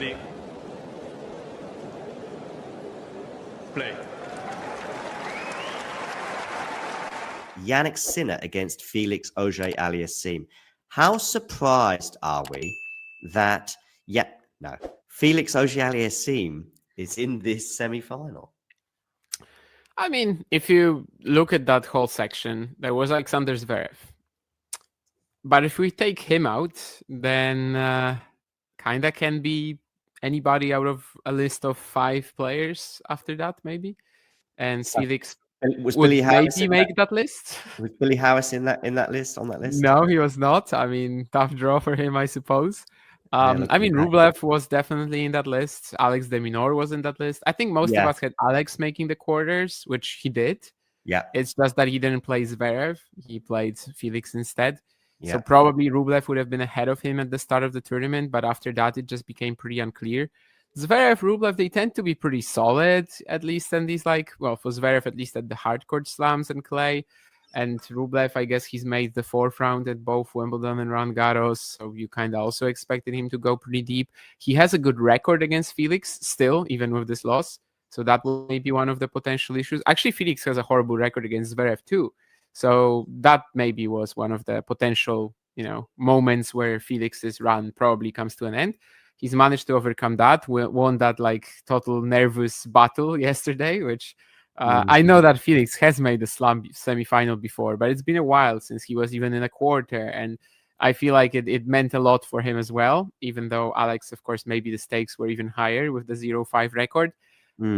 Ready? Play. Jannik Sinner against Felix Auger-Aliassime. How surprised are we that Felix Auger-Aliassime is in this semi-final? I mean, if you look at that whole section, there was Alexander Zverev. But if we take him out, then kinda can be anybody out of a list of 5 players after that, maybe. And Felix Was would Billy Harris maybe make that list. Was Billy Harris in that list, on that list? No, he was not. I mean, tough draw for him, I suppose. I mean, back. Rublev was definitely in that list. Alex de Minaur was in that list. I think most of us had Alex making the quarters, which he did. Yeah. It's just that he didn't play Zverev. He played Felix instead. Yeah. So probably Rublev would have been ahead of him at the start of the tournament, but after that, it just became pretty unclear. Zverev, Rublev, they tend to be pretty solid, at least in these, for Zverev, at least at the hardcourt slams and clay. And Rublev, I guess he's made the 4th round at both Wimbledon and Roland Garros, so you kind of also expected him to go pretty deep. He has a good record against Felix still, even with this loss. So that will maybe one of the potential issues. Actually, Felix has a horrible record against Zverev too. So that maybe was one of the potential, moments where Felix's run probably comes to an end. He's managed to overcome that, won that total nervous battle yesterday, which I know that Felix has made the slam semi-final before, but it's been a while since he was even in a quarter. And I feel like it meant a lot for him as well, even though Alex, of course, maybe the stakes were even higher with the 0-5 record.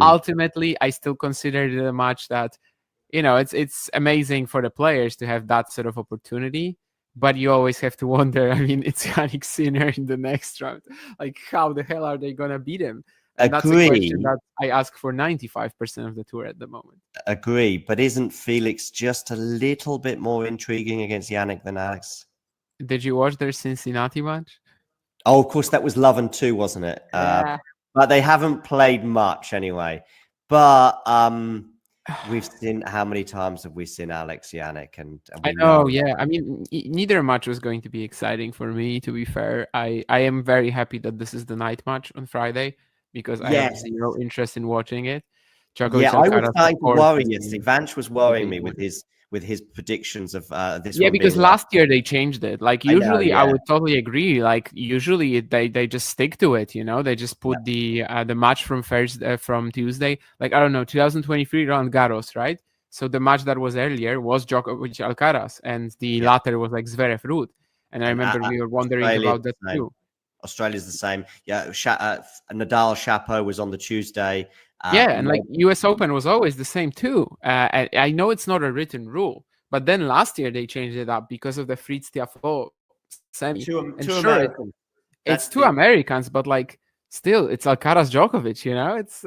Ultimately, I still consider it a match that, it's amazing for the players to have that sort of opportunity. But you always have to wonder, I mean, it's Jannik Sinner in the next round. How the hell are they going to beat him? And that's a question that I ask for 95% of the tour at the moment. Agree. But isn't Felix just a little bit more intriguing against Jannik than Alex? Did you watch their Cincinnati match? Oh, of course, that was Love and 2, wasn't it? Yeah. But they haven't played much anyway. But we've seen, how many times have we seen Alex Jannik? And I know, yeah. I mean, neither match was going to be exciting for me, to be fair. I am very happy that this is the night match on Friday, because I have zero interest in watching it. Djokovic, I was starting to worry yesterday. Vanch was worrying me with his predictions of this. Yeah, because last year they changed it. Usually, I would totally agree. Usually they just stick to it. They just put the match from Tuesday. I don't know, 2023 Roland Garros, right? So the match that was earlier was Djokovic Alcaraz, and the latter was Zverev Ruud. And I remember we were wondering about that too. Australia's the same. Yeah, Nadal Chapeau was on the Tuesday. And US Open was always the same too. I know it's not a written rule, but then last year they changed it up because of the Fritz Tiafoe semi. It's two Americans, but still, it's Alcaraz Djokovic. It's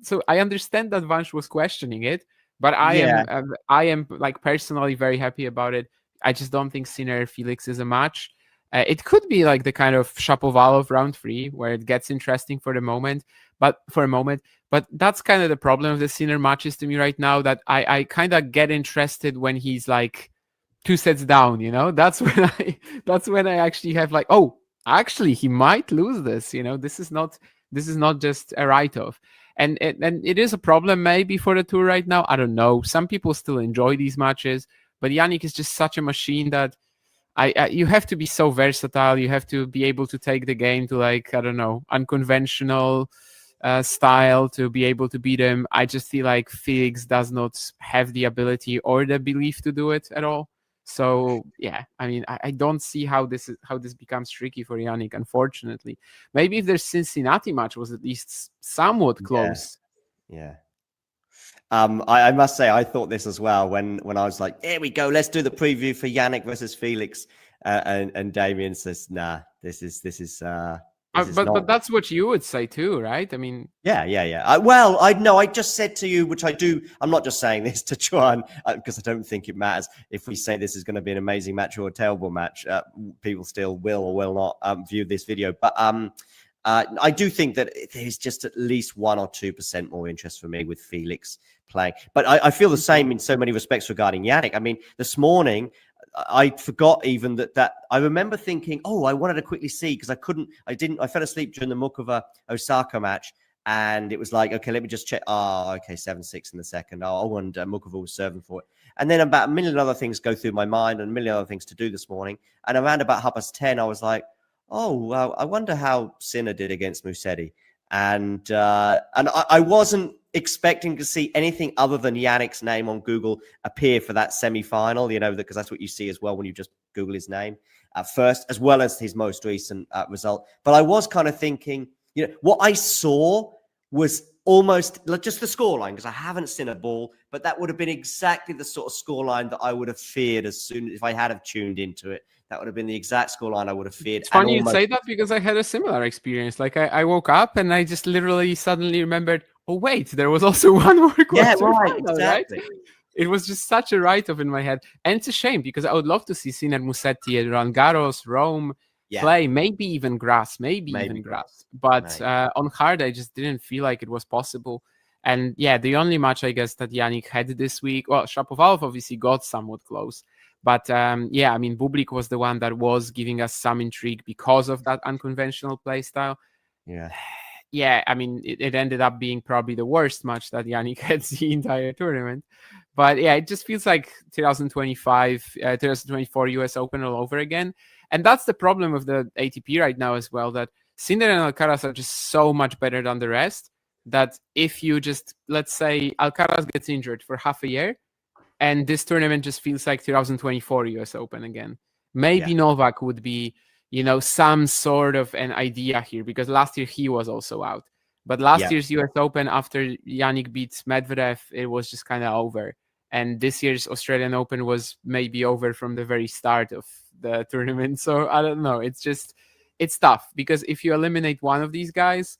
so I understand that Vanch was questioning it, but I am personally very happy about it. I just don't think Sinner Felix is a match. It could be the kind of Shapovalov round 3 where it gets interesting for a moment. But that's kind of the problem with the Sinner matches to me right now, that I kind of get interested when he's 2 sets down, That's when I actually have actually he might lose this, This is not just a write-off. And it is a problem maybe for the tour right now. I don't know. Some people still enjoy these matches, but Jannik is just such a machine that you have to be so versatile. You have to be able to take the game to I don't know, unconventional style to be able to beat him. I just feel like Felix does not have the ability or the belief to do it at all. So yeah, I mean, I don't see how this becomes tricky for Jannik, unfortunately. Maybe if their Cincinnati match was at least somewhat close. Yeah. I must say, I thought this as well when I was like, here we go, let's do the preview for Jannik versus Felix. And Damien says, nah, this is but that's what you would say too, right? I mean, yeah. I just said to you, which I do. I'm not just saying this to try and because I don't think it matters if we say this is going to be an amazing match or a terrible match. People still will or will not view this video, but I do think that there's just at least 1 or 2% more interest for me with Felix playing. But I feel the same in so many respects regarding Jannik. I mean, this morning I forgot even that I remember thinking, oh, I wanted to quickly see because I fell asleep during the Mukova Osaka match. And it was like, okay, let me just check. Oh, okay, 7-6 in the second. Oh, and Mukova was serving for it. And then about a million other things go through my mind and a million other things to do this morning. And around about 10:30, I was like, oh, well, I wonder how Sinner did against Musetti. And I wasn't expecting to see anything other than Jannik's name on Google appear for that semi-final, because that's what you see as well when you just Google his name at first, as well as his most recent result. But I was kind of thinking, what I saw was almost just the scoreline, because I haven't seen a ball, but that would have been exactly the sort of scoreline that I would have feared as soon if I had have tuned into it. That would have been the exact scoreline I would have feared. It's funny you say that because I had a similar experience. Like I woke up and I just literally suddenly remembered, oh wait, there was also one more quarter. Yeah, right, final, exactly. Right? It was just such a write-off in my head. And it's a shame because I would love to see Sinner Musetti at Roland Garros, Rome, play, maybe even grass. But on hard, I just didn't feel like it was possible. And yeah, the only match I guess that Jannik had this week, well, Shapovalov obviously got somewhat close. But yeah, I mean, Bublik was the one that was giving us some intrigue because of that unconventional play style. Yeah, I mean, it ended up being probably the worst match that Jannik had the entire tournament. But yeah, it just feels like 2024 US Open all over again. And that's the problem with the ATP right now as well, that Sinner and Alcaraz are just so much better than the rest that if you just, let's say Alcaraz gets injured for half a year and this tournament just feels like 2024 US Open again, maybe Novak would be, some sort of an idea here, because last year he was also out. But last year's US Open, after Jannik beats Medvedev, it was just kind of over. And this year's Australian Open was maybe over from the very start of the tournament. So I don't know. It's tough because if you eliminate one of these guys,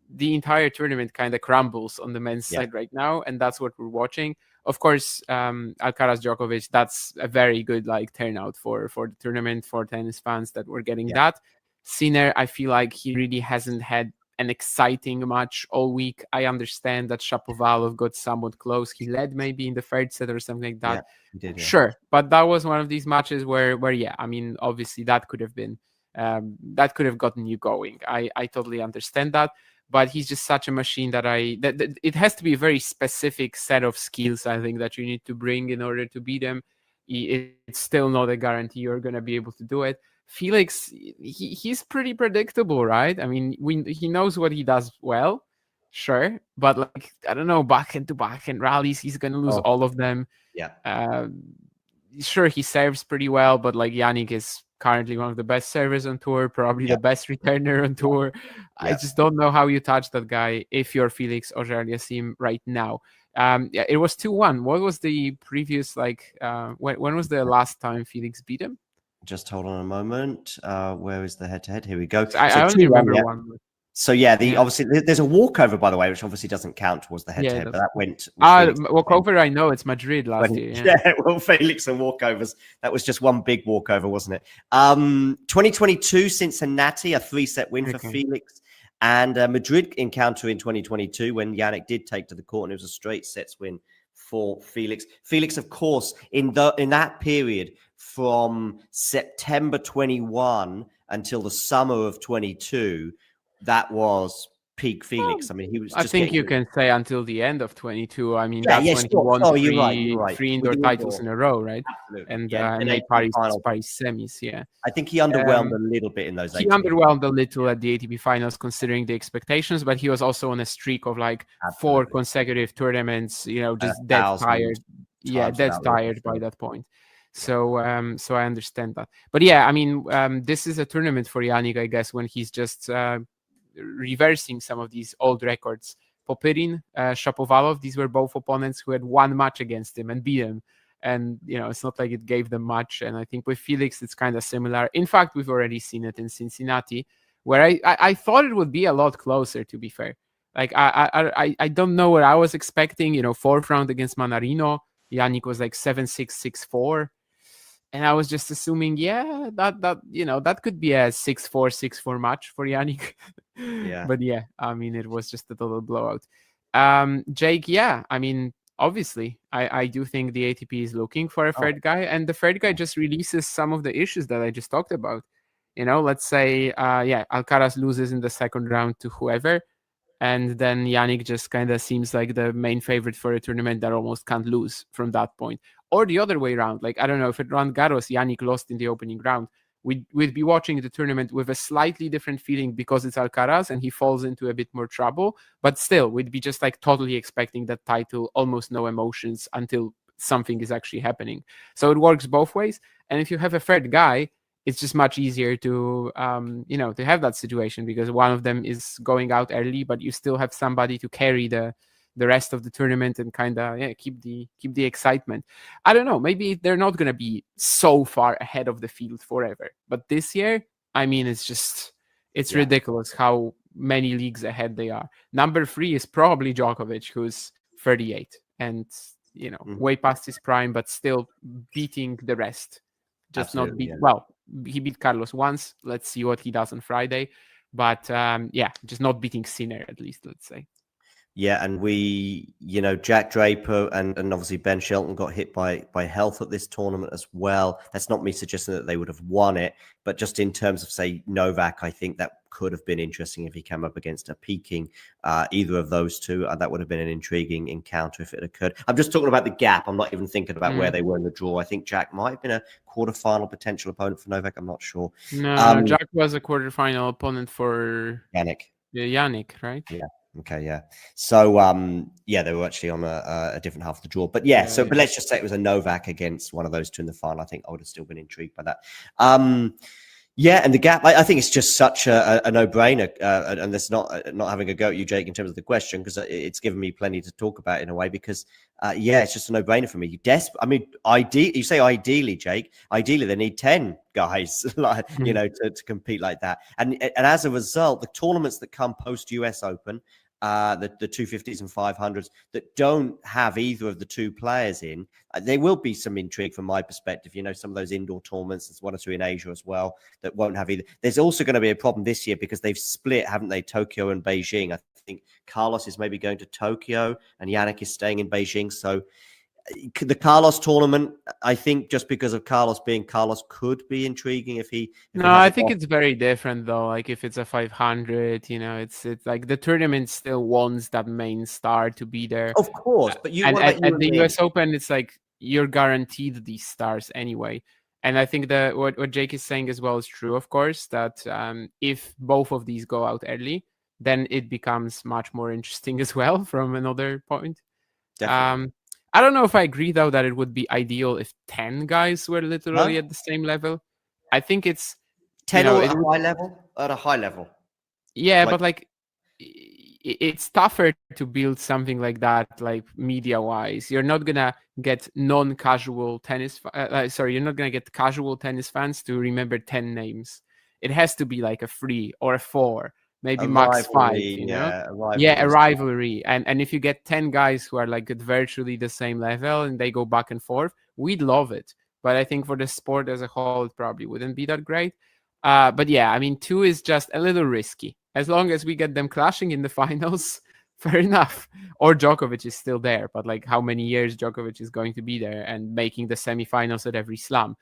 the entire tournament kind of crumbles on the men's side right now. And that's what we're watching. Of course, Alcaraz Djokovic, that's a very good turnout for the tournament, for tennis fans that were getting that. Sinner, I feel like he really hasn't had an exciting match all week. I understand that Shapovalov got somewhat close. He led maybe in the third set or something like that. He did, Sure, but that was one of these matches where I mean, obviously that could have been that could have gotten you going. I totally understand that. But he's just such a machine that it has to be a very specific set of skills, I think, that you need to bring in order to beat him. It's still not a guarantee you're going to be able to do it. Felix, he's pretty predictable, right? I mean, he knows what he does well, sure. But I don't know, backhand to backhand rallies, he's going to lose all of them. Sure, he serves pretty well, but Jannik is currently one of the best servers on tour, probably the best returner on tour. I just don't know how you touch that guy if you're Felix Auger-Aliassime right now. It was 2-1. What was the previous, when was the last time Felix beat him? Just hold on a moment. Where is the head-to-head? Here we go. I only remember one. So obviously there's a walkover, by the way, which obviously doesn't count towards the head-to-head, but that went. Walkover, I know it's Madrid last year. Yeah, well, Felix and walkovers. That was just one big walkover, wasn't it? 2022 Cincinnati, a 3-set win for Felix, and Madrid encounter in 2022 when Jannik did take to the court, and it was a straight sets win for Felix. Felix, of course, in that period from September 21 until the summer of 22. That was peak Felix. I mean, he was. I think you can say until the end of 22. I mean, that's when he won right. three indoor titles in a row, right? Absolutely. And made Paris semis. Yeah, I think he underwhelmed a little bit in those. He underwhelmed a little at the ATP finals, considering the expectations. But he was also on a streak of 4 consecutive tournaments. Just dead tired. Yeah, dead tired by that point. So I understand that. But yeah, I mean, this is a tournament for Jannik, I guess, when he's just reversing some of these old records. Popyrin, Shapovalov, these were both opponents who had one match against him and beat him. And, it's not like it gave them much. And I think with Felix, it's kind of similar. In fact, we've already seen it in Cincinnati, where I thought it would be a lot closer, to be fair. I don't know what I was expecting. 4th round against Manarino, Jannik was 7-6, 6-4. And I was just assuming, that could be a 6-4, 6-4 match for Jannik. Yeah. But yeah, I mean, it was just a total blowout. Jake, I mean, obviously, I do think the ATP is looking for a third guy, and the third guy just releases some of the issues that I just talked about. Let's say, Alcaraz loses in the second round to whoever, and then Jannik just kind of seems like the main favorite for a tournament that almost can't lose from that point. Or the other way around. Like, I don't know, if at Roland Garros, Jannik lost in the opening round, we'd be watching the tournament with a slightly different feeling because it's Alcaraz and he falls into a bit more trouble. But still, we'd be just like totally expecting that title, almost no emotions until something is actually happening. So it works both ways. And if you have a third guy, it's just much easier to to have that situation, because one of them is going out early, but you still have somebody to carry the rest of the tournament and kind of keep the excitement. I don't know, maybe they're not going to be so far ahead of the field forever, but this year, I mean, it's ridiculous how many leagues ahead they are. Number 3 is probably Djokovic, who's 38 and way past his prime, but still beating the rest. Just Absolutely, not beat well, he beat Carlos once. Let's see what he does on Friday, but just not beating Sinner, at least, let's say. Yeah, and we, Jack Draper and obviously Ben Shelton got hit by health at this tournament as well. That's not me suggesting that they would have won it, but just in terms of, say, Novak, I think that could have been interesting if he came up against a Peking, either of those two. That would have been an intriguing encounter if it occurred. I'm just talking about the gap. I'm not even thinking about where they were in the draw. I think Jack might have been a quarterfinal potential opponent for Novak. I'm not sure. No, Jack was a quarterfinal opponent for Jannik. Jannik, right? Yeah. Okay, yeah. So, they were actually on a different half of the draw. But but let's just say it was a Novak against one of those two in the final. I think I would have still been intrigued by that. And the gap, I think it's just such a no-brainer. And that's not having a go at you, Jake, in terms of the question, because it's given me plenty to talk about in a way, because, it's just a no-brainer for me. You say ideally, Jake, ideally they need 10 guys, to compete like that. And as a result, the tournaments that come post-US Open, the 250s and 500s that don't have either of the two players in, there will be some intrigue from my perspective. Some of those indoor tournaments, there's 1 or 2 in Asia as well, that won't have either. There's also going to be a problem this year because they've split, haven't they, Tokyo and Beijing. I think Carlos is maybe going to Tokyo and Jannik is staying in Beijing. So the Carlos tournament, I think, just because of Carlos being Carlos, could be intriguing if he. I think it's very different though. Like if it's a 500, it's like the tournament still wants that main star to be there. Of course, but at the US Open, it's like you're guaranteed these stars anyway. And I think that what Jake is saying as well is true, of course, that if both of these go out early, then it becomes much more interesting as well from another point. Definitely. I don't know if I agree, though, that it would be ideal if 10 guys were literally at the same level. I think it's 10 at a high level. Yeah, but like it's tougher to build something like that, like media-wise. You're not gonna get non-casual tennis. You're not gonna get casual tennis fans to remember 10 names. It has to be like a 3 or a 4. Maybe max 5, a rivalry. And if you get 10 guys who are like at virtually the same level and they go back and forth, we'd love it. But I think for the sport as a whole, it probably wouldn't be that great. But 2 is just a little risky. As long as we get them clashing in the finals, fair enough. Or Djokovic is still there. But like how many years Djokovic is going to be there and making the semifinals at every slam.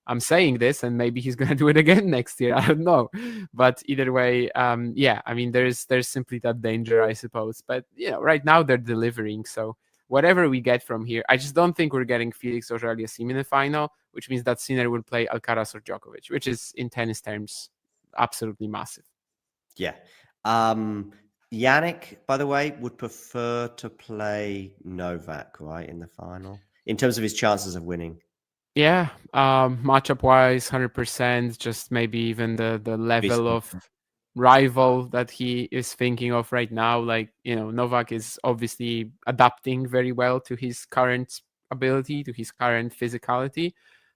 I'm saying this, and maybe he's going to do it again next year. I don't know. But either way, there's simply that danger, I suppose. But, right now they're delivering. So whatever we get from here, I just don't think we're getting Felix or Auger-Aliassime in the final, which means that Sinner will play Alcaraz or Djokovic, which is, in tennis terms, absolutely massive. Yeah. Jannik, by the way, would prefer to play Novak, right, in the final, in terms of his chances of winning. Yeah, matchup wise, 100%. Just maybe even the level of rival that he is thinking of right now. Like, Novak is obviously adapting very well to his current ability, to his current physicality.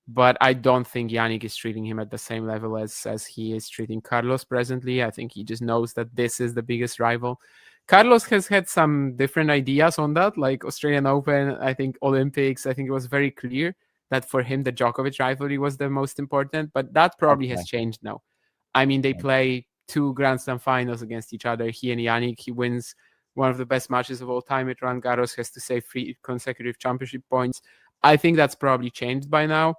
But I don't think Jannik is treating him at the same level as he is treating Carlos presently. I think he just knows that this is the biggest rival. Carlos has had some different ideas on that, like Australian Open, I think Olympics. I think it was very clear that for him, the Djokovic rivalry was the most important, but that probably has changed now. I mean, they play 2 Grand Slam finals against each other. He and Jannik, he wins one of the best matches of all time at Roland Garros, has to save 3 consecutive championship points. I think that's probably changed by now.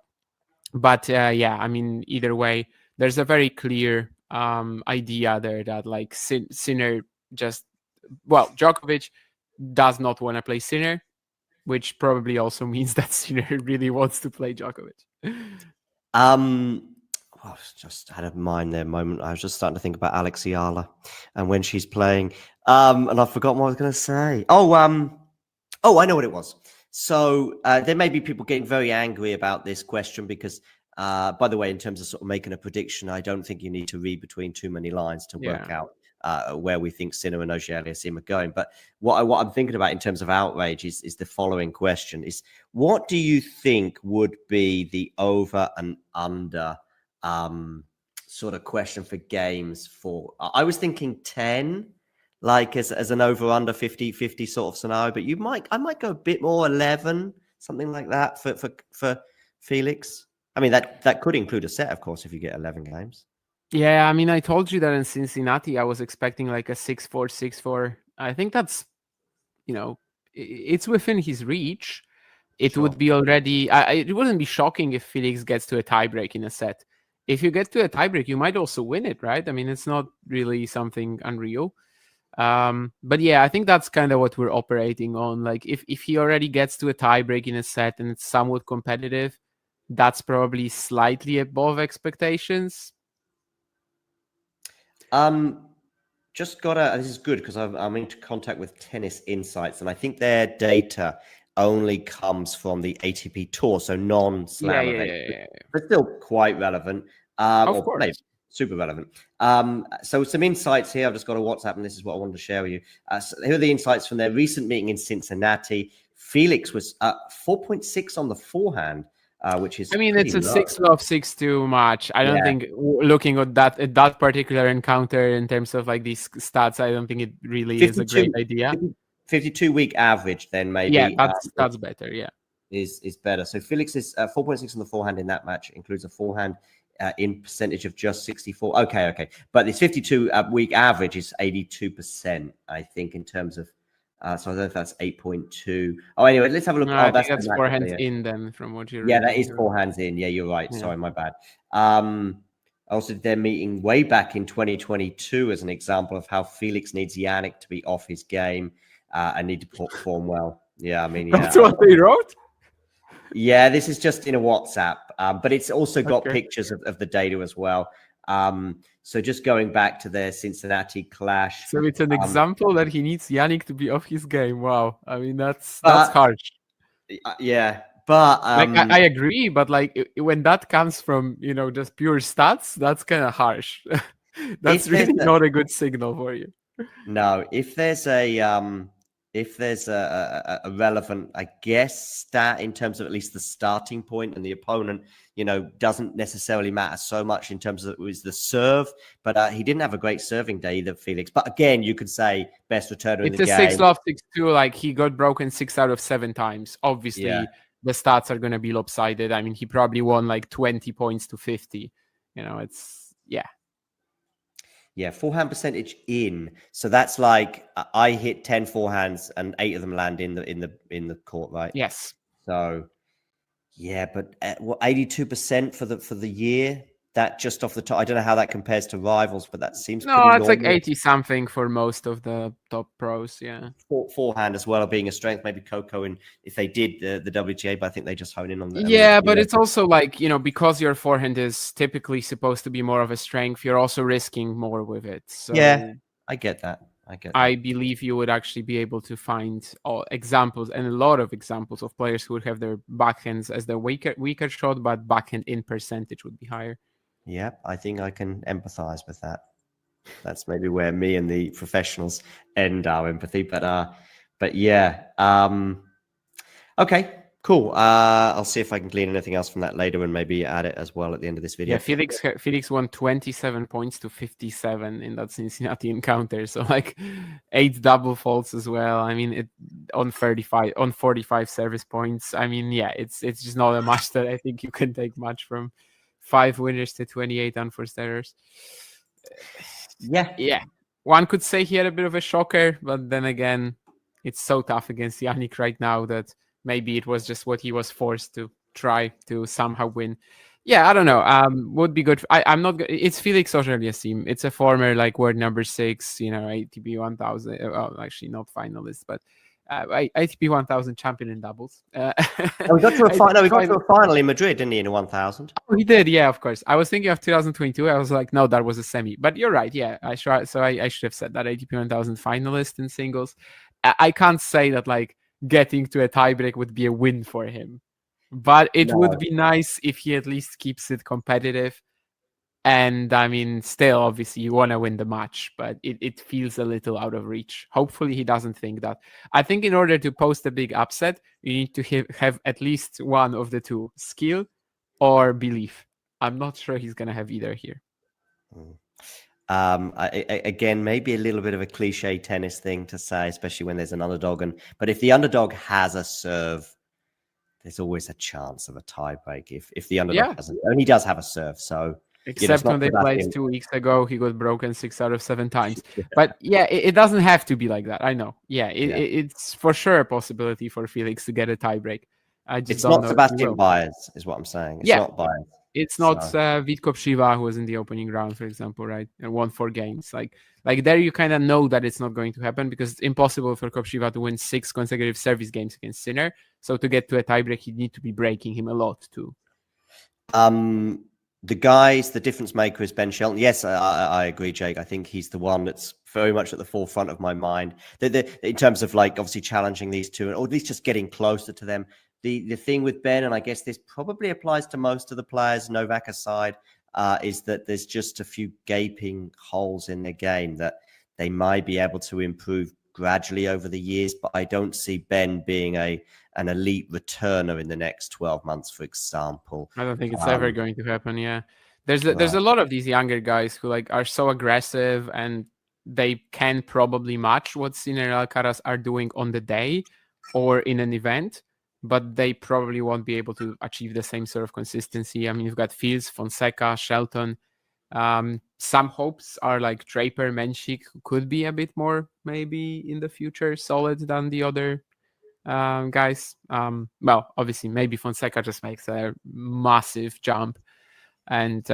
But yeah, I mean, either way, there's a very clear idea there that like Sinner Djokovic does not want to play Sinner, which probably also means that Sinner really wants to play Djokovic. I just had a mind there moment. I was just starting to think about Alex Ayala and when she's playing. And I've forgotten what I was going to say. Oh, I know what it was. So there may be people getting very angry about this question because, by the way, in terms of sort of making a prediction, I don't think you need to read between too many lines to work out where we think Sinner and Auger-Aliassime are going. But what I'm thinking about in terms of outrage is the following question: is what do you think would be the over and under sort of question for games for? I was thinking 10. Like as an over under 50-50 sort of scenario, but I might go a bit more 11, something like that for Felix. I mean that could include a set, of course, if you get 11 games. Yeah, I mean, I told you that in Cincinnati I was expecting like a 6-4, 6-4. I think that's, it's within his reach. It would be already. It wouldn't be shocking if Felix gets to a tiebreak in a set. If you get to a tiebreak, you might also win it, right? I mean, it's not really something unreal. But yeah, I think that's kind of what we're operating on. Like if he already gets to a tiebreak in a set and it's somewhat competitive, that's probably slightly above expectations. Just this is good because I'm into contact with Tennis Insights, and I think their data only comes from the ATP Tour, so non-slam events, but still quite relevant. Of course. Maybe super relevant. So some insights here. I've just got a WhatsApp, and this is what I wanted to share with you. So here are the insights from their recent meeting in Cincinnati. Felix was 4.6 on the forehand, which is. I mean, it's a 6-love, 6-2 match. I don't think looking at that particular encounter in terms of like these stats, I don't think it really is a great idea. 52-week average, then maybe. Yeah, that's better. Yeah, is better. So Felix is 4.6 on the forehand in that match. Includes a forehand in percentage of just 64. Okay. But this 52-week average is 82%, I think, in terms of. So I don't know if that's 8.2. Oh, anyway, let's have a look. No, I think that's forehands in then, from what you're reading. That is forehands in. Yeah, you're right. Sorry, my bad. Also, they're meeting way back in 2022 as an example of how Felix needs Jannik to be off his game and need to perform well. Yeah, I mean, that's what they wrote. Yeah, this is just in a WhatsApp, but it's also got pictures of the data as well. So just going back to their Cincinnati clash. So it's an example that he needs Jannik to be off his game. Wow. I mean, that's harsh. Yeah. But I agree, but like when that comes from, just pure stats, that's kind of harsh. That's really not a good signal for you. No, if there's a relevant, I guess, stat in terms of at least the starting point and the opponent, doesn't necessarily matter so much in terms of it was the serve, but he didn't have a great serving day either, Felix. But again, you could say best returner in the game. It's a 6-love, 6-2, like he got broken 6 out of 7 times. Obviously, the stats are going to be lopsided. I mean, he probably won like 20 points to 50. Yeah, forehand percentage in. So that's like I hit 10 forehands and 8 of them land in the court, right? Yes. So yeah, but 82% for the year. That just off the top. I don't know how that compares to rivals, but that seems no. It's like 80 something for most of the top pros. Yeah, forehand as well being a strength. Maybe Coco, and if they did the WTA, but I think they just hone in on that. Yeah, but it's also like because your forehand is typically supposed to be more of a strength, you're also risking more with it. So yeah, I get that. I believe you would actually be able to find examples and a lot of examples of players who would have their backhands as their weaker shot, but backhand in percentage would be higher. Yeah, I think I can empathize with that. That's maybe where me and the professionals end our empathy. But yeah. Okay, cool. I'll see if I can glean anything else from that later and maybe add it as well at the end of this video. Yeah, Felix won 27 points to 57 in that Cincinnati encounter. So like 8 double faults as well. I mean, on 45 service points. I mean, yeah, it's just not a match that I think you can take much from. 5 winners to 28 unforced errors. Yeah. one could say he had a bit of a shocker, but then again, it's so tough against Jannik right now that maybe it was just what he was forced to try to somehow win. Yeah, I don't know. Would be good. I'm not. It's Felix Auger-Aliassime. It's a former like world number 6, ATP 1000. Well, actually not finalist, but ATP 1000 champion in doubles. We got to a final. We got to a final in Madrid, didn't he? In 1000. Oh, he did. Yeah, of course. I was thinking of 2022. I was like, no, that was a semi. But you're right. Yeah, I should. So I should have said that ATP 1000 finalist in singles. I can't say that like getting to a tiebreak would be a win for him, but it would be nice if he at least keeps it competitive. And I mean, still, obviously, you want to win the match, but it feels a little out of reach. Hopefully, he doesn't think that. I think in order to post a big upset, you need to have at least one of the two, skill or belief. I'm not sure he's going to have either here. Again, maybe a little bit of a cliche tennis thing to say, especially when there's an underdog. But if the underdog has a serve, there's always a chance of a tiebreak. If the underdog hasn't, and he does have a serve, so. Except when they played 2 weeks ago, he got broken 6 out of 7 times. But yeah, it doesn't have to be like that. I know. It's for sure a possibility for Felix to get a tiebreak. It's not Sebastian Baez, is what I'm saying. It's not Baez. It's not Vitkov Shiva, who was in the opening round, for example, right? And won 4 games. Like there, you kind of know that it's not going to happen because it's impossible for Kopshiva to win 6 consecutive service games against Sinner. So to get to a tiebreak, you need to be breaking him a lot too. The difference maker is Ben Shelton. Yes, I agree, Jake. I think he's the one that's very much at the forefront of my mind. In terms of like obviously challenging these two, or at least just getting closer to them. The thing with Ben, and I guess this probably applies to most of the players, Novak aside, is that there's just a few gaping holes in their game that they might be able to improve gradually over the years. But I don't see Ben being an elite returner in the next 12 months, for example. I don't think it's ever going to happen. Yeah, there's a lot of these younger guys who like are so aggressive and they can probably match what Sinner and Alcaraz are doing on the day or in an event, but they probably won't be able to achieve the same sort of consistency. I mean, you've got Fields, Fonseca, Shelton. Some hopes are like Draper, Menchik, who could be a bit more maybe in the future solid than the other guys. Well, obviously, maybe Fonseca just makes a massive jump, and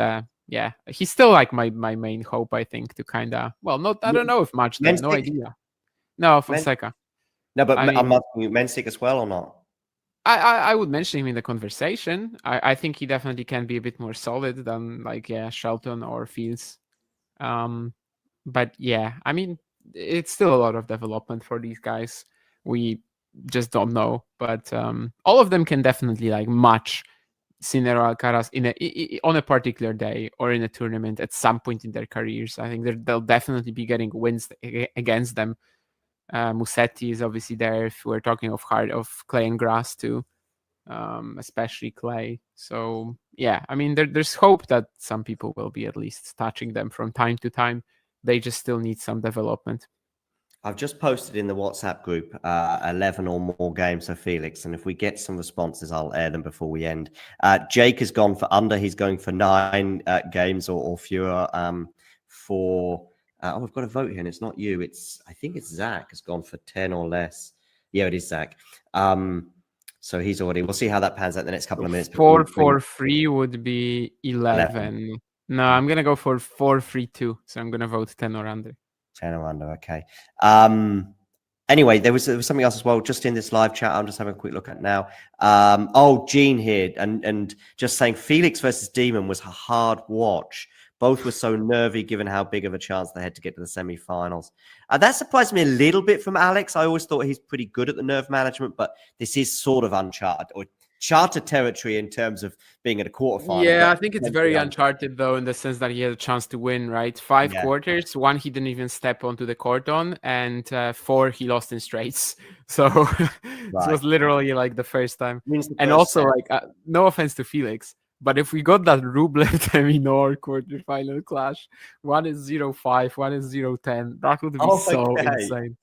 yeah, he's still like my main hope. I think to kind of I don't know if much. No idea. No, Fonseca. No, but I'm asking you, Menchik as well or not? I would mention him in the conversation. I think he definitely can be a bit more solid than like Shelton or Fields. But yeah, I mean, it's still a lot of development for these guys. We just don't know, but all of them can definitely like match Sinner Alcaraz on a particular day or in a tournament at some point in their careers. I think they'll definitely be getting wins against them. Musetti is obviously there if we're talking of clay and grass too, especially clay. So yeah, I mean there's hope that some people will be at least touching them from time to time. They just still need some development. I've just posted in the WhatsApp group 11 or more games for Felix, and if we get some responses, I'll air them before we end. Jake has gone for under. He's going for 9 games or fewer for... we've got a vote here, and it's not you. I think it's Zach has gone for 10 or less. Yeah, it is Zach. So he's already... We'll see how that pans out in the next couple of minutes. 4-4-3 would be 11. No, I'm going to go for 4-3-2. So I'm going to vote 10 or under. 10 or under, okay. Anyway, there was something else as well, just in this live chat. I'm just having a quick look at now. Gene here, and just saying Felix versus Demon was a hard watch. Both were so nervy given how big of a chance they had to get to the semi-finals. That surprised me a little bit from Alex. I always thought he's pretty good at the nerve management, but this is sort of uncharted or charted territory in terms of being at a quarterfinal. Yeah, I think it's very uncharted though, in the sense that he had a chance to win, right? 5 quarters, 1 he didn't even step onto the court on, and 4 he lost in straights. So it was literally like the first time. And also, like, no offense to Felix, but if we got that Rublev Teminor quarterfinal clash, one is 0-5, one is 0-10, that would be so insane.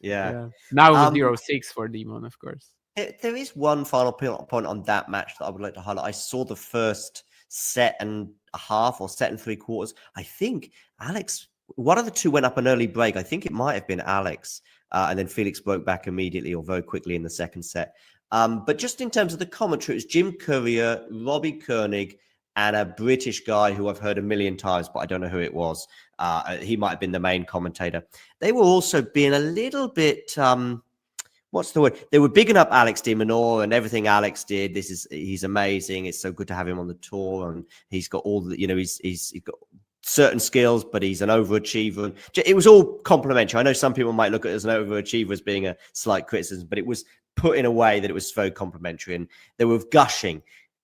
Yeah. Now it was 0-6 for Demon, of course. There is one final point on that match that I would like to highlight. I saw the first set and a half or set and 3/4. I think Alex one of the two went up an early break. I think it might have been Alex, and then Felix broke back immediately or very quickly in the second set. But just in terms of the commentary, it was Jim Courier, Robbie Koenig, and a British guy who I've heard a million times, but I don't know who it was. He might have been the main commentator. They were also being a little bit... what's the word? They were bigging up Alex de Minaur and everything Alex did. He's amazing. It's so good to have him on the tour, and he's got all the, he's got certain skills, but he's an overachiever. It was all complimentary. I know some people might look at it as an overachiever as being a slight criticism, but it was put in a way that it was very complimentary, and they were gushing.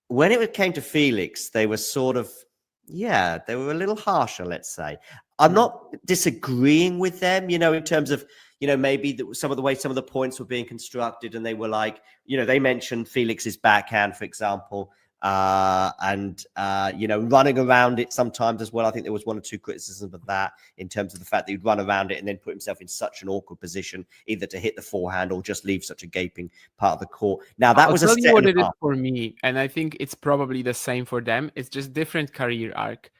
When it came to Felix, they were sort of, they were a little harsher, let's say. I'm not disagreeing with them, in terms of, maybe some of the way some of the points were being constructed, and they were like, they mentioned Felix's backhand, for example, and running around it sometimes as well. I think there was one or two criticisms of that in terms of the fact that he'd run around it and then put himself in such an awkward position, either to hit the forehand or just leave such a gaping part of the court. Now, that was I'll tell you what it is for me, and I think it's probably the same for them. It's just different career arc.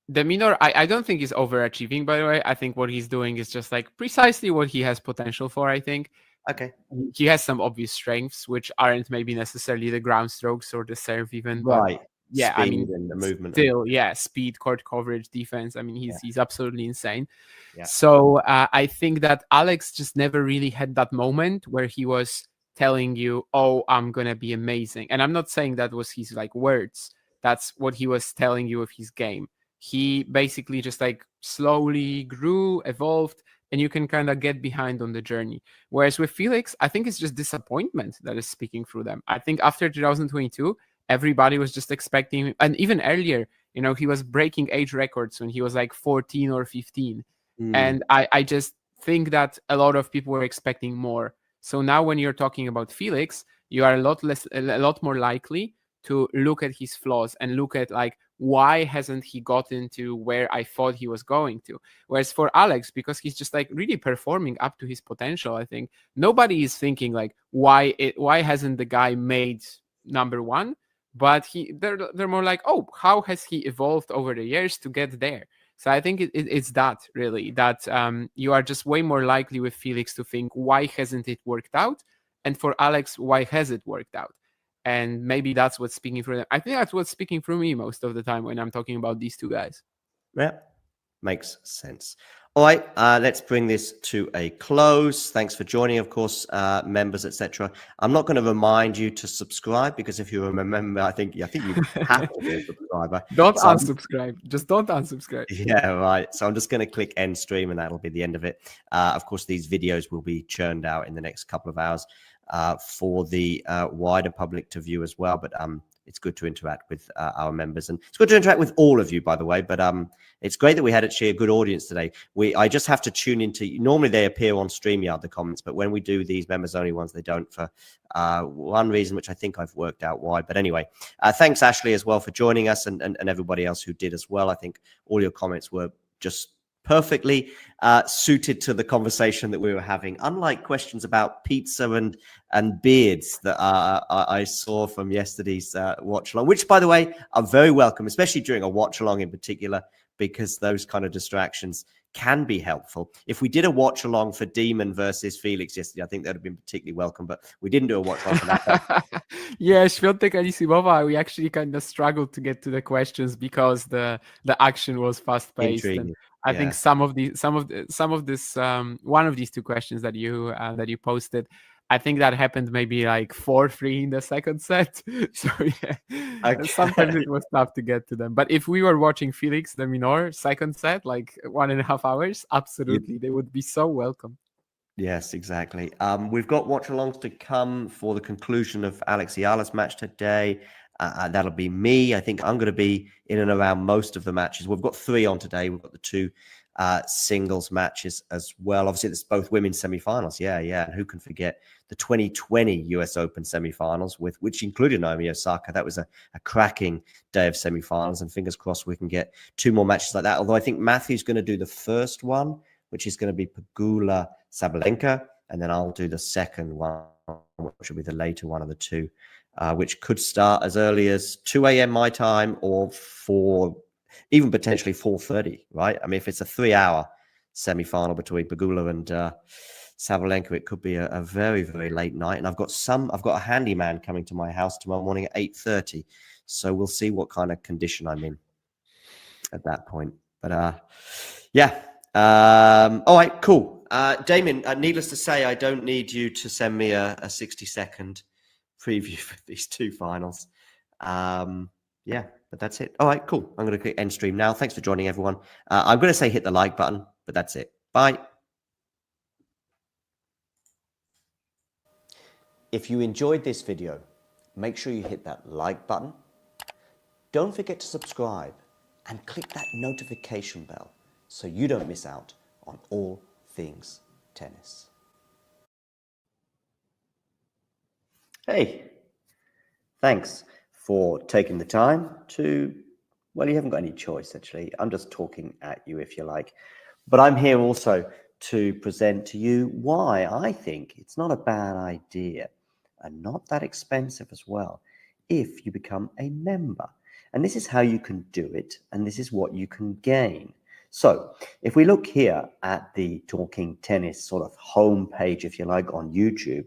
De Minaur, I don't think he's overachieving, by the way. I think what he's doing is just like precisely what he has potential for, I think. Okay. He has some obvious strengths, which aren't maybe necessarily the ground strokes or the serve even. Right. Yeah, speed, I mean, and the movement. Still, speed, court coverage, defense. I mean, he's absolutely insane. Yeah. So I think that Alex just never really had that moment where he was telling you, oh, I'm going to be amazing. And I'm not saying that was his like words. That's what he was telling you of his game. He basically just like slowly grew, evolved, and you can kind of get behind on the journey. Whereas with Felix, I think it's just disappointment that is speaking through them. I think after 2022, everybody was just expecting, and even earlier, he was breaking age records when he was like 14 or 15. And I just think that a lot of people were expecting more. So now when you're talking about Felix, you are a lot more likely to look at his flaws and look at like, why hasn't he gotten to where I thought he was going to? Whereas for Alex, because he's just like really performing up to his potential, I think nobody is thinking like, why hasn't the guy made number one? But they're more like, oh, how has he evolved over the years to get there? So I think it's that really, that you are just way more likely with Felix to think, why hasn't it worked out? And for Alex, why has it worked out? And maybe that's what's speaking through them. I think that's what's speaking through me most of the time when I'm talking about these two guys. Yeah, makes sense. All right, let's bring this to a close. Thanks for joining, of course, members, etc. I'm not going to remind you to subscribe because if you're a member, I think you have to be a subscriber. Don't unsubscribe. Just don't unsubscribe. Yeah, right. So I'm just going to click end stream, and that'll be the end of it. Of course, these videos will be churned out in the next couple of hours for the wider public to view as well. But it's good to interact with our members, and it's good to interact with all of you, by the way. But it's great that we had actually a good audience today. I just have to tune into. Normally they appear on StreamYard, the comments, but when we do these members only ones, they don't for one reason, which I think I've worked out why. But anyway, thanks Ashley as well for joining us, and everybody else who did as well. I think all your comments were just perfectly suited to the conversation that we were having, unlike questions about pizza and beards that I saw from yesterday's watch along, which, by the way, are very welcome, especially during a watch along in particular, because those kind of distractions can be helpful. If we did a watch along for Demon versus Felix yesterday, I think that would have been particularly welcome, but we didn't do a watch along for that. Yeah, Świątek-Aliassimowa, we actually kind of struggled to get to the questions because the action was fast paced. I think some of this one of these two questions that you posted, I think that happened maybe like 4-3 in the second set. So sometimes it was tough to get to them. But if we were watching Felix de Minaur second set, like 1.5 hours, absolutely, they would be so welcome. Yes, exactly. We've got watch-alongs to come for the conclusion of Alex match today. That'll be me. I think I'm going to be in and around most of the matches. We've got 3 on today. We've got the 2 singles matches as well. Obviously, there's both women's semifinals. Yeah. And who can forget the 2020 US Open semifinals, which included Naomi Osaka. That was a cracking day of semifinals, and fingers crossed we can get 2 more matches like that. Although I think Matthew's going to do the first one, which is going to be Pegula Sabalenka, and then I'll do the second one, which will be the later one of the 2. Which could start as early as 2 a.m. my time or 4 even potentially 4:30, right? I mean, if it's a 3-hour semi-final between Pegula and Sabalenka, it could be a very, very late night. And I've got a handyman coming to my house tomorrow morning at 8:30. So we'll see what kind of condition I'm in at that point. But yeah. All right, cool. Damien, needless to say, I don't need you to send me a 60-second preview for these two finals. Yeah, but that's it. All right, cool. I'm going to click end stream now. Thanks for joining, everyone. I'm going to say hit the like button, but that's it. Bye. If you enjoyed this video, make sure you hit that like button. Don't forget to subscribe and click that notification bell so you don't miss out on all things tennis. Hey, thanks for taking the time to, well, you haven't got any choice, actually. I'm just talking at you, if you like. But I'm here also to present to you why I think it's not a bad idea and not that expensive as well if you become a member. And this is how you can do it, and this is what you can gain. So if we look here at the Talking Tennis sort of homepage, if you like, on YouTube,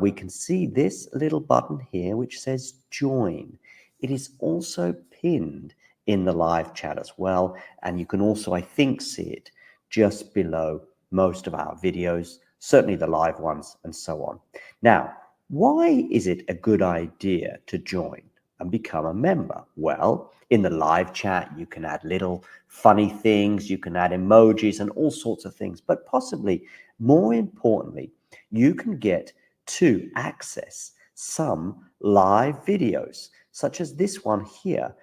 we can see this little button here which says join. It is also pinned in the live chat as well, and you can also, I think, see it just below most of our videos, certainly the live ones and so on. Now, why is it a good idea to join and become a member? Well, in the live chat, you can add little funny things, you can add emojis and all sorts of things, but possibly more importantly, you can get to access some live videos, such as this one here,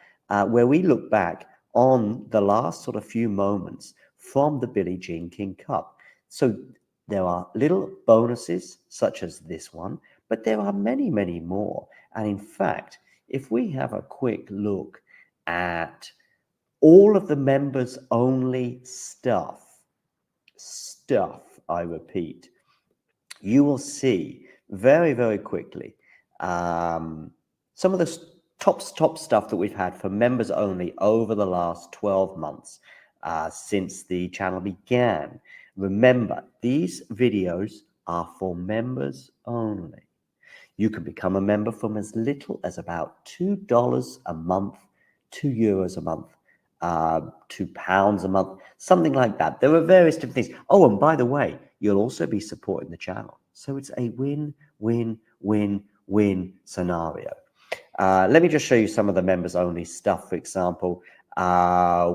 where we look back on the last sort of few moments from the Billie Jean King Cup. So there are little bonuses such as this one, but there are many, many more. And in fact, if we have a quick look at all of the members only stuff, I repeat, you will see very, very quickly some of the top stuff that we've had for members only over the last 12 months since the channel began. Remember, these videos are for members only. You can become a member from as little as about $2 a month, €2 a month, £2 a month, something like that. There are various different things. Oh, and by the way, you'll also be supporting the channel. So it's a win-win-win-win scenario. Let me just show you some of the members only stuff. For example,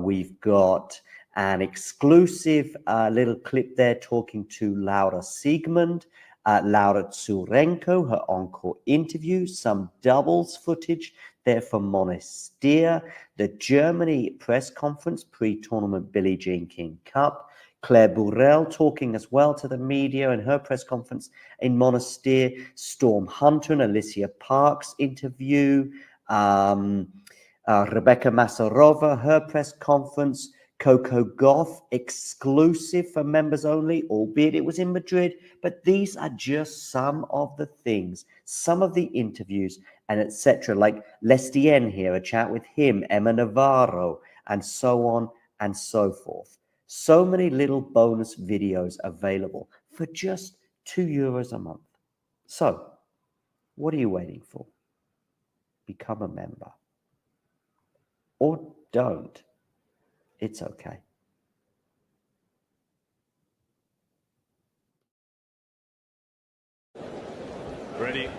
we've got an exclusive little clip there talking to Laura Siegmund, Laura Tsurenko, her encore interview, some doubles footage there from Monastir, the Germany press conference pre-tournament Billie Jean King Cup, Claire Burrell talking as well to the media in her press conference in Monastir, Storm Hunter and Alicia Parks interview, Rebecca Masarova, her press conference, Coco Gauff exclusive for members only, albeit it was in Madrid, but these are just some of the things, some of the interviews and etc. Like Lestien here, a chat with him, Emma Navarro, and so on and so forth. So many little bonus videos available for just €2 a month. So what are you waiting for? Become a member. Or don't. It's okay. Ready?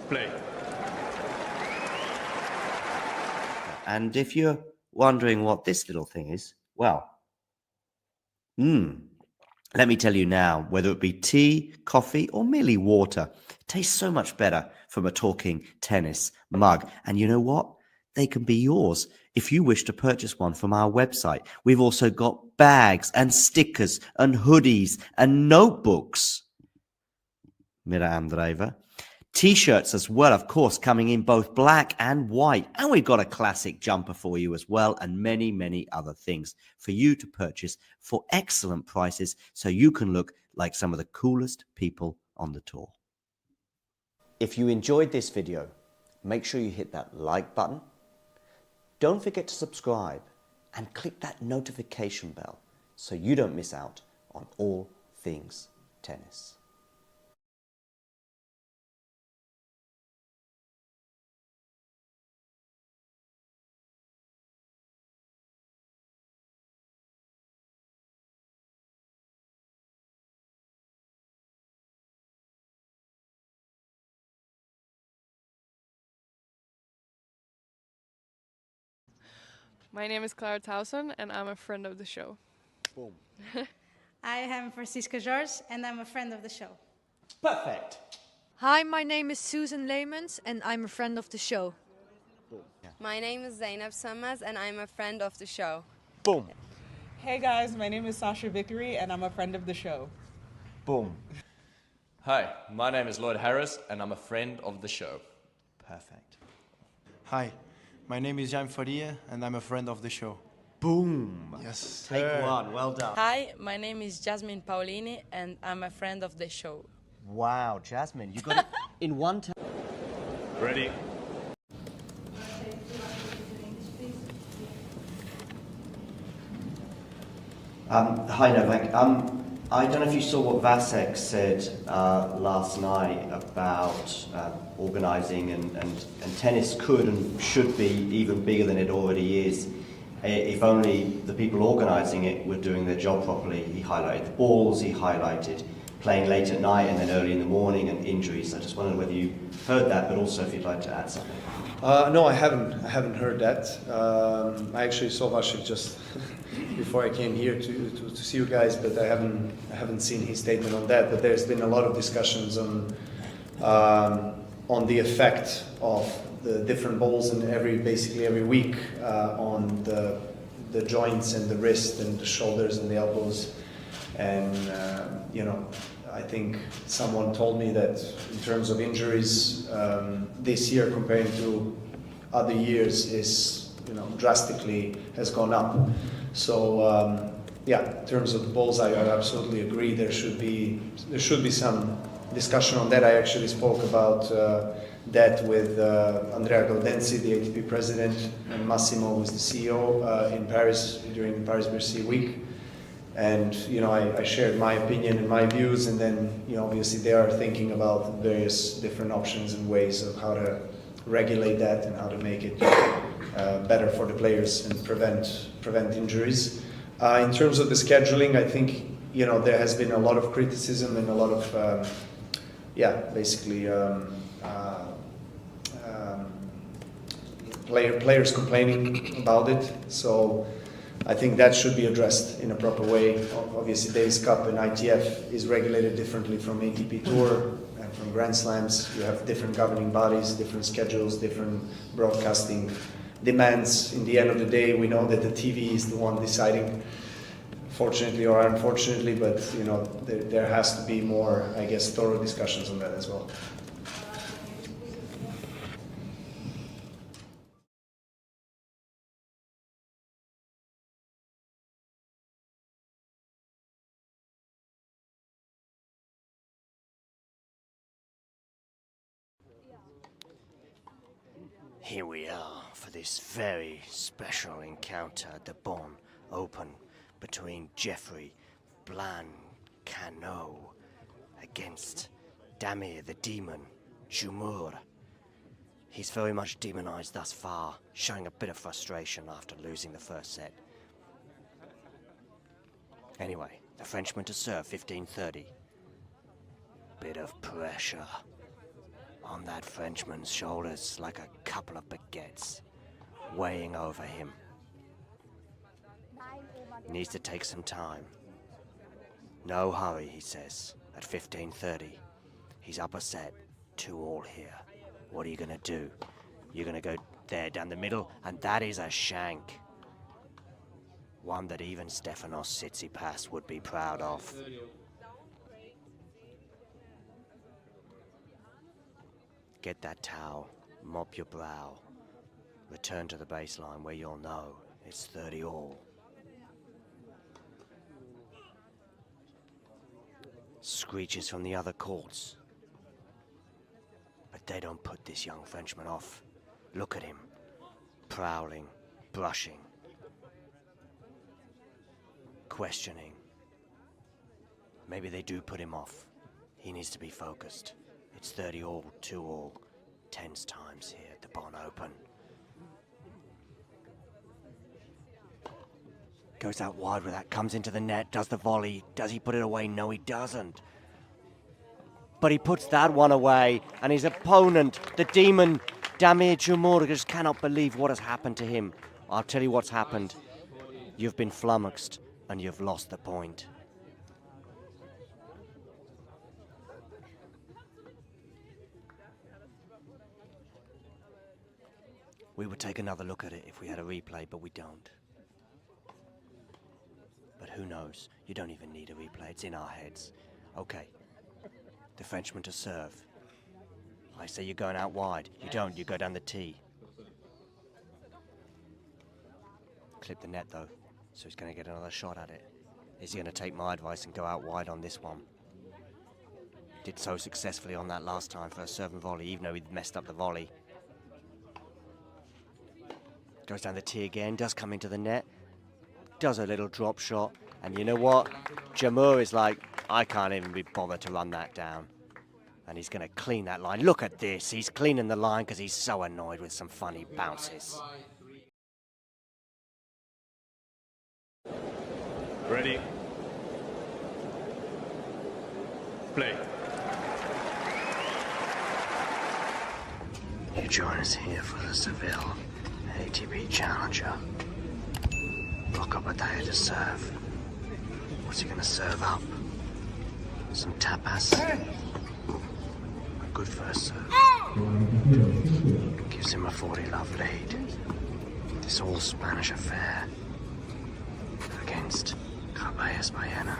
Play. And if you're wondering what this little thing is, well, let me tell you now, whether it be tea, coffee, or merely water, it tastes so much better from a Talking Tennis mug. And you know what? They can be yours if you wish to purchase one from our website. We've also got bags and stickers and hoodies and notebooks. Mira Andreeva. T-shirts as well, of course, coming in both black and white. And we've got a classic jumper for you as well, and many, many other things for you to purchase for excellent prices so you can look like some of the coolest people on the tour. If you enjoyed this video, make sure you hit that like button don't forget to subscribe and click that notification bell so you don't miss out on all things tennis. My name is Clara Towson, and I'm a friend of the show. Boom. I am Francisca George, and I'm a friend of the show. Perfect. Hi, my name is Susan Leemans, and I'm a friend of the show. My name is Zainab Sammaz, and I'm a friend of the show. Boom. Hey guys, my name is Sasha Vickery, and I'm a friend of the show. Boom. Hi, my name is Lloyd Harris, and I'm a friend of the show. Perfect. Hi, my name is Jan Faria, and I'm a friend of the show. Boom. Yes. Take one. Well done. Hi, my name is Jasmine Paulini, and I'm a friend of the show. Wow, Jasmine, you got it in one time. Ready? Hi, Novak. I don't know if you saw what Vasek said last night about organising, and tennis could and should be even bigger than it already is. If only the people organising it were doing their job properly. He highlighted the balls, he highlighted playing late at night and then early in the morning and injuries. I just wondered whether you heard that, but also if you'd like to add something. No, I haven't heard that. I actually saw Vasek just before I came here to see you guys, but I haven't seen his statement on that. But there's been a lot of discussions on the effect of the different balls and basically every week on the joints and the wrist and the shoulders and the elbows. And I think someone told me that in terms of injuries this year compared to other years is drastically has gone up. So in terms of the balls, I absolutely agree. There should be some discussion on that. I actually spoke about that with Andrea Gaudenzi, the ATP president, and Massimo, who's the CEO, in Paris during the Paris-Bercy week. And I shared my opinion and my views, and then obviously they are thinking about various different options and ways of how to regulate that and how to make it better for the players and prevent injuries. In terms of the scheduling, I think there has been a lot of criticism and a lot of players complaining about it. So I think that should be addressed in a proper way. Obviously, Davis Cup and ITF is regulated differently from ATP Tour and from Grand Slams. You have different governing bodies, different schedules, different broadcasting demands. In the end of the day, we know that the TV is the one deciding, fortunately or unfortunately, but there has to be more, I guess, thorough discussions on that as well. Here we are for this very special encounter at the Bonn Open between Jeffrey Blancano against Damir the Demon Jumur. He's very much demonized thus far, showing a bit of frustration after losing the first set. Anyway, the Frenchman to serve 15-30. Bit of pressure on that Frenchman's shoulders, like a couple of baguettes weighing over him. Needs to take some time. No hurry, he says, at 15-30. He's up a set, 2-all here. What are you gonna do? You're gonna go there down the middle, and that is a shank. One that even Stefanos Tsitsipas would be proud of. Get that towel, mop your brow. Return to the baseline where you'll know it's 30-all. Screeches from the other courts. But they don't put this young Frenchman off. Look at him, prowling, brushing, questioning. Maybe they do put him off. He needs to be focused. It's 30 all, 2 all, tense times here at the Bonn Open. Goes out wide with that, comes into the net, does the volley. Does he put it away? No, he doesn't. But he puts that one away, and his opponent, the demon, Damir Dzumhur, just cannot believe what has happened to him. I'll tell you what's happened. You've been flummoxed, and you've lost the point. We would take another look at it if we had a replay, but we don't. But who knows? You don't even need a replay. It's in our heads. Okay. The Frenchman to serve. I say you're going out wide. You don't. You go down the tee. Clip the net, though. So he's going to get another shot at it. Is he going to take my advice and go out wide on this one? Did so successfully on that last time for a serve and volley, even though he'd messed up the volley. Goes down the tee again, does come into the net, does a little drop shot, and you know what? Dzumhur is like, I can't even be bothered to run that down. And he's going to clean that line. Look at this, he's cleaning the line because he's so annoyed with some funny bounces. Ready. Play. You join us here for the Seville ATP Challenger. Rock up a day to serve. What's he gonna serve up? Some tapas? A good first serve. Gives him a 40-love lead. This all Spanish affair against Cabellas Baena.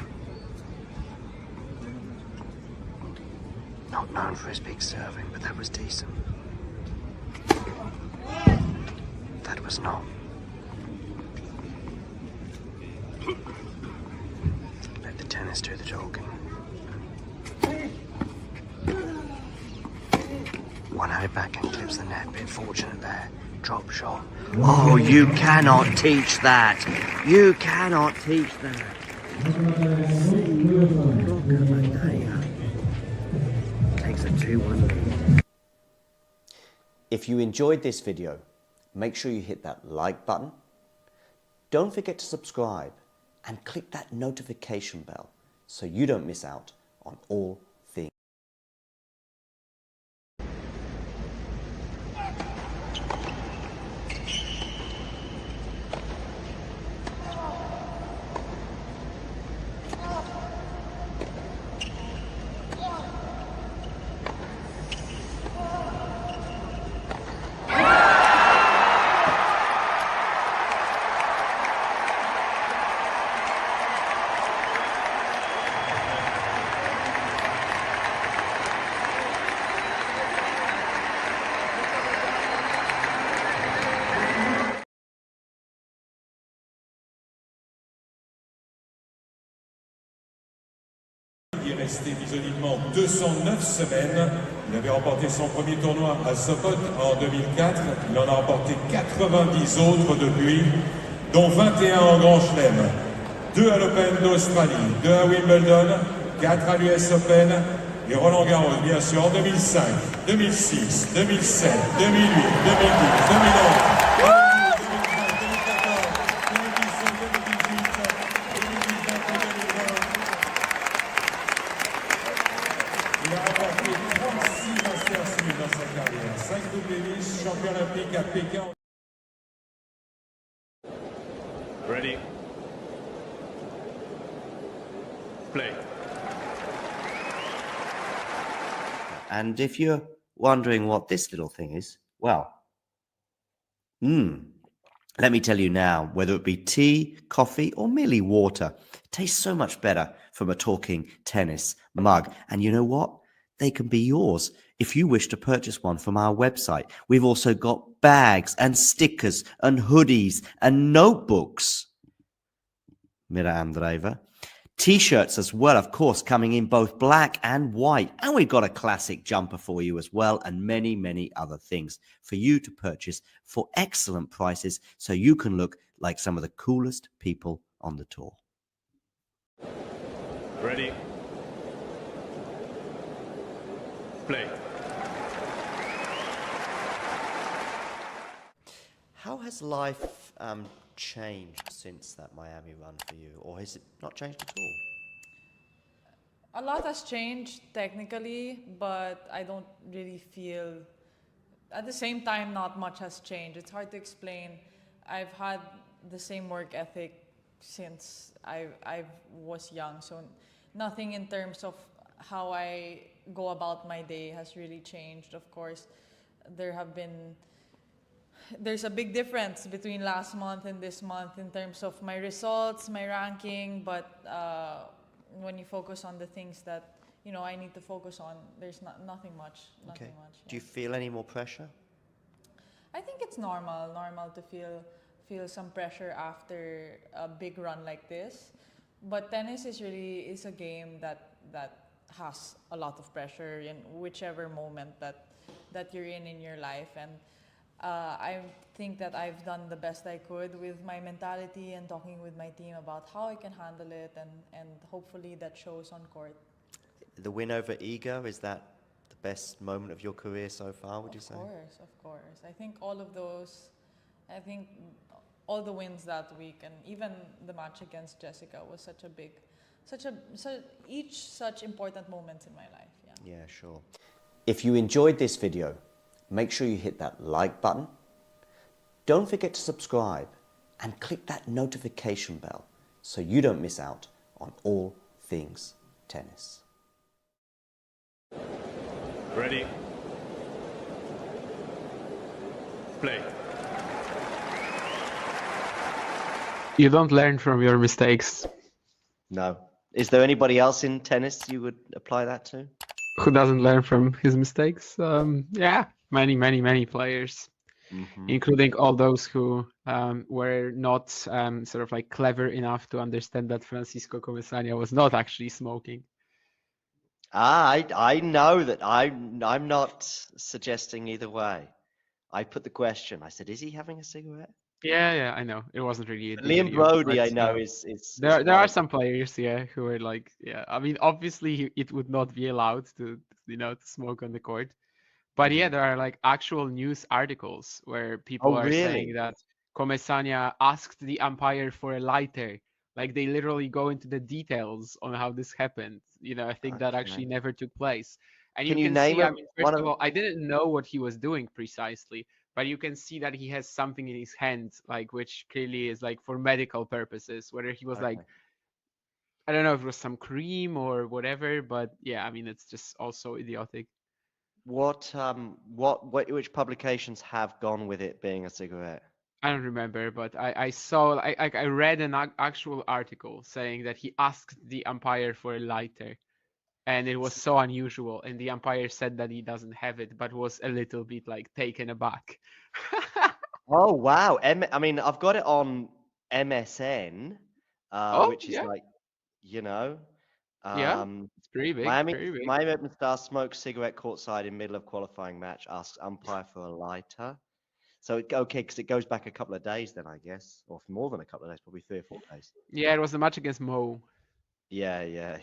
Not known for his big serving, but that was decent. That was not. Let the tennis do the talking. One-handed backhand clips the net. Bit fortunate there. Drop shot. Oh, you cannot teach that. You cannot teach that. Takes a 2-1 lead. If you enjoyed this video, make sure you hit that like button. Don't forget to subscribe and click that notification bell so you don't miss out on all things. Il est resté visuellement 209 semaines. Il avait remporté son premier tournoi à Sopot en 2004. Il en a remporté 90 autres depuis, dont 21 en Grand Chelem. 2 à l'Open d'Australie, 2 à Wimbledon, 4 à l'US Open et Roland Garros, bien sûr, en 2005, 2006, 2007, 2008, 2010, 2011. Ready. Play. And if you're wondering what this little thing is, well, let me tell you now, whether it be tea, coffee, or merely water, it tastes so much better from a talking tennis mug. And you know what? They can be yours if you wish to purchase one from our website. We've also got bags and stickers and hoodies and notebooks. Mira Andreeva. T-shirts as well, of course, coming in both black and white. And we've got a classic jumper for you as well, and many, many other things for you to purchase for excellent prices so you can look like some of the coolest people on the tour. Ready. Play. How has life changed since that Miami run for you, or has it not changed at all? A lot has changed technically, but I don't really feel, at the same time, not much has changed. It's hard to explain. I've had the same work ethic since I was young, so nothing in terms of how I go about my day has really changed. Of course, there's a big difference between last month and this month in terms of my results, my ranking, but when you focus on the things that I need to focus on, there's nothing much. Okay. Yeah. Do you feel any more pressure? I think it's normal to feel some pressure after a big run like this. But tennis is a game that has a lot of pressure in whichever moment that you're in your life, and I think that I've done the best I could with my mentality and talking with my team about how I can handle it, and hopefully that shows on court. The win over Iga, is that the best moment of your career so far, would you say? Of course. I think all of those, all the wins that week, and even the match against Jessica was each such important moments in my life. Yeah, sure. If you enjoyed this video, make sure you hit that like button. Don't forget to subscribe and click that notification bell so you don't miss out on all things tennis. Ready. Play. You don't learn from your mistakes. No. Is there anybody else in tennis you would apply that to? Who doesn't learn from his mistakes? Yeah, many players, including all those who were not sort of like clever enough to understand that Francisco Comesaña was not actually smoking. I know that I'm not suggesting either way. I put the question. I said, is he having a cigarette? Yeah, I know. It wasn't really a Liam video, Brody, but, I know, is there are some players, who are like, I mean, obviously it would not be allowed to smoke on the court, but there are like actual news articles where people are saying that Comesaña asked the umpire for a lighter. Like they literally go into the details on how this happened. I think that actually never took place. And Can you you can name see, it? I mean, first of all, I didn't know what he was doing precisely, but you can see that he has something in his hand, like which clearly is like for medical purposes. Whether he was like, I don't know if it was some cream or whatever, but I mean, it's just also idiotic. Which publications have gone with it being a cigarette? I don't remember, but I saw, I read an actual article saying that he asked the umpire for a lighter, and it was so unusual, and the umpire said that he doesn't have it, but was a little bit like taken aback. Oh wow! I mean, I've got it on MSN, which is like, it's pretty big. Miami Open star smokes cigarette courtside in middle of qualifying match. Asks umpire for a lighter. So because it goes back a couple of days, then I guess, or more than a couple of days, probably 3 or 4 days. Yeah, it was the match against Mo. Yeah.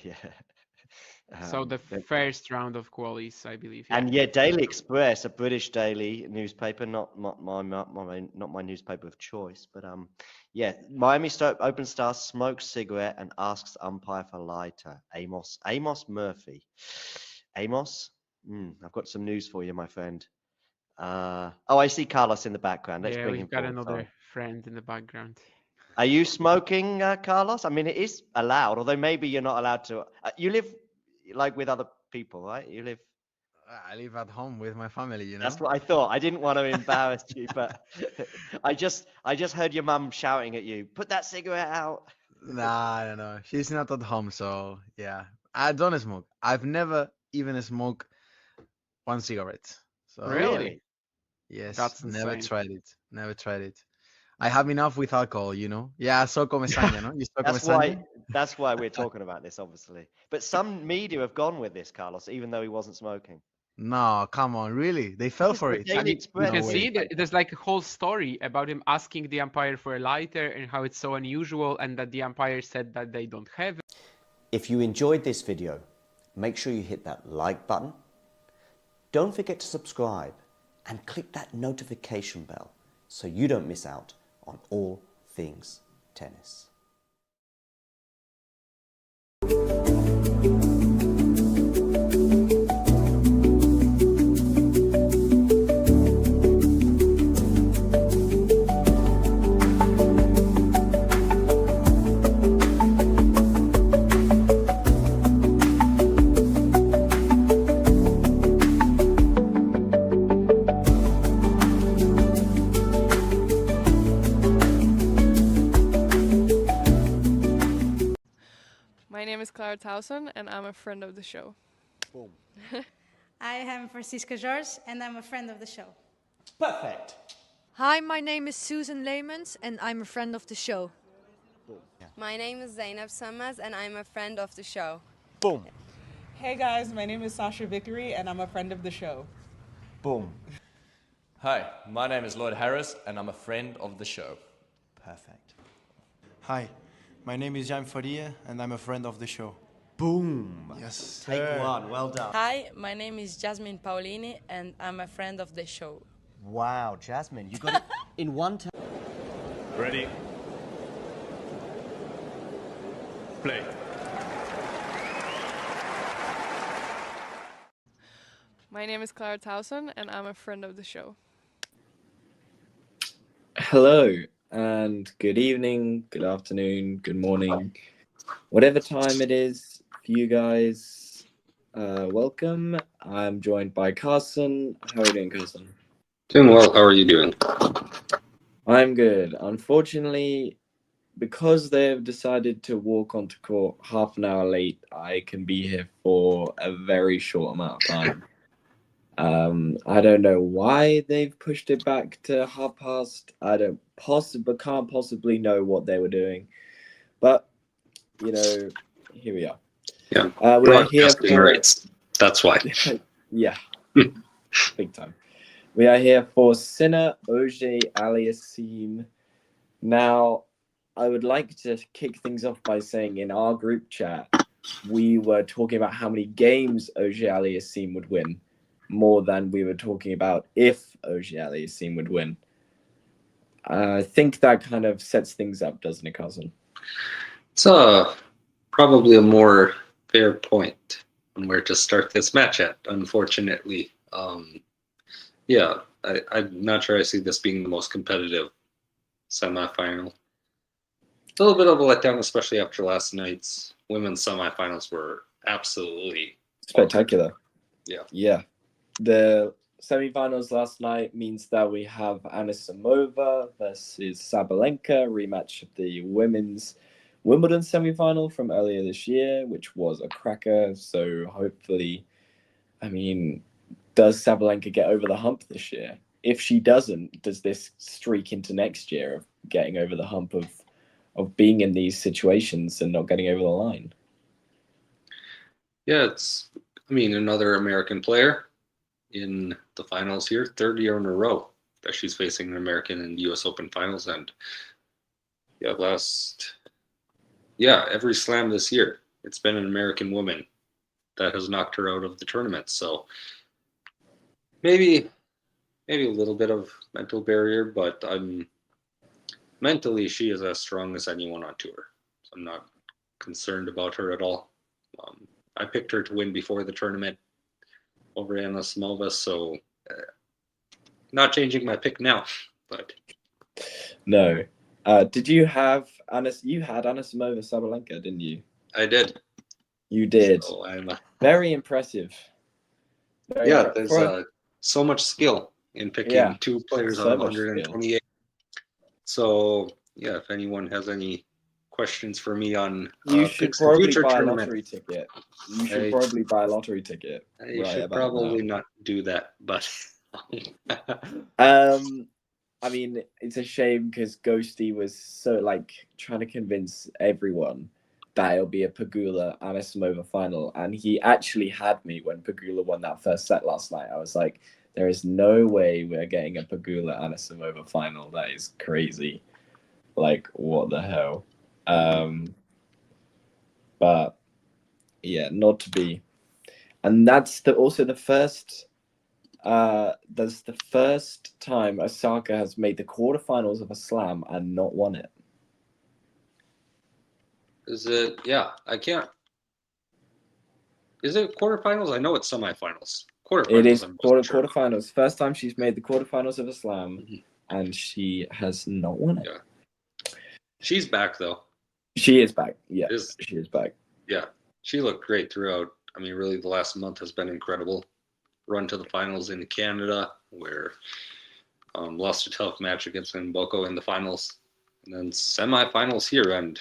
So the first round of qualies, I believe. And Daily Express, a British daily newspaper, not my newspaper of choice, but Miami Open star smokes cigarette and asks umpire for lighter. Amos Murphy. Amos, I've got some news for you, my friend. I see Carlos in the background. Let's bring him we've got forward. another friend in the background. Are you smoking, Carlos? I mean, it is allowed, although maybe you're not allowed to. You live like with other people, right? I live at home with my family, That's what I thought. I didn't want to embarrass you, but I just heard your mum shouting at you, put that cigarette out. No. She's not at home, so yeah. I don't smoke. I've never even smoked one cigarette. So Really? Yes. That's never insane. tried it. I have enough with alcohol, you know. Yeah, so come Sanya, no? You so come That's why. Sanya? That's why we're talking about this, obviously. But some media have gone with this, Carlos, even though he wasn't smoking. No, come on, really? They fell This is for the it. Daily Express. You No can way. see that there's like a whole story about him asking the umpire for a lighter and how it's so unusual, and that the umpire said that they don't have it. If you enjoyed this video, make sure you hit that like button. Don't forget to subscribe and click that notification bell so you don't miss out on all things tennis. My name is Clara Towson, and I'm a friend of the show. Boom. I am Francisca George, and I'm a friend of the show. Perfect. Hi, my name is Susan Leymans, and I'm a friend of the show. My name is Zainab Sammaz, and I'm a friend of the show. Boom. Hey guys, my name is Sasha Vickery, and I'm a friend of the show. Boom. Hi, my name is Lloyd Harris, and I'm a friend of the show. Perfect. Hi, my name is Jan Faria, and I'm a friend of the show. Boom. Yes. Take one. Well done. Hi, my name is Jasmine Paulini, and I'm a friend of the show. Wow, Jasmine, you got it in one time. Ready? Play. My name is Clara Towson, and I'm a friend of the show. Hello, and good evening, good afternoon, good morning, whatever time it is for you guys. Welcome. I'm joined by Carson. How are you doing, Carson? Doing well. How are you doing? I'm good. Unfortunately, because they've decided to walk onto court half an hour late, I can be here for a very short amount of time. I don't know why they've pushed it back to past. I can't possibly know what they were doing, but you know, here we are. Yeah, we are here for rights. That's why. Yeah, big time. We are here for Sinner Auger-Aliassime. Now, I would like to kick things off by saying in our group chat, we were talking about how many games Auger-Aliassime would win, more than we were talking about if Auger-Aliassime would win. I think that kind of sets things up, doesn't it, Cousin? It's probably a more fair point on where to start this match at, unfortunately. Yeah, I'm not sure I see this being the most competitive semifinal. A little bit of a letdown, especially after last night's women's semifinals were absolutely spectacular. Yeah. Yeah. The semifinals last night means that we have Anisimova versus Sabalenka, rematch of the women's Wimbledon semifinal from earlier this year, which was a cracker. So hopefully, does Sabalenka get over the hump this year? If she doesn't, does this streak into next year of getting over the hump of being in these situations and not getting over the line? Yeah, it's another American player in the finals here, third year in a row that she's facing an American in the US Open finals. And every slam this year, it's been an American woman that has knocked her out of the tournament. So maybe a little bit of mental barrier, but mentally she is as strong as anyone on tour. So I'm not concerned about her at all. I picked her to win before the tournament over Anisimova, so not changing my pick now. But no, did you have You had Anisimova Sabalenka, didn't you? I did. You did. So I'm very impressive. There's so much skill in picking two players out of 128. So if anyone has any questions for me on you should probably buy a lottery ticket. You should probably buy a lottery ticket. You should probably not do that, but I mean, it's a shame because Ghosty was so like trying to convince everyone that it'll be a Pegula-Anisimova final, and he actually had me when Pegula won that first set last night. I was like, there is no way we're getting a Pegula-Anisimova final. That is crazy. Like, what the hell? But yeah, not to be. And that's also the first. That's the first time Osaka has made the quarterfinals of a slam and not won it. Is it? Yeah, I can't. Is it quarterfinals? I know it's semifinals. Quarterfinals. It is quarterfinals. First time she's made the quarterfinals of a slam, and she has not won it. Yeah. She's back though. She is back. Yeah, she is back. Yeah, she looked great throughout. I mean, really, the last month has been incredible. Run to the finals in Canada, where lost a tough match against Mboko in the finals, and then semifinals here, and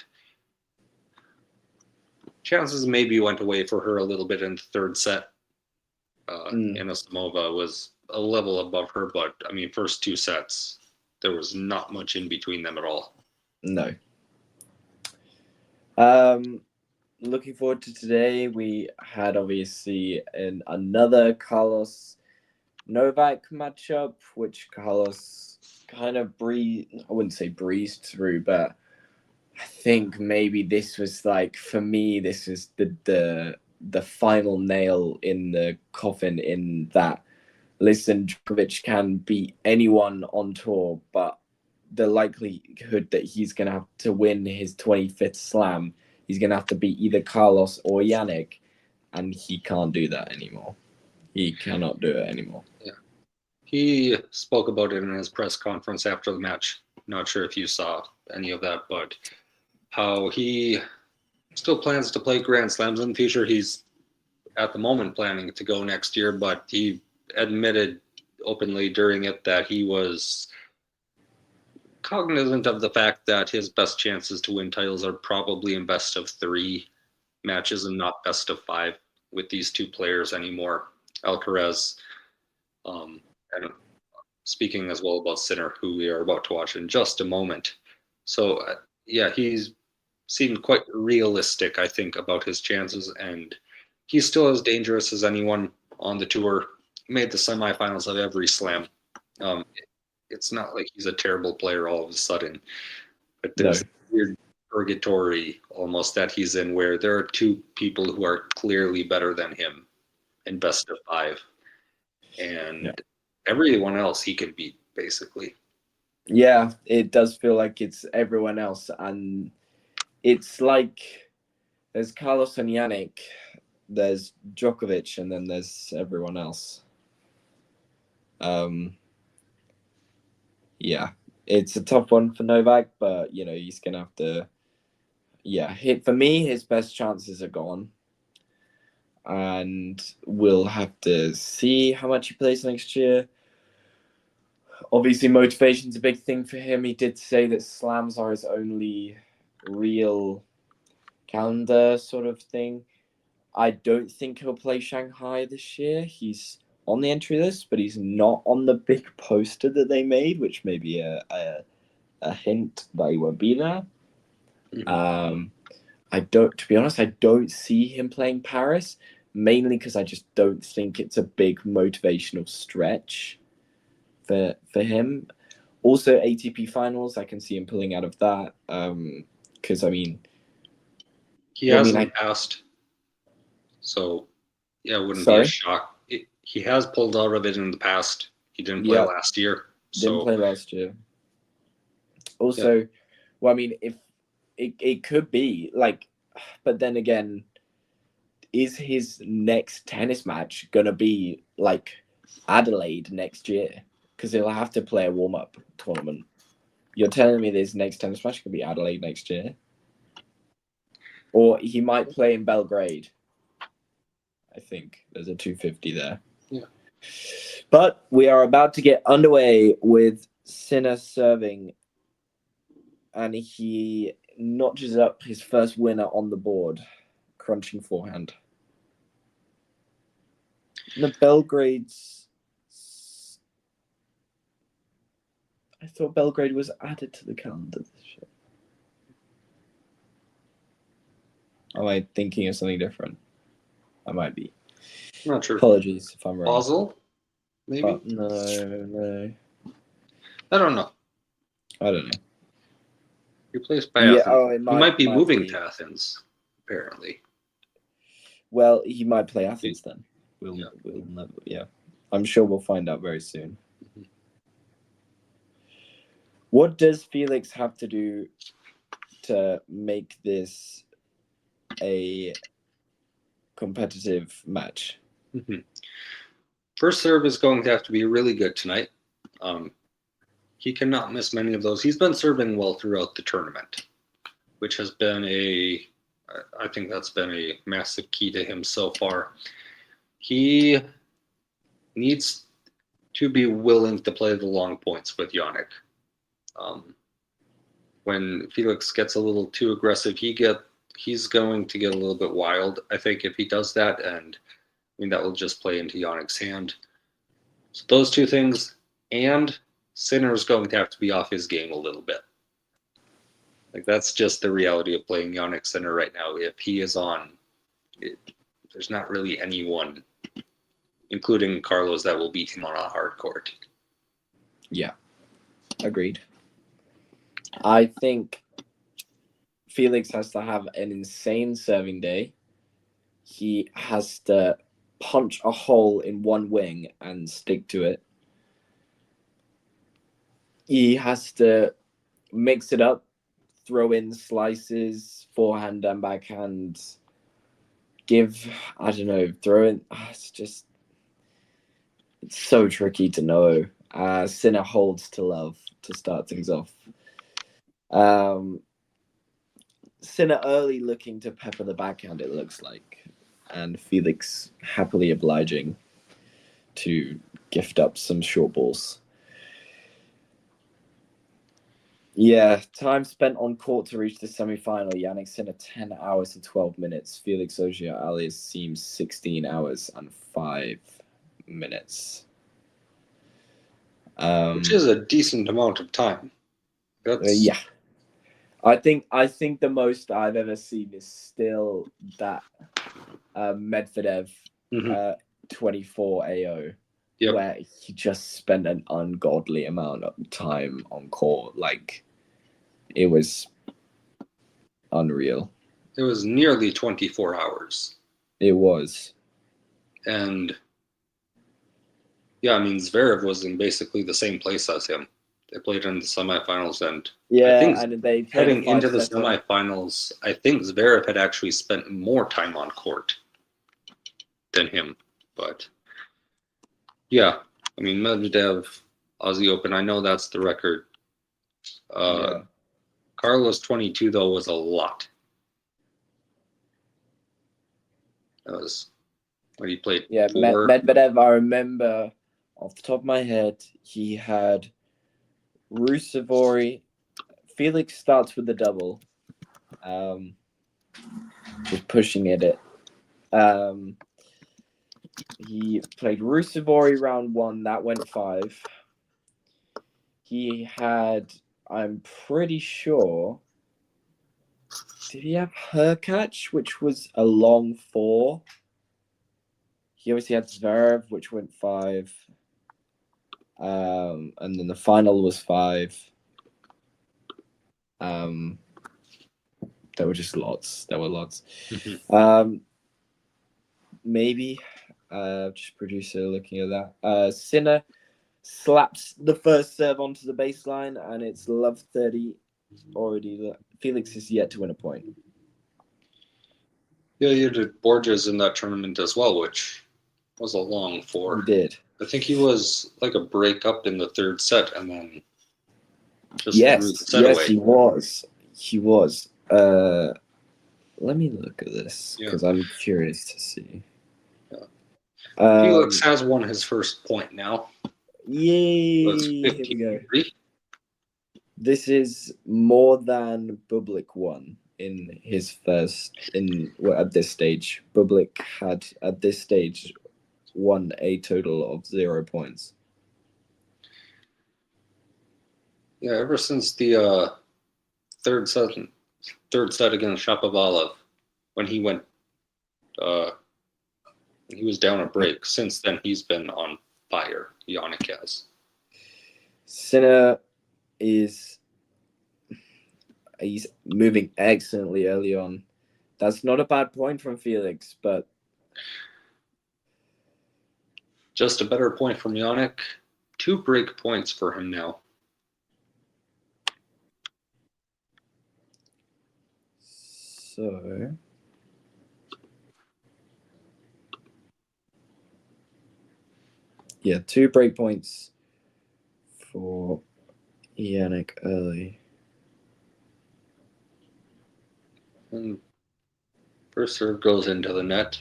chances maybe went away for her a little bit in the third set. Anisimova was a level above her, but I mean, first two sets, there was not much in between them at all. No. Looking forward to today. We had obviously another Carlos Novak matchup, which Carlos kind of I wouldn't say breezed through, but I think maybe this was like, for me, this is the final nail in the coffin, in that, listen, Djokovic can beat anyone on tour, but the likelihood that he's going to have to win his 25th slam, he's going to have to beat either Carlos or Jannik, and he can't do that anymore. He cannot do it anymore. Yeah. He spoke about it in his press conference after the match. Not sure if you saw any of that, but how he still plans to play Grand Slams in the future. He's at the moment planning to go next year, but he admitted openly during it that he was cognizant of the fact that his best chances to win titles are probably in best of 3 matches and not best of 5 with these two players anymore. Alcaraz, and speaking as well about Sinner, who we are about to watch in just a moment. So, yeah, he's seemed quite realistic, I think, about his chances, and he's still as dangerous as anyone on the tour. Made the semifinals of every slam. It's not like he's a terrible player all of a sudden, but there's a weird purgatory almost that he's in, where there are 2 people who are clearly better than him in best of 5, and everyone else he can beat, basically. Yeah, it does feel like it's everyone else, and it's like there's Carlos and Jannik, there's Djokovic, and then there's everyone else. Yeah, it's a tough one for Novak, but you know, he's gonna have to. Yeah, for me, his best chances are gone, and we'll have to see how much he plays next year. Obviously, motivation's a big thing for him. He did say that slams are his only real calendar sort of thing. I don't think he'll play Shanghai this year. He's on the entry list, but he's not on the big poster that they made, which may be a hint that he won't be there. To be honest, I don't see him playing Paris, mainly because I just don't think it's a big motivational stretch for him. Also, ATP finals, I can see him pulling out of that, because I mean, he hasn't passed, so yeah, it wouldn't be a shock. He has pulled out of it in the past. He didn't play last year. Didn't play last year. Also, well, I mean, if it could be like, but then again, is his next tennis match gonna be like Adelaide next year? Because he'll have to play a warm-up tournament. You're telling me this next tennis match could be Adelaide next year? Or he might play in Belgrade. I think there's a 250 there. Yeah. But we are about to get underway with Sinner serving, and he notches up his first winner on the board, crunching forehand. The Belgrade's... I thought Belgrade was added to the calendar this year. Am I thinking of something different? I might be. I'm not sure. Apologies if I'm wrong. Basel, maybe. But no. I don't know. I don't know. Replaced by Yeah, Athens. it He might be moving be. to Athens, apparently. Well, he might play Athens then. We'll never. Yeah, I'm sure we'll find out very soon. What does Felix have to do to make this a competitive match? First serve is going to have to be really good tonight. He cannot miss many of those. He's been serving well throughout the tournament, which has been I think that's been a massive key to him so far. He needs to be willing to play the long points with Jannik. When Felix gets a little too aggressive, he's going to get a little bit wild. I think if he does that, and I mean that will just play into Jannik's hand. So those two things, and Sinner's going to have to be off his game a little bit. Like that's just the reality of playing Jannik Sinner right now. If he is on, there's not really anyone, including Carlos, that will beat him on a hard court. Yeah, agreed. I think Felix has to have an insane serving day. He has to punch a hole in one wing and stick to it. He has to mix it up, throw in slices, forehand and backhand, throw in. It's so tricky to know. Sinner holds to love to start things off. Sinner early looking to pepper the backhand, it looks like, and Felix happily obliging to gift up some short balls. Yeah, time spent on court to reach the semi-final. Jannik Sinner 10 hours and 12 minutes. Felix Auger-Aliassime 16 hours and 5 minutes. Which is a decent amount of time. Yeah. I think the most I've ever seen is still that Medvedev 24 AO, where he just spent an ungodly amount of time on court. Like, it was unreal. It was nearly 24 hours. It was. And yeah, I mean, Zverev was in basically the same place as him. They played in the semifinals, and yeah, I think and they heading into the semifinals, I think Zverev had actually spent more time on court than him. But yeah, I mean, Medvedev, Aussie Open, I know that's the record. Carlos 22 though was a lot. That was when he played. Yeah, Medvedev. I remember off the top of my head, he had Rusevori. Felix starts with the double. Just pushing at it. He played Rusevori round 1. That went 5. He had, I'm pretty sure, did he have Hurkacz, which was a long 4? He obviously had Zverev, which went 5. And then the final was 5. There were just lots. There were lots. Maybe. Just producer looking at that. Sinner slaps the first serve onto the baseline, and it's love 30 already. Felix is yet to win a point. Yeah, you did Borges in that tournament as well, which was a long 4. He did. I think he was like a break up in the 3rd set, and then just threw the set away. He was. He was. Let me look at this because I'm curious to see. Felix has won his first point now. Yay! So it's 15-3. This is more than Bublik won in his first at this stage. Bublik had at this stage won a total of 0 points. Yeah, ever since the third set against Shapovalov, when he went, he was down a break. Since then, he's been on fire. Jannik has. Sinner he's moving excellently early on. That's not a bad point from Felix, but just a better point from Jannik. 2 break points for him now. So yeah, 2 break points for Jannik early. And first serve goes into the net.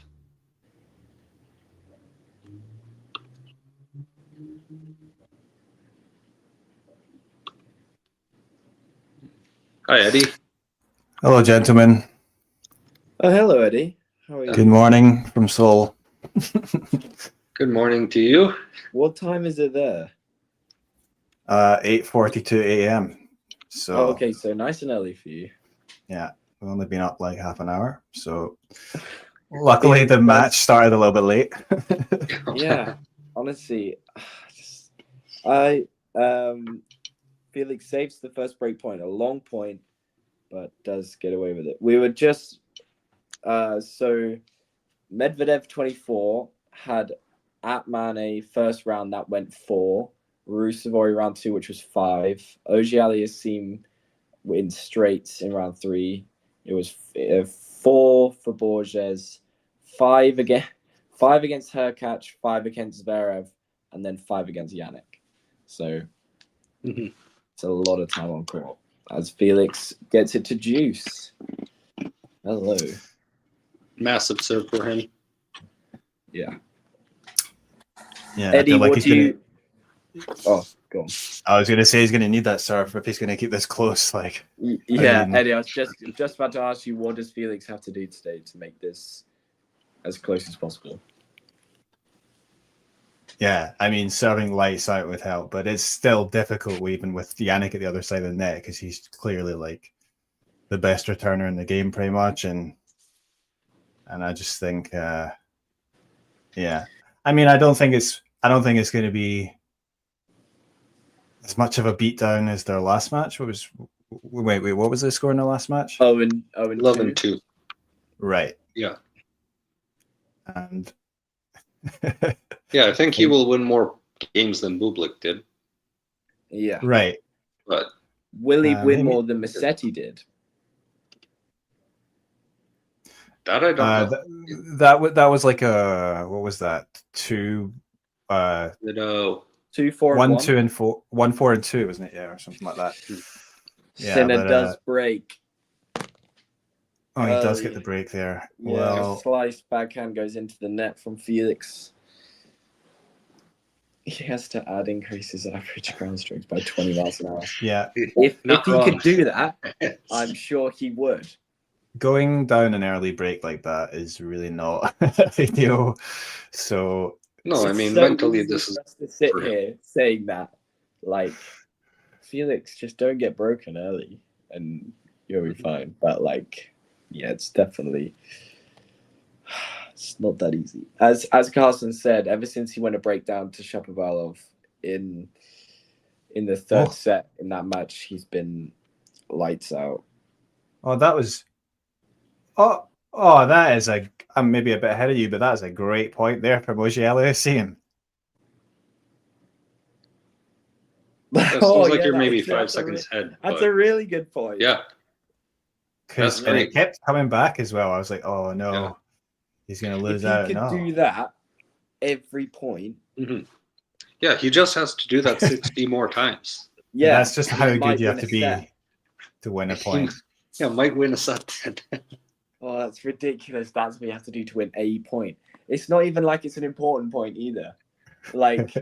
Hi, Eddie. Hello, gentlemen. Oh, hello, Eddie. How are you? Good morning from Seoul. Good morning to you. What time is it there? 8:42 a.m. So Oh, okay, so nice and early for you. Yeah, we've only been up like half an hour. So luckily the match started a little bit late. Yeah, honestly, Felix saves the first break point, a long point, but does get away with it. We were just so Medvedev 24 had at Mane first round that went 4, Rusevori round 2, which was 5, Auger-Aliassime in straights in round 3. It was 4 for Borges, 5 against Hurkacz, 5 against Zverev, and then 5 against Jannik. So it's a lot of time on court as Felix gets it to Juice. Hello. Massive serve for him. Yeah. Yeah, Eddie, I feel like what do you... Oh, go on. I was going to say he's going to need that serve if he's going to keep this close. Like, yeah, Eddie, I was just about to ask you, what does Felix have to do today to make this as close as possible? Yeah, I mean, serving lights out would help, but it's still difficult even with Jannik at the other side of the net because he's clearly like the best returner in the game, pretty much, and I just think, yeah, I mean, I don't think it's going to be as much of a beatdown as their last match. What was the score in the last match? 11-2. Right. Yeah. And yeah, I think he will win more games than Bublik did. Yeah. Right. But will he win more than Musetti did? That I don't know. That was like a, what was that? 2 2, 4, 1, and 2, and 4, 1, 4, and 2, wasn't it? Yeah, or something like that. Yeah, Sinner does break. Oh, he does get the break there. Yeah, well, slice backhand goes into the net from Felix. He has to increase his average ground strokes by 20 miles an hour. Yeah. If he could do that, I'm sure he would. Going down an early break like that is really not ideal. So no, I mean, mentally this is to sit here saying that, like, Felix, just don't get broken early and you'll be fine. But like, yeah, it's definitely, it's not that easy. As Carson said, ever since he went a breakdown to Shapovalov in the third set in that match, he's been lights out. Oh, that was. Oh, that is I'm maybe a bit ahead of you, but that is a great point there from Auger-Aliassime. It sounds like you're maybe 5 seconds ahead. That's a really good point. Yeah. Because it kept coming back as well. I was like, oh no, he's going to lose out. If he could do that every point. Yeah, he just has to do that 60 more times. Yeah, that's just how good you have to be to win a point. Yeah, might win a set. Oh, that's ridiculous. That's what you have to do to win a point. It's not even like it's an important point either. Like,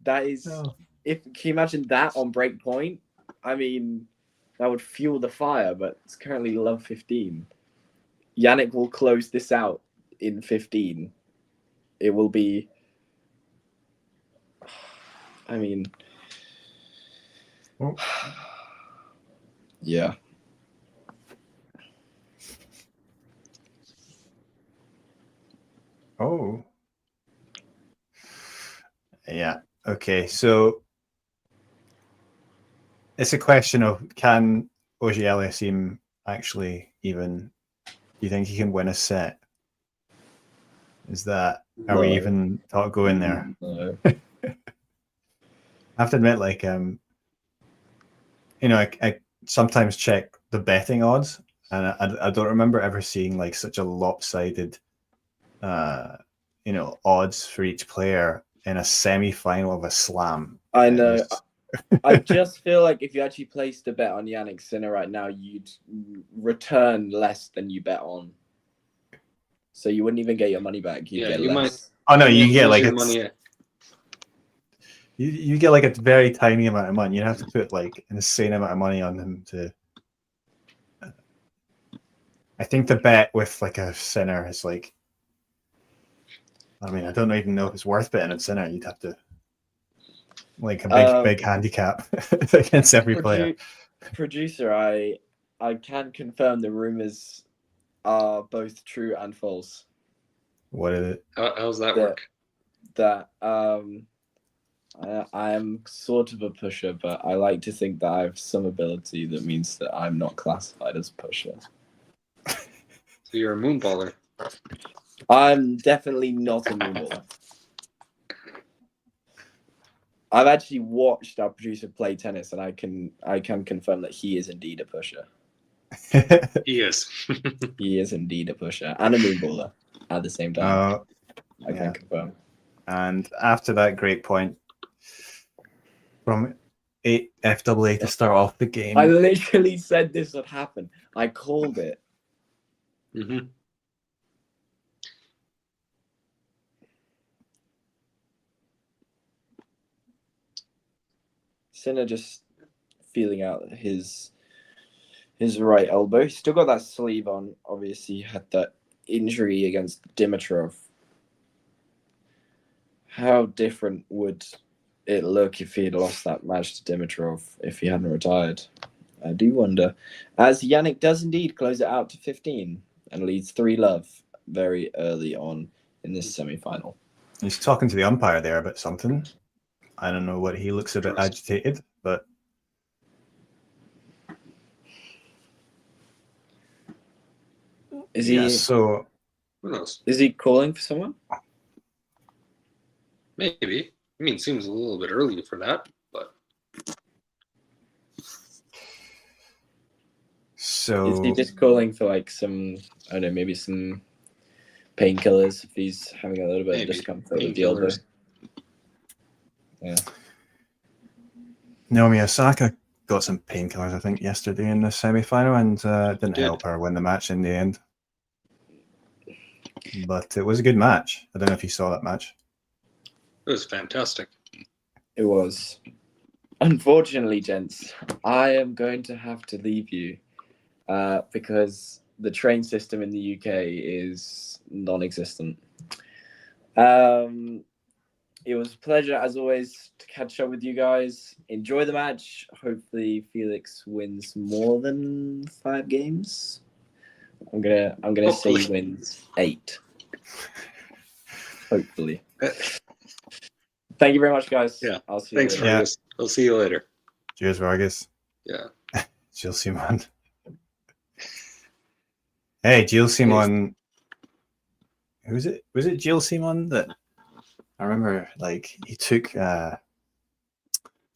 that is... No. Can you imagine that on break point? I mean, that would fuel the fire, but it's currently love 15. Jannik will close this out in 15. It will be... I mean... Oh. Yeah. Oh. Yeah. Okay. So it's a question of, can Auger-Aliassime actually even, do you think he can win a set? Is that, are we even thought going there? No. I have to admit, like, you know, I sometimes check the betting odds, and I don't remember ever seeing like such a lopsided, you know, odds for each player in a semi-final of a slam. I know. I just feel like if you actually placed a bet on Jannik Sinner right now, you'd return less than you bet on. So you wouldn't even get your money back. You'd get less. Oh no, you get like money. You get like a very tiny amount of money. You have to put like an insane amount of money on them to. I think the bet with like a Sinner is like, I mean, I don't even know if it's worth betting on Sinner. You'd have to like a big handicap against every player. Producer, I can confirm the rumors are both true and false. What is it? How's that work? That I am sort of a pusher, but I like to think that I have some ability that means that I'm not classified as a pusher. So you're a moonballer. I'm definitely not a moonballer. I've actually watched our producer play tennis, and I can confirm that he is indeed a pusher. He is. He is indeed a pusher and a moonballer at the same time. I can confirm. And after that great point from FAA to start off the game, I literally said this would happen. I called it. Mm-hmm. Sinner just feeling out his right elbow. He's still got that sleeve on. Obviously, he had that injury against Dimitrov. How different would it look if he had lost that match to Dimitrov if he hadn't retired? I do wonder. As Jannik does indeed close it out to 15 and leads 3-love very early on in this semi-final. he's talking to the umpire there about something. I don't know what, he looks a bit agitated, but Is he? So who knows? Is he calling for someone? Maybe. I mean, it seems a little bit early for that, but so is he just calling for like some, I don't know, maybe some painkillers if he's having a little bit of discomfort with the elbow? Yeah. Naomi Osaka got some painkillers, I think, yesterday in the semi-final, and didn't help her win the match in the end. But it was a good match. I don't know if you saw that match. it was fantastic. It was. Unfortunately, gents, I am going to have to leave you because the train system in the UK is non-existent. It was a pleasure, as always, to catch up with you guys. Enjoy the match. Hopefully, Felix wins more than 5 games. I'm gonna say he wins 8. Hopefully. Thank you very much, guys. Yeah. I'll see Thanks, you later. Vargas. I'll see you later. Cheers, Vargas. Yeah. Jill Simon. Hey, Jill Simon. Who was it? Was it Jill Simon that I remember? Like, he took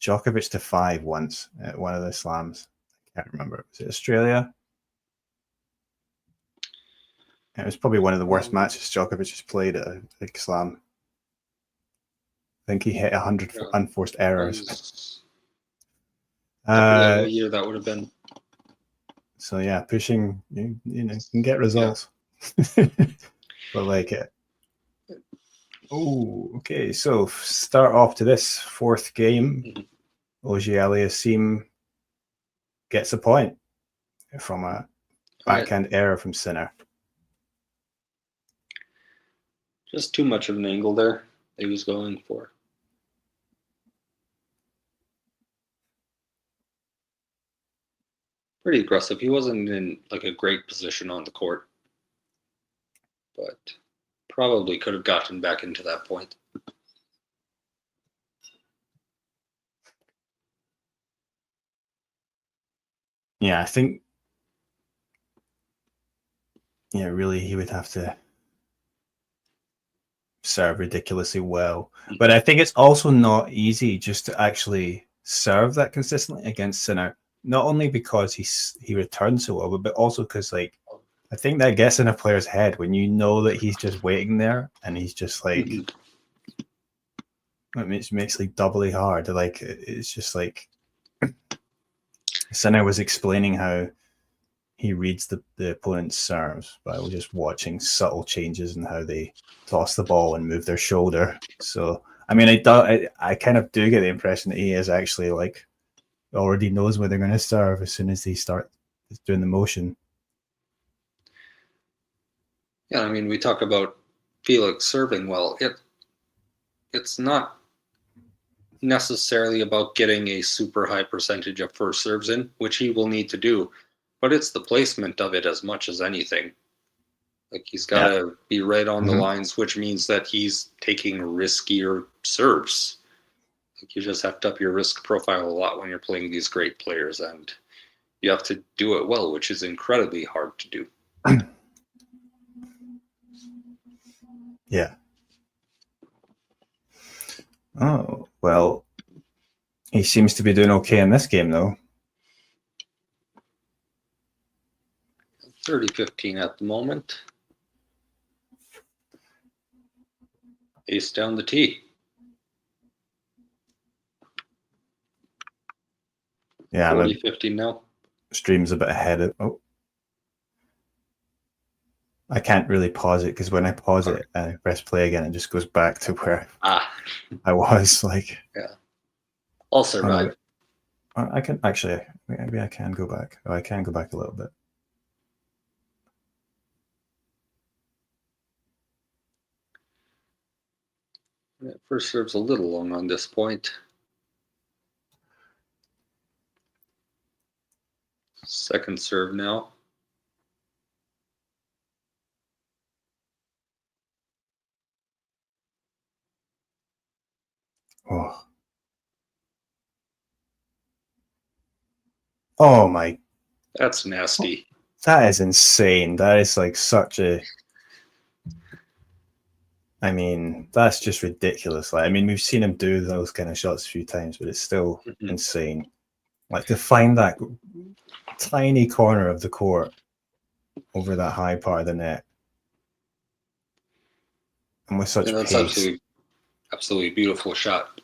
Djokovic to 5 once at one of the slams. I can't remember. Was it Australia? It was probably one of the worst matches Djokovic has played at a big slam. I think he hit 100 unforced errors. The year that would have been. So yeah, pushing, you know, you can get results. But like it. Oh, okay. So start off to this 4th game. Auger-Aliassime gets a point from a backhand error from Sinner. Just too much of an angle there that he was going for. pretty aggressive. He wasn't in like a great position on the court, but probably could have gotten back into that point. Yeah, I think, yeah, really, he would have to serve ridiculously well. But I think it's also not easy just to actually serve that consistently against Sinner. Not only because he returns so well, but also because, like, I think that gets in a player's head when you know that he's just waiting there and he's just like, it makes like doubly hard. Like, it's just like Sinner was explaining how he reads the opponent's serves by just watching subtle changes in how they toss the ball and move their shoulder. So, I mean, I kind of do get the impression that he is actually like already knows where they're going to serve as soon as they start doing the motion. Yeah, I mean, we talk about Felix serving well. It's not necessarily about getting a super high percentage of first serves in, which he will need to do, but it's the placement of it as much as anything. Like, he's got to be right on the lines, which means that he's taking riskier serves. Like, you just have to up your risk profile a lot when you're playing these great players, and you have to do it well, which is incredibly hard to do. Yeah. Oh, well, he seems to be doing okay in this game, though. 30-15 at the moment. Ace down the tee. Yeah, 40-15 now. Stream's a bit ahead of. Oh, I can't really pause it because when I pause it and I press play again, it just goes back to where I was. Like, yeah, I'll survive. I can actually, maybe I can go back. Oh, I can go back a little bit. First serve's a little long on this point. Second serve now. Oh. Oh my. That's nasty. That is insane. That is like such a. I mean, that's just ridiculous. Like, I mean, we've seen him do those kind of shots a few times, but it's still insane. Like, to find that tiny corner of the court over that high part of the net, and with such that's pace. Absolutely beautiful shot.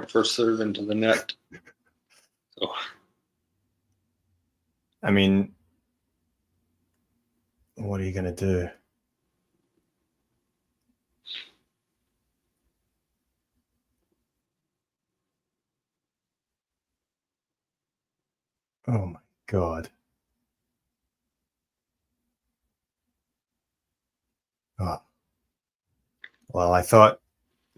First serve into the net. So. I mean, what are you going to do? Oh my God. Oh. Well, I thought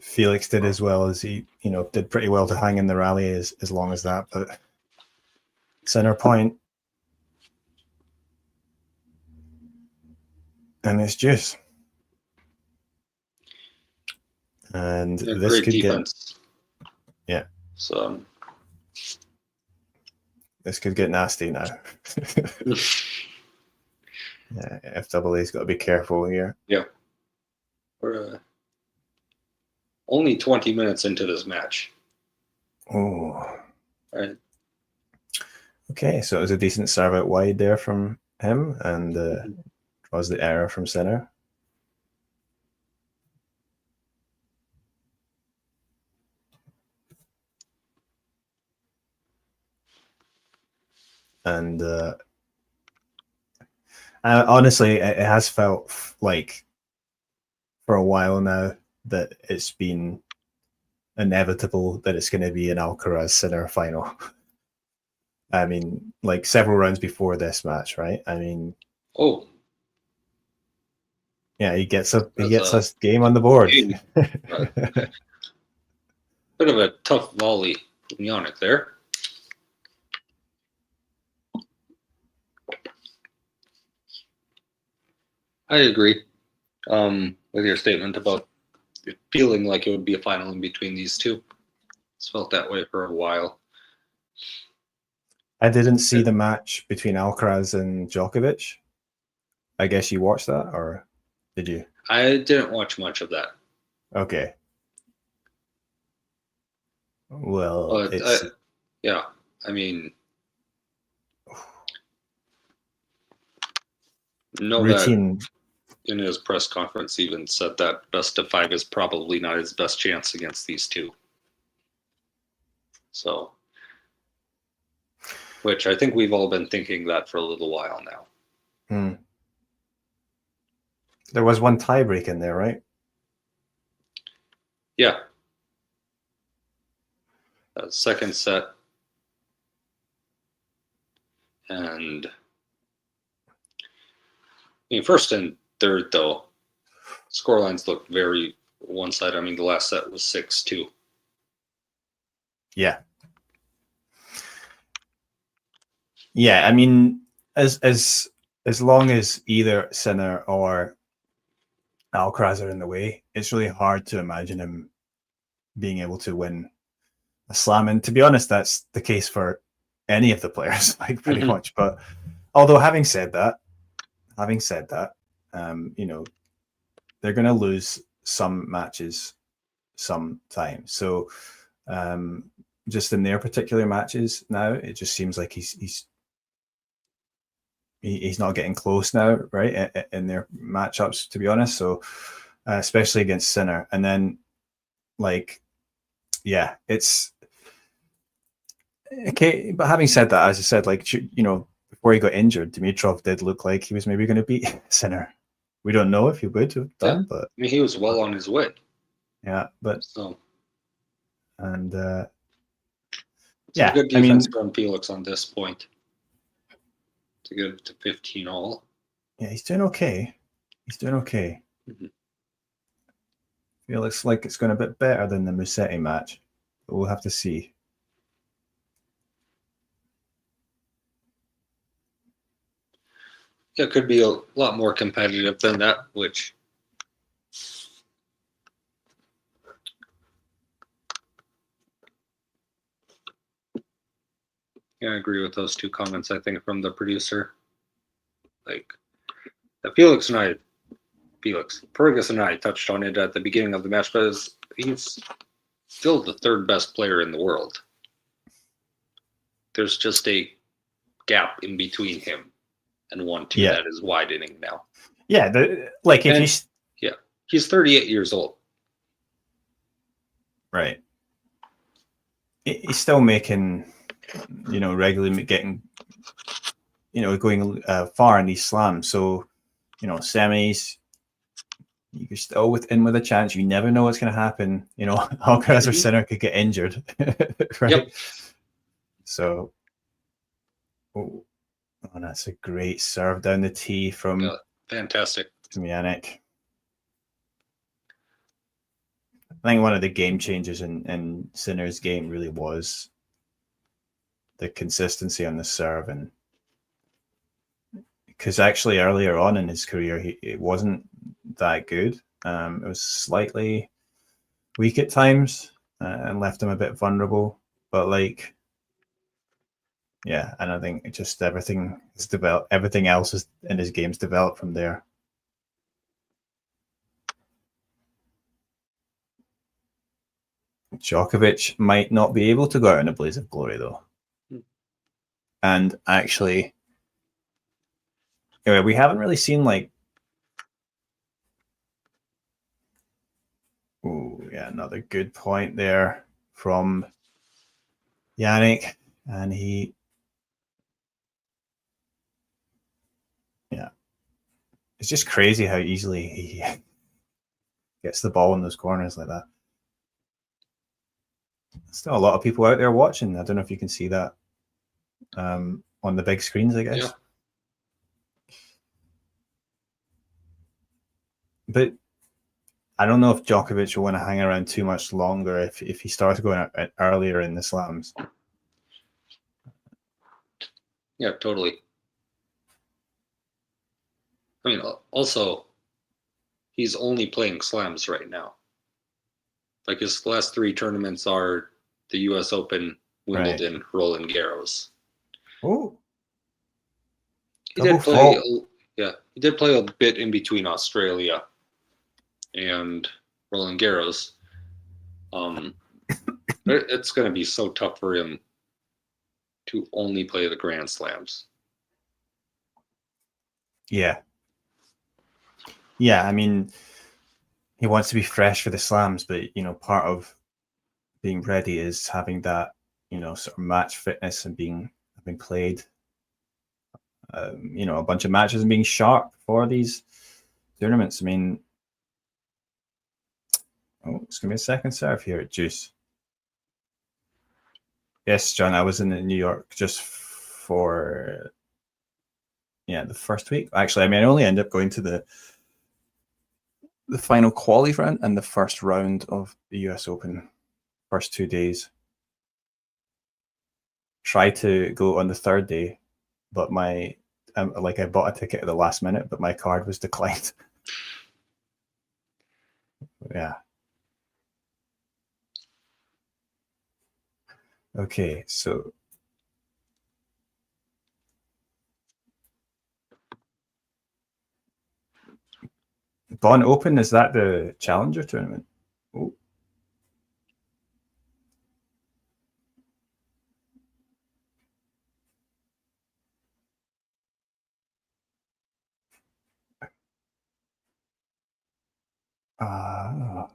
Felix did as well as he, did pretty well to hang in the rally as long as that, but center point. And it's juice. And this great could defense. Yeah. So this could get nasty now. Yeah, FAA's got to be careful here. Yeah. We're only 20 minutes into this match. Oh. All right. Okay, so it was a decent serve out wide there from him, and draws the error from center. And honestly, it has felt like for a while now that it's been inevitable that it's going to be an Alcaraz Sinner final. I mean, like several rounds before this match, right? I mean, Yeah, he gets us game on the board. Bit of a tough volley from Jannik there. I agree with your statement about it feeling like it would be a final in between these two. It's felt that way for a while. I didn't see the match between Alcaraz and Djokovic. I guess you watched that, or did you? I didn't watch much of that. Okay. Well, But it's I mean, Novak routine. in his press conference even said that best of 5 is probably not his best chance against these two. So, which I think we've all been thinking that for a little while now. There was one tiebreak in there, right? Yeah. Second set. And I mean, first and third, though, scorelines look very one-sided. I mean, the last set was 6-2. Yeah. Yeah, I mean, as long as either Sinner or Alcaraz are in the way, it's really hard to imagine him being able to win a slam. And to be honest, that's the case for any of the players, like pretty much. But although having said that, you know, they're going to lose some matches sometime. So just in their particular matches now, it just seems like he's not getting close now, right, in their matchups, to be honest. So especially against Sinner. And then, like, yeah, it's okay. But having said that, as I said, like, you know, before he got injured, Dimitrov did look like he was maybe going to beat Sinner. We don't know if he would have done, but I mean, he was well on his way. Yeah, but so and yeah, good defense from Felix on this point to get it to 15 all. Yeah, he's doing okay. Feels like it's going a bit better than the Musetti match, but we'll have to see. Yeah, it could be a lot more competitive than that, which yeah, I agree with those two comments, I think, from the producer. Like, Fergus and I touched on it at the beginning of the match, but he's still the third best player in the world. There's just a gap in between him and 1-2 that is widening now. Yeah, he's 38 years old. Right. He's still making, you know, regularly getting, you know, going far in these slams. So, you know, semis, you're still within with a chance. You never know what's going to happen. You know, Alcaraz or Sinner could get injured, right? Yep. So, oh, that's a great serve down the tee from fantastic from Jannik. I think one of the game changers in Sinner's game really was the consistency on the serve, and because actually earlier on in his career, it wasn't that good. It was slightly weak at times and left him a bit vulnerable. But like, yeah, and I think it just everything is developed. Everything else is in his game's developed from there. Djokovic might not be able to go out in a blaze of glory, though. And actually, anyway, we haven't really seen like. Oh, yeah, another good point there from Jannik, and he. Yeah, it's just crazy how easily he gets the ball in those corners like that. Still a lot of people out there watching. I don't know if you can see that on the big screens, I guess. but I don't know if Djokovic will want to hang around too much longer if he starts going out earlier in the slams. Yeah, totally. I mean, also, he's only playing slams right now. Like his last 3 tournaments are the U.S. Open, Wimbledon, Roland Garros. Oh, he did play. Yeah, he did play a bit in between Australia and Roland Garros. It's going to be so tough for him to only play the Grand Slams. Yeah. Yeah, I mean, he wants to be fresh for the slams, but, you know, part of being ready is having that, you know, sort of match fitness and having played, you know, a bunch of matches and being sharp for these tournaments. I mean, it's going to be a second serve here at Juice. Yes, John, I was in New York just for, the first week. Actually, I mean, I only ended up going to the final quali round and the first round of the US Open, first 2 days. Tried to go on the third day, but I bought a ticket at the last minute, but my card was declined. Yeah. Okay, so Bonn Open, is that the Challenger tournament? Oh. I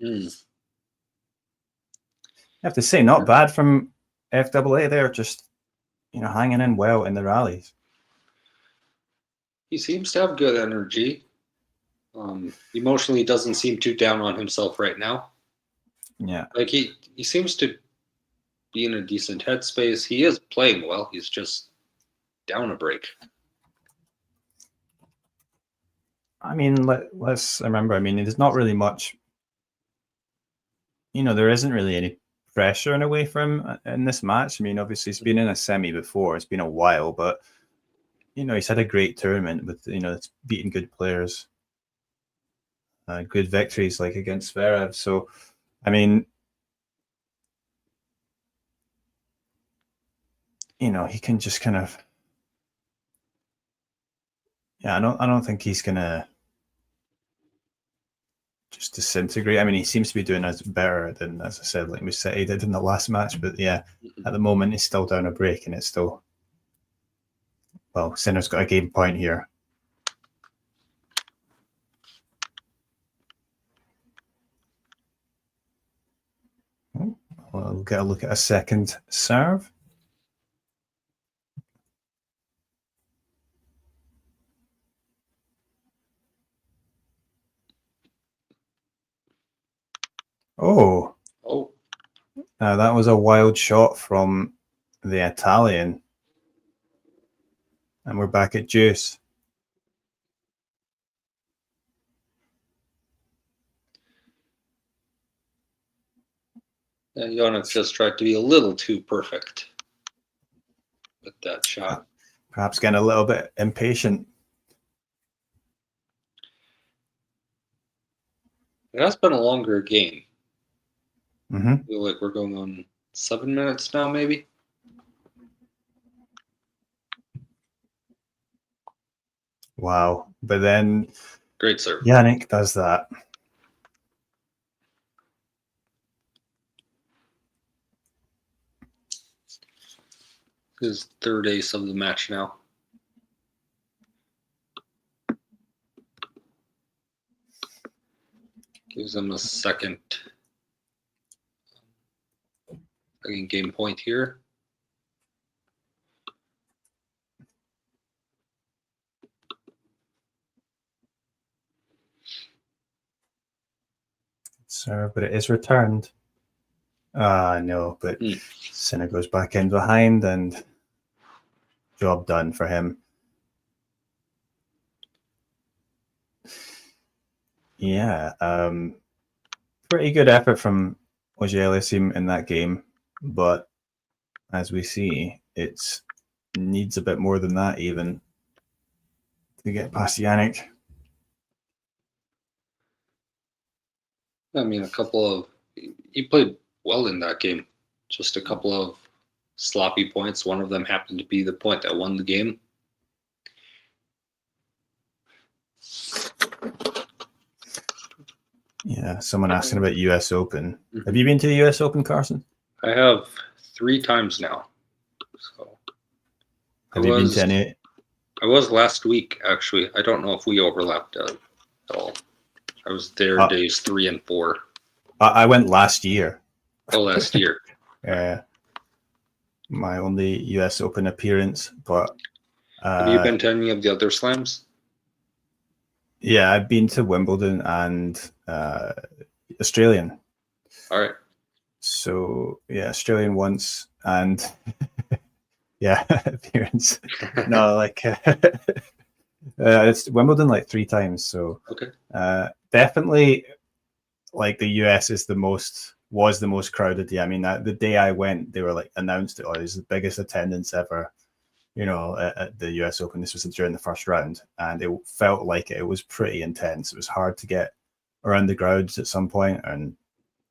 have to say, not bad from FAA there, just, you know, hanging in well in the rallies. He seems to have good energy. Emotionally doesn't seem too down on himself right now. Yeah. Like he seems to be in a decent headspace. He is playing well. He's just down a break. I mean, let's remember, I mean, there's not really much, you know, there isn't really any pressure in a way for him in this match. I mean, obviously he's been in a semi before. It's been a while, but, you know, he's had a great tournament with, you know, it's beating good players. Good victories like against Zverev. So, I mean, you know, he can just kind of, I don't think he's gonna just disintegrate. I mean, he seems to be doing as better than, as I said, like Musetti did in the last match. But yeah, at the moment he's still down a break, and it's still, well, Sinner's got a game point here. We'll get a look at a second serve. Oh. Now that was a wild shot from the Italian. And we're back at Juice. And Jannik just tried to be a little too perfect with that shot. Perhaps getting a little bit impatient. It has been a longer game. I feel like we're going on 7 minutes now, maybe. Wow. But then great serve. Jannik does that. His third ace of the match now. Gives him a second game point here. Serve, but it is returned. No, but Sinner goes back in behind and job done for him. Yeah, pretty good effort from Auger-Aliassime in that game, but as we see, it needs a bit more than that even to get past Jannik. I mean, he played well in that game. Just a couple of sloppy points. One of them happened to be the point that won the game. Yeah, someone asking about US Open. Have you been to the US Open, Carson? I have 3 times now. So have you been to any? I was last week, actually. I don't know if we overlapped at all. I was there days 3 and 4. I went last year. Oh, last year. Yeah. My only US Open appearance, but have you been to any of the other slams? Yeah, I've been to Wimbledon and Australian. All right. So yeah, Australian once and yeah, appearance. No, like it's Wimbledon like 3 times. So okay. Definitely, like the US was the most crowded. Yeah, I mean the day I went, they were like announced it. Oh, it was the biggest attendance ever. You know, at the US Open. This was during the first round, and it felt like it was pretty intense. It was hard to get around the grounds at some point, and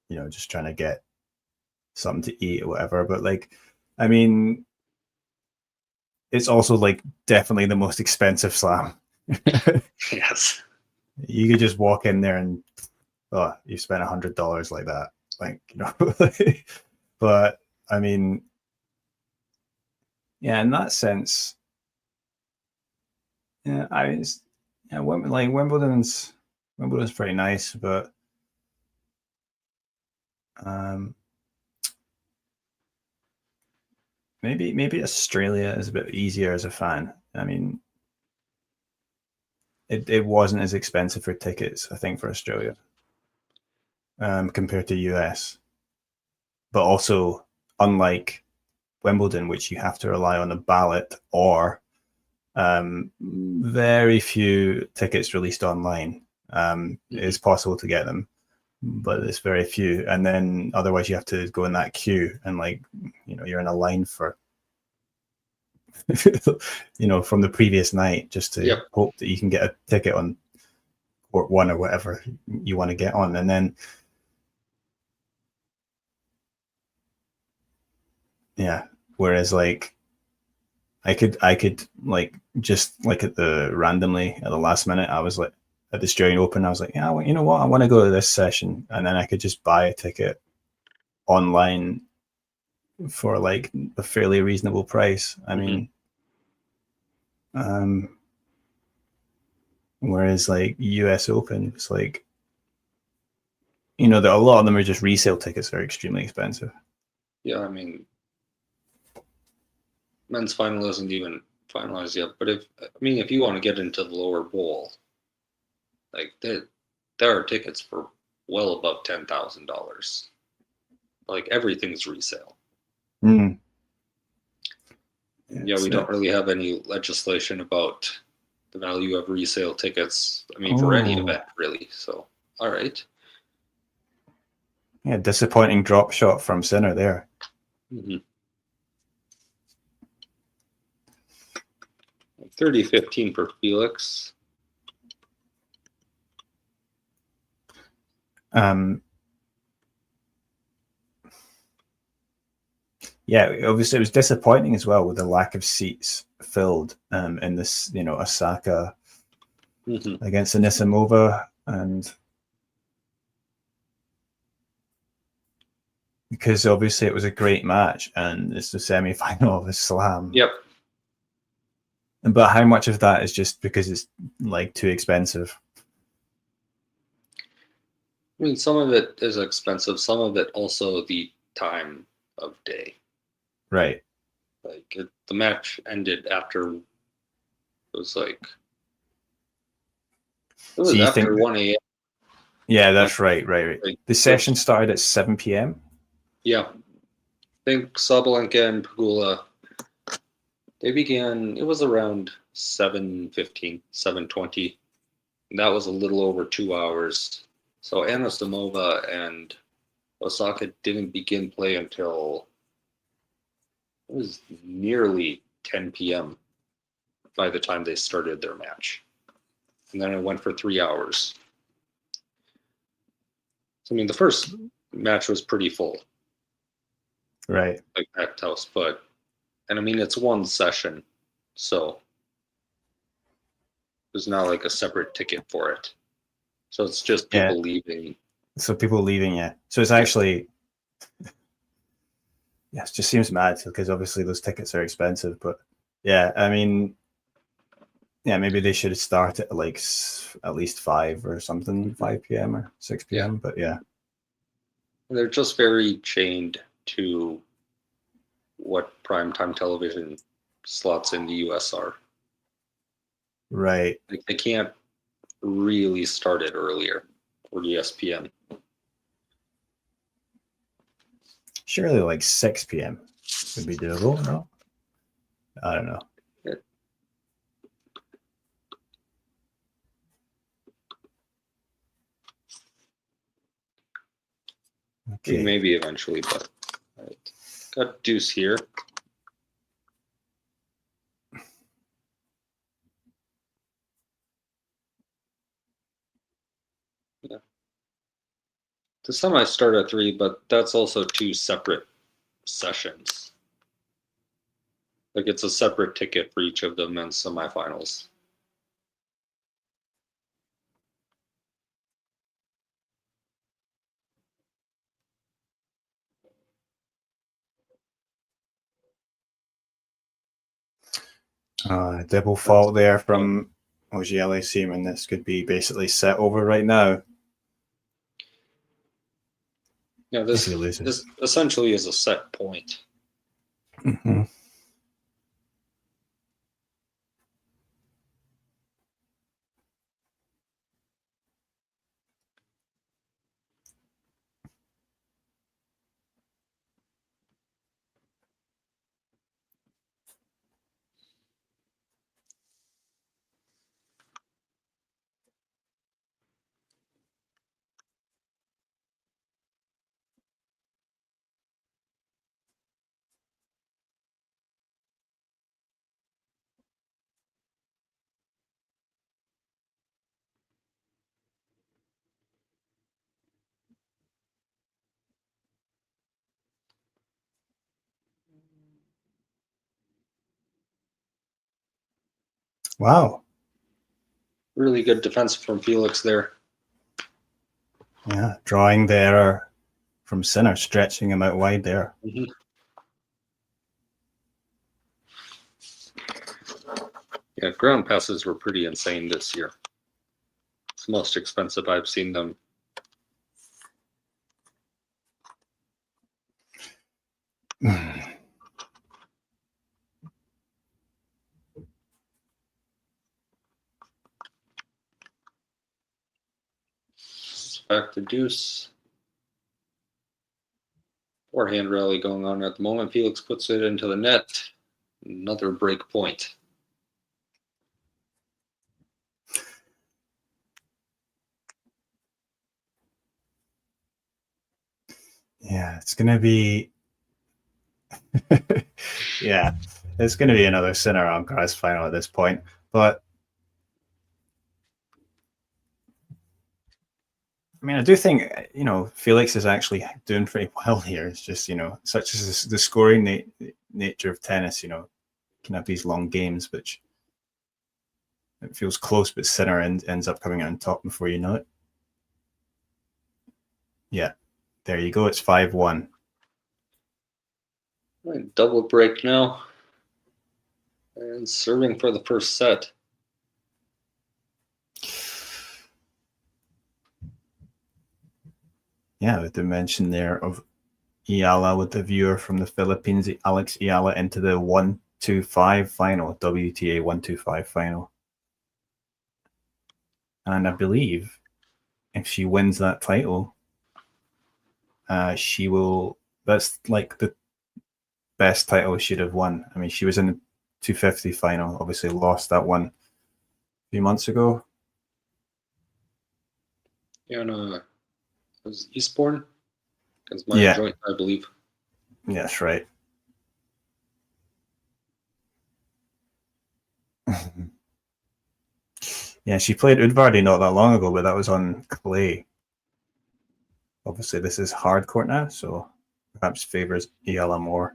you know, just trying to get something to eat or whatever. But like, I mean, it's also like definitely the most expensive slam. Yes, you could just walk in there and you spent $100 like that, like, you know. But I mean, yeah, in that sense, yeah, like Wimbledon's pretty nice, but maybe Australia is a bit easier as a fan. I mean, it wasn't as expensive for tickets, I think, for Australia, compared to US. But also, unlike Wimbledon, which you have to rely on a ballot or very few tickets released online. It is possible to get them, but it's very few. And then otherwise you have to go in that queue and, like, you know, you're in a line for, you know, from the previous night just to hope that you can get a ticket on court 1 or whatever you want to get on. And then, yeah, whereas like I could like just like randomly at the last minute, I was like at the Australian Open, I was like, yeah, well, you know what, I want to go to this session, and then I could just buy a ticket online for like a fairly reasonable price. I mean, whereas like US Open, it's like, you know, that a lot of them are just resale tickets that are extremely expensive. Yeah, I mean, men's final isn't even finalized yet, but if you want to get into the lower bowl, like there are tickets for well above $10,000. Like everything's resale. Mm. Yeah, we don't really have any legislation about the value of resale tickets. I mean, for any event, really. So, all right. Yeah, disappointing drop shot from Sinner there. 30-15 for Felix. Yeah, obviously it was disappointing as well with the lack of seats filled in this, you know, Osaka against Anisimova, and because obviously it was a great match and it's the semi-final of a slam. Yep. But how much of that is just because it's like too expensive? I mean, some of it is expensive. Some of it also the time of day. Right. Like the match ended after. It was after 1 a.m. Yeah, that's right. Like, the session started at 7 p.m. Yeah, I think Sabalenka and Pegula, they began. It was around 7:15, 7:20. That was a little over 2 hours. So Anisimova and Osaka didn't begin play until it was nearly 10 p.m. by the time they started their match. And then it went for 3 hours. So, I mean, the first match was pretty full. Right. Like packed house, and I mean, it's one session, so there's not like a separate ticket for it. So it's just people leaving. So people leaving, yeah. So it's actually, yeah, it just seems mad because obviously those tickets are expensive. But yeah, I mean, yeah, maybe they should start at like at least 5 or something, 5 p.m. or 6 p.m. But yeah, They're just very chained to what primetime television slots in the US are. right. Like they can't really start it earlier or ESPN. Surely like 6 p.m. would be doable, no? I don't know. Okay. Maybe eventually, but right. Got deuce here. Yeah. The semis start at 3, but that's also 2 separate sessions. Like it's a separate ticket for each of the men's semifinals. Double fault there from Auger-Aliassime, and this could be basically set over right now. Yeah, this essentially is a set point. Mm-hmm. Wow. Really good defense from Felix there. Yeah, drawing the error from Sinner, stretching him out wide there. Mm-hmm. Yeah, ground passes were pretty insane this year. It's the most expensive I've seen them. Back to deuce. Forehand rally going on at the moment. Felix puts it into the net. Another break point. Yeah, it's going to be... yeah, it's going to be another Sinner on Alcaraz final at this point. But I mean, I do think, you know, Felix is actually doing pretty well here. It's just, you know, such as the scoring nature of tennis, you know, you can have these long games, which it feels close, but Sinner ends up coming out on top before you know it. Yeah, there you go. It's 5-1. Right, double break now. And serving for the first set. Yeah, with the mention there of Ayala with the viewer from the Philippines, Alex Ayala into the 125 final, WTA 125 final. And I believe if she wins that title, she will, that's like the best title she'd have won. I mean, she was in the 250 final, obviously lost that one a few months ago. And was Eastbourne? That's my Yeah. joint, I believe. Yeah, that's right. Yeah, she played Udvardy not that long ago, but that was on clay. Obviously, this is hard court now, so perhaps favors Iala more.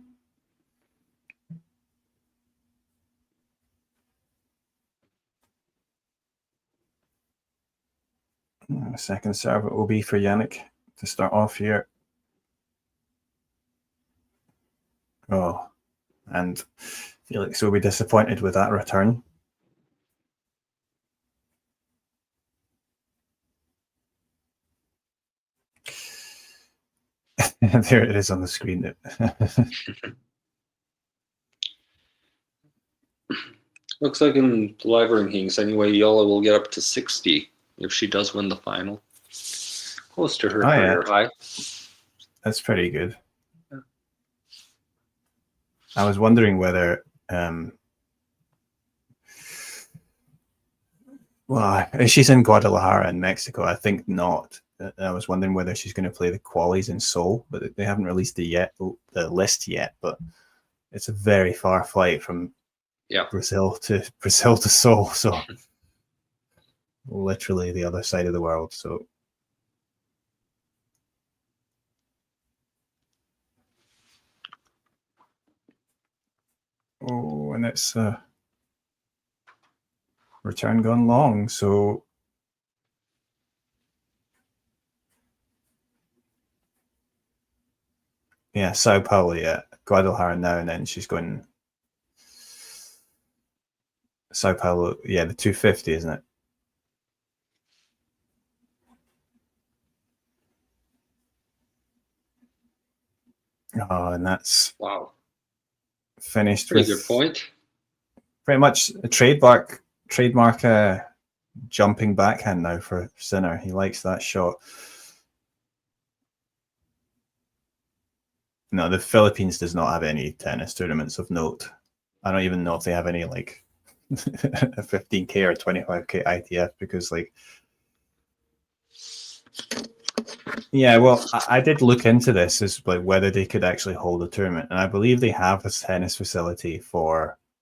Second serve will be for Jannik to start off here. Oh, and Felix will be disappointed with that return. There it is on the screen. Looks like in the live rankings anyway, Yola will get up to 60 if she does win the final. Close to her career high. That's pretty good. Yeah. I was wondering whether well, she's in Guadalajara in Mexico. I think not. I was wondering whether she's going to play the qualies in Seoul, but they haven't released the list yet. But it's a very far flight from Brazil to Seoul, so literally the other side of the world. So and it's return gone long. So yeah, Sao Paulo, yeah, Guadalajara now, and then she's going Sao Paulo, yeah, the 250, isn't it? Oh, and that's finished Pretty with good point. Pretty much a trademark jumping backhand now for Sinner. He likes that shot. No, the Philippines does not have any tennis tournaments of note. I don't even know if they have any like a 15K or 25K ITF because like, yeah, well, I did look into this as like whether they could actually hold a tournament, and I believe they have a tennis facility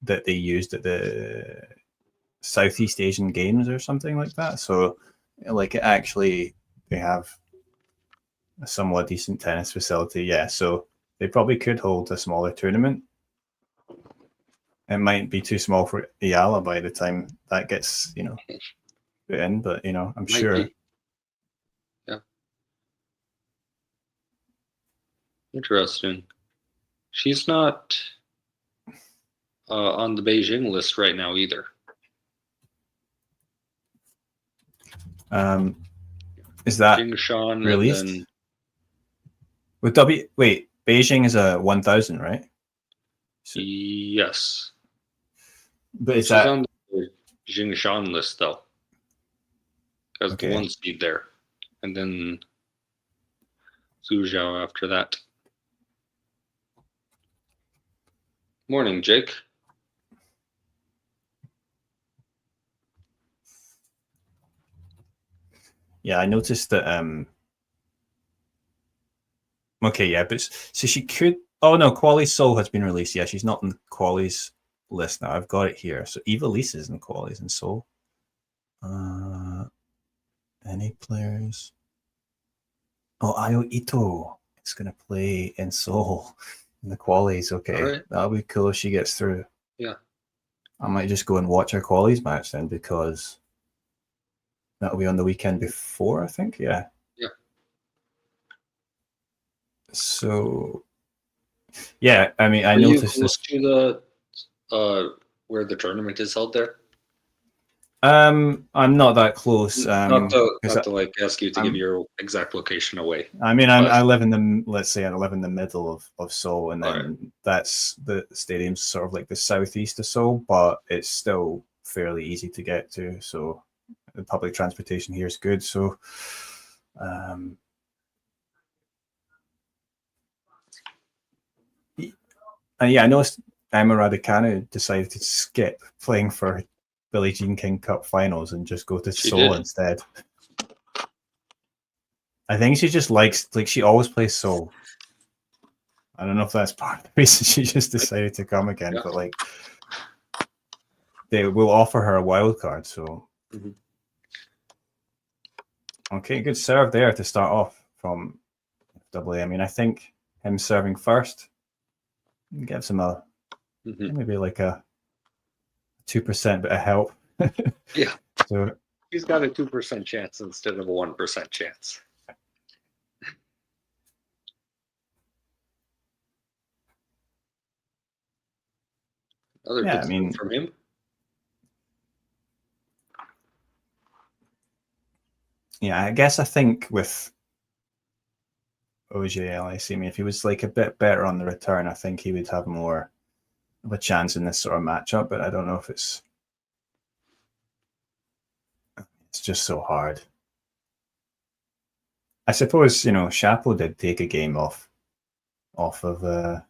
that they used at the Southeast Asian Games or something like that. So like actually they have a somewhat decent tennis facility. Yeah, so they probably could hold a smaller tournament. It might be too small for Iala by the time that gets, put in, but I'm sure. Yeah. Interesting. She's not on the Beijing list right now either. Is that Jingshan released? And then... With wait, Beijing is a 1000, right? So, yes. But she's on the Jingshan list though. As the one seed there. And then Suzhou after that. Morning, Jake. Yeah, I noticed that okay, yeah, but so she could no, Quali's Seoul has been released. Yeah, she's not in the Quali's list now. I've got it here. So Eva Lisa is in the Quali's in Seoul. Any players? Oh, Ayo Ito is gonna play in Seoul in the Quali's. Okay. Right. That'll be cool if she gets through. Yeah. I might just go and watch her Quali's match then because that'll be on the weekend before, I think. Yeah. Yeah. So, yeah, I mean, I Are noticed you close this. To the where the tournament is held there? I'm not that close. Not to like ask you to give your exact location away. I mean, I live in the, let's say I live in the middle of Seoul, and then that's the stadium's sort of like the southeast of Seoul, but it's still fairly easy to get to. So the public transportation here is good. So, and yeah, I noticed Emma Raducanu decided to skip playing for Billie Jean King Cup finals and just go to Seoul instead. I think she just likes, like, she always plays Seoul. I don't know if that's part of the reason she just decided to come again, but like, they will offer her a wild card. So, okay, good serve there to start off from FWA. I mean, I think him serving first gives him a maybe like a 2% bit of help. Yeah. So he's got a 2% chance instead of a 1% chance. Another good serve from him. Yeah, I think with Auger-Aliassime, if he was like a bit better on the return, I think he would have more of a chance in this sort of matchup. But I don't know if it's just so hard. I suppose, you know, Chapo did take a game off of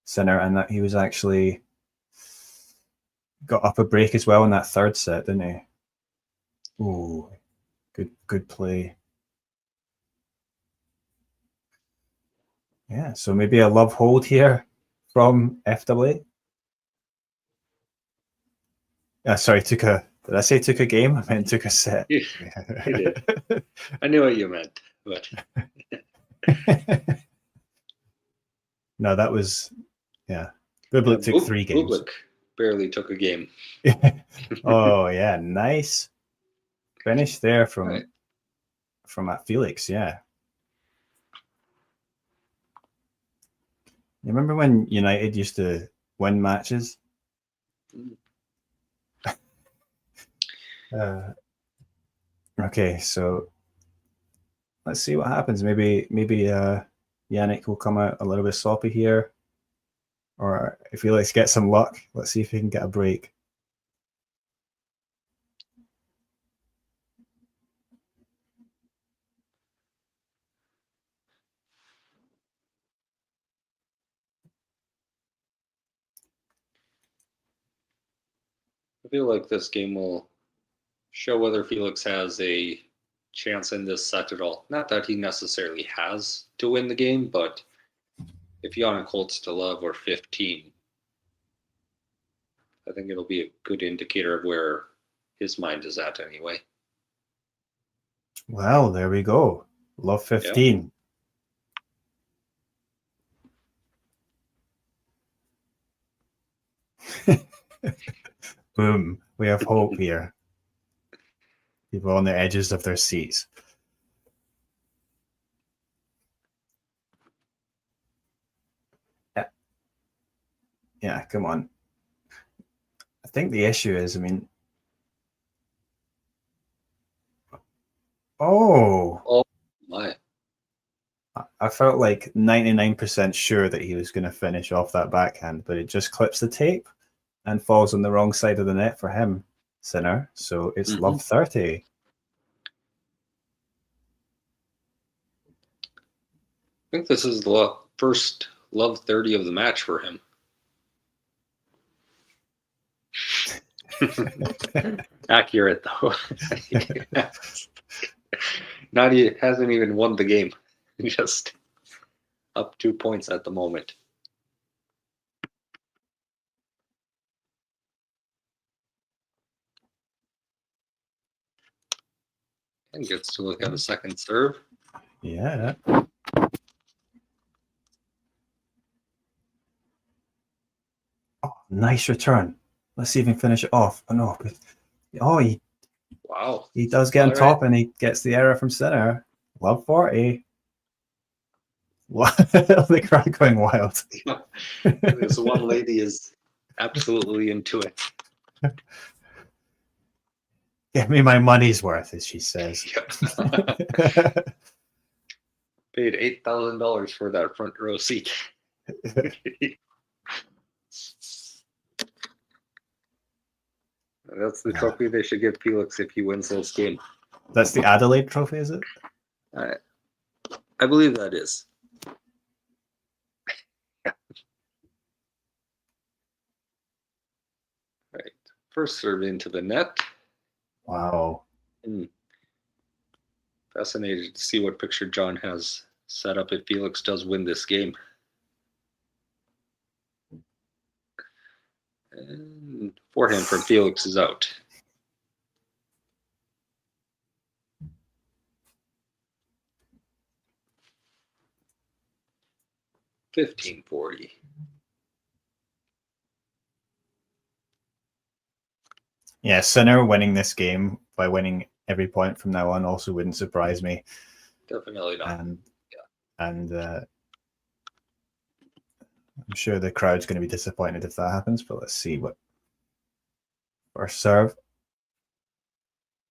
Sinner, and that he was actually got up a break as well in that third set, didn't he? Ooh, good play. Yeah, so maybe a love hold here from FWA. Sorry, did I say took a game? I meant took a set. You did. I knew what you meant, but no, that was, yeah. Bublik took 3 games. Bublik barely took a game. Oh yeah, nice finish there from Felix. Yeah, you remember when United used to win matches? Okay, so let's see what happens. Maybe Jannik will come out a little bit sloppy here, or if Felix gets some luck, let's see if he can get a break. I feel like this game will show whether Felix has a chance in this set at all. Not that he necessarily has to win the game, but if Jannik holds to love or 15, I think it'll be a good indicator of where his mind is at anyway. Well, there we go. Love 15. Boom. We have hope here. People on the edges of their seats. Yeah, come on. I think the issue is, I mean, oh my. I felt like 99% sure that he was going to finish off that backhand, but it just clips the tape and falls on the wrong side of the net for him, Sinner. So it's love 30. I think this is the first love 30 of the match for him. Accurate though. He hasn't even won the game. Just up 2 points at the moment. And gets to look at a second serve. Yeah. Oh, nice return. Let's see if he can finish it off. Oh no. Wow. He does get on top and he gets the error from Sinner. Love 40. What? The crowd going wild. This one lady is absolutely into it. Give me my money's worth, as she says. Paid $8,000 for that front row seat. That's the trophy they should give Felix if he wins this game. That's the Adelaide trophy, is it? I believe that is. Right. First serve into the net. Wow. Fascinated to see what picture John has set up if Felix does win this game. And forehand from Felix is out. $15.40. Yeah, Sinner winning this game by winning every point from now on also wouldn't surprise me. Definitely not. And I'm sure the crowd's going to be disappointed if that happens, but let's see what. First serve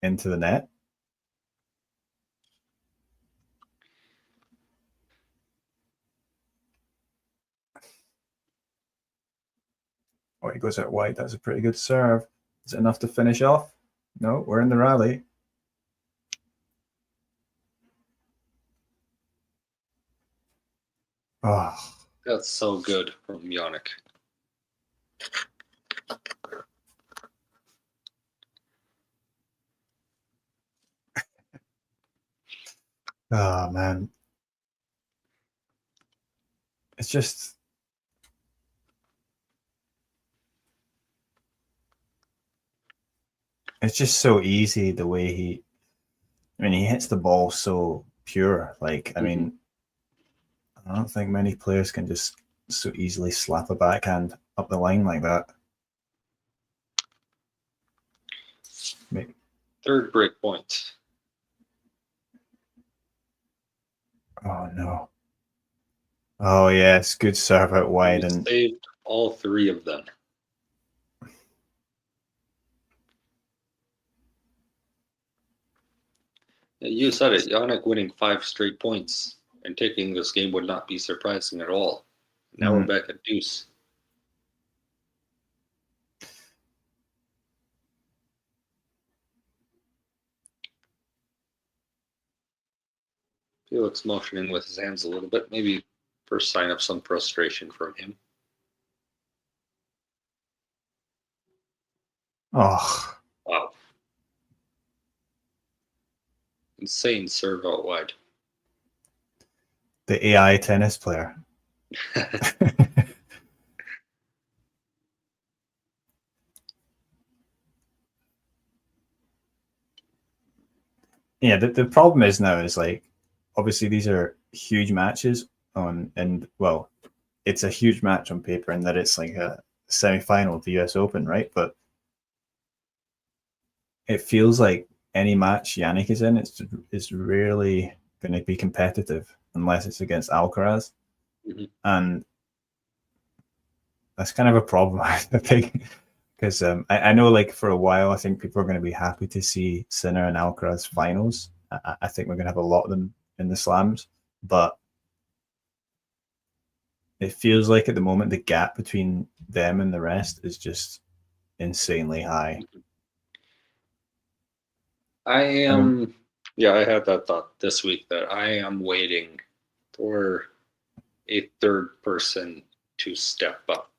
into the net. Oh, he goes out wide. That's a pretty good serve. Is it enough to finish off? No, we're in the rally. Oh, that's so good from Jannik. Oh man, it's just so easy the way he. I mean, he hits the ball so pure. Like, I mean, I don't think many players can just so easily slap a backhand up the line like that. Maybe. Third break point. Oh no. Oh yes, good serve out wide and saved all three of them. You said it, Jannik winning 5 straight points and taking this game would not be surprising at all. Now we're back at deuce. Felix motioning with his hands a little bit, maybe first sign of some frustration from him. Oh. Wow. Insane serve out wide. The AI tennis player. Yeah, the problem is now is like, obviously these are huge matches and well, it's a huge match on paper in that it's like a semi-final of the US Open, right? But it feels like any match Jannik is in, it's rarely going to be competitive unless it's against Alcaraz. And that's kind of a problem, I think, because I know like for a while, I think people are going to be happy to see Sinner and Alcaraz finals. I think we're going to have a lot of them in the slams, but it feels like at the moment the gap between them and the rest is just insanely high. I am, yeah, I had that thought this week that I am waiting for a third person to step up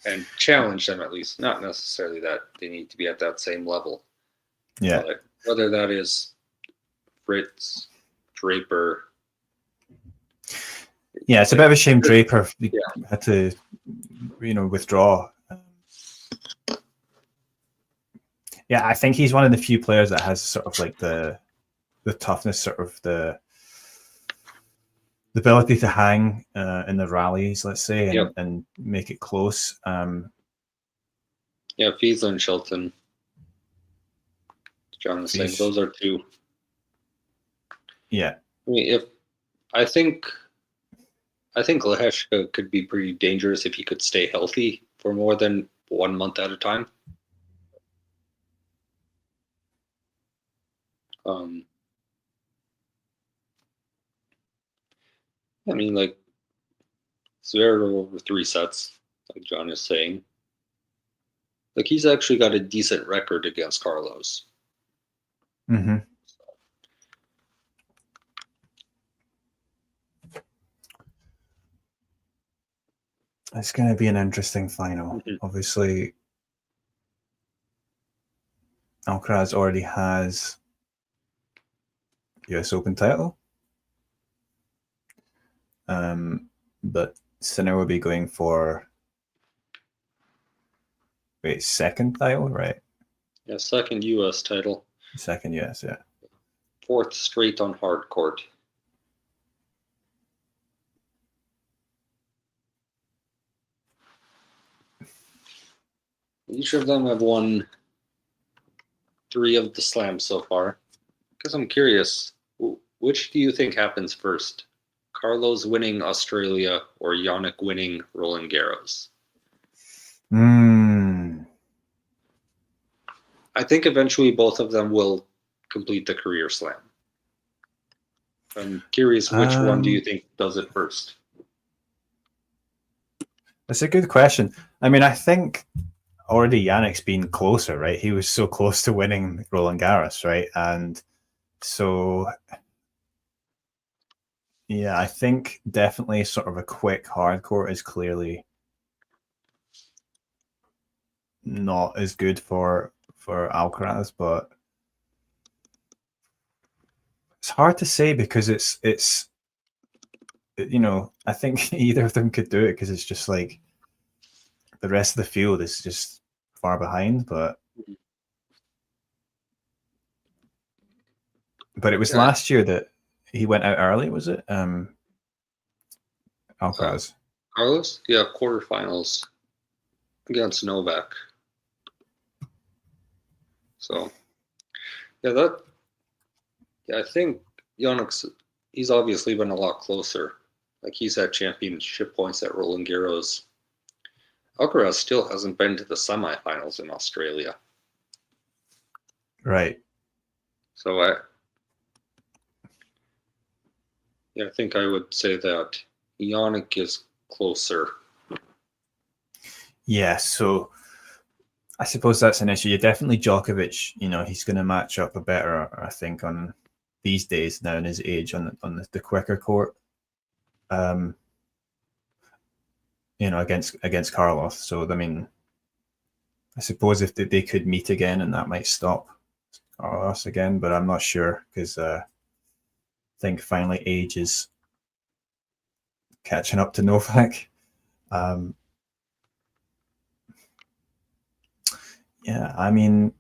and challenge them at least. Not necessarily that they need to be at that same level. Yeah. But whether that is Fritz, Draper. Yeah, it's a bit of a shame Draper had to, withdraw. Yeah, I think he's one of the few players that has sort of like the toughness, sort of the ability to hang in the rallies, let's say, and make it close. Yeah, Fiesler and Shelton. John was saying those are two. Yeah. I mean, I think Leheshka could be pretty dangerous if he could stay healthy for more than 1 month at a time. I mean, like, Zverev over 3 sets, like John is saying. Like, he's actually got a decent record against Carlos. Mm-hmm. It's going to be an interesting final. Obviously, Alcaraz already has US Open title. But Sinner will be going for second title, right? Yeah, second US title. Second US, yeah. Fourth straight on hard court. Each of them have won 3 of the slams so far. Because I'm curious, which do you think happens first? Carlos winning Australia or Jannik winning Roland Garros? I think eventually both of them will complete the career slam. I'm curious, which one do you think does it first? That's a good question. I mean, I think already Jannik's been closer, right? He was so close to winning Roland Garros, right? And so, yeah, I think definitely sort of a quick hard court is clearly not as good for Alcaraz, but it's hard to say because it's you know, I think either of them could do it because it's just like the rest of the field is just far behind, but it was last year that he went out early, was it? Alcaraz. Carlos? Yeah, quarterfinals against Novak. So, yeah, I think Jannik's, he's obviously been a lot closer. Like, he's had championship points at Roland Garros. Alcaraz still hasn't been to the semifinals in Australia. Right. So I think I would say that Jannik is closer. Yeah, so I suppose that's an issue. Yeah, definitely Djokovic, you know, he's going to match up a better, I think, on these days now in his age on the quicker court. You know, against Carlos. So I mean, I suppose if they could meet again, and that might stop Carlos again, but I'm not sure because I think finally age is catching up to Novak. Yeah, I mean,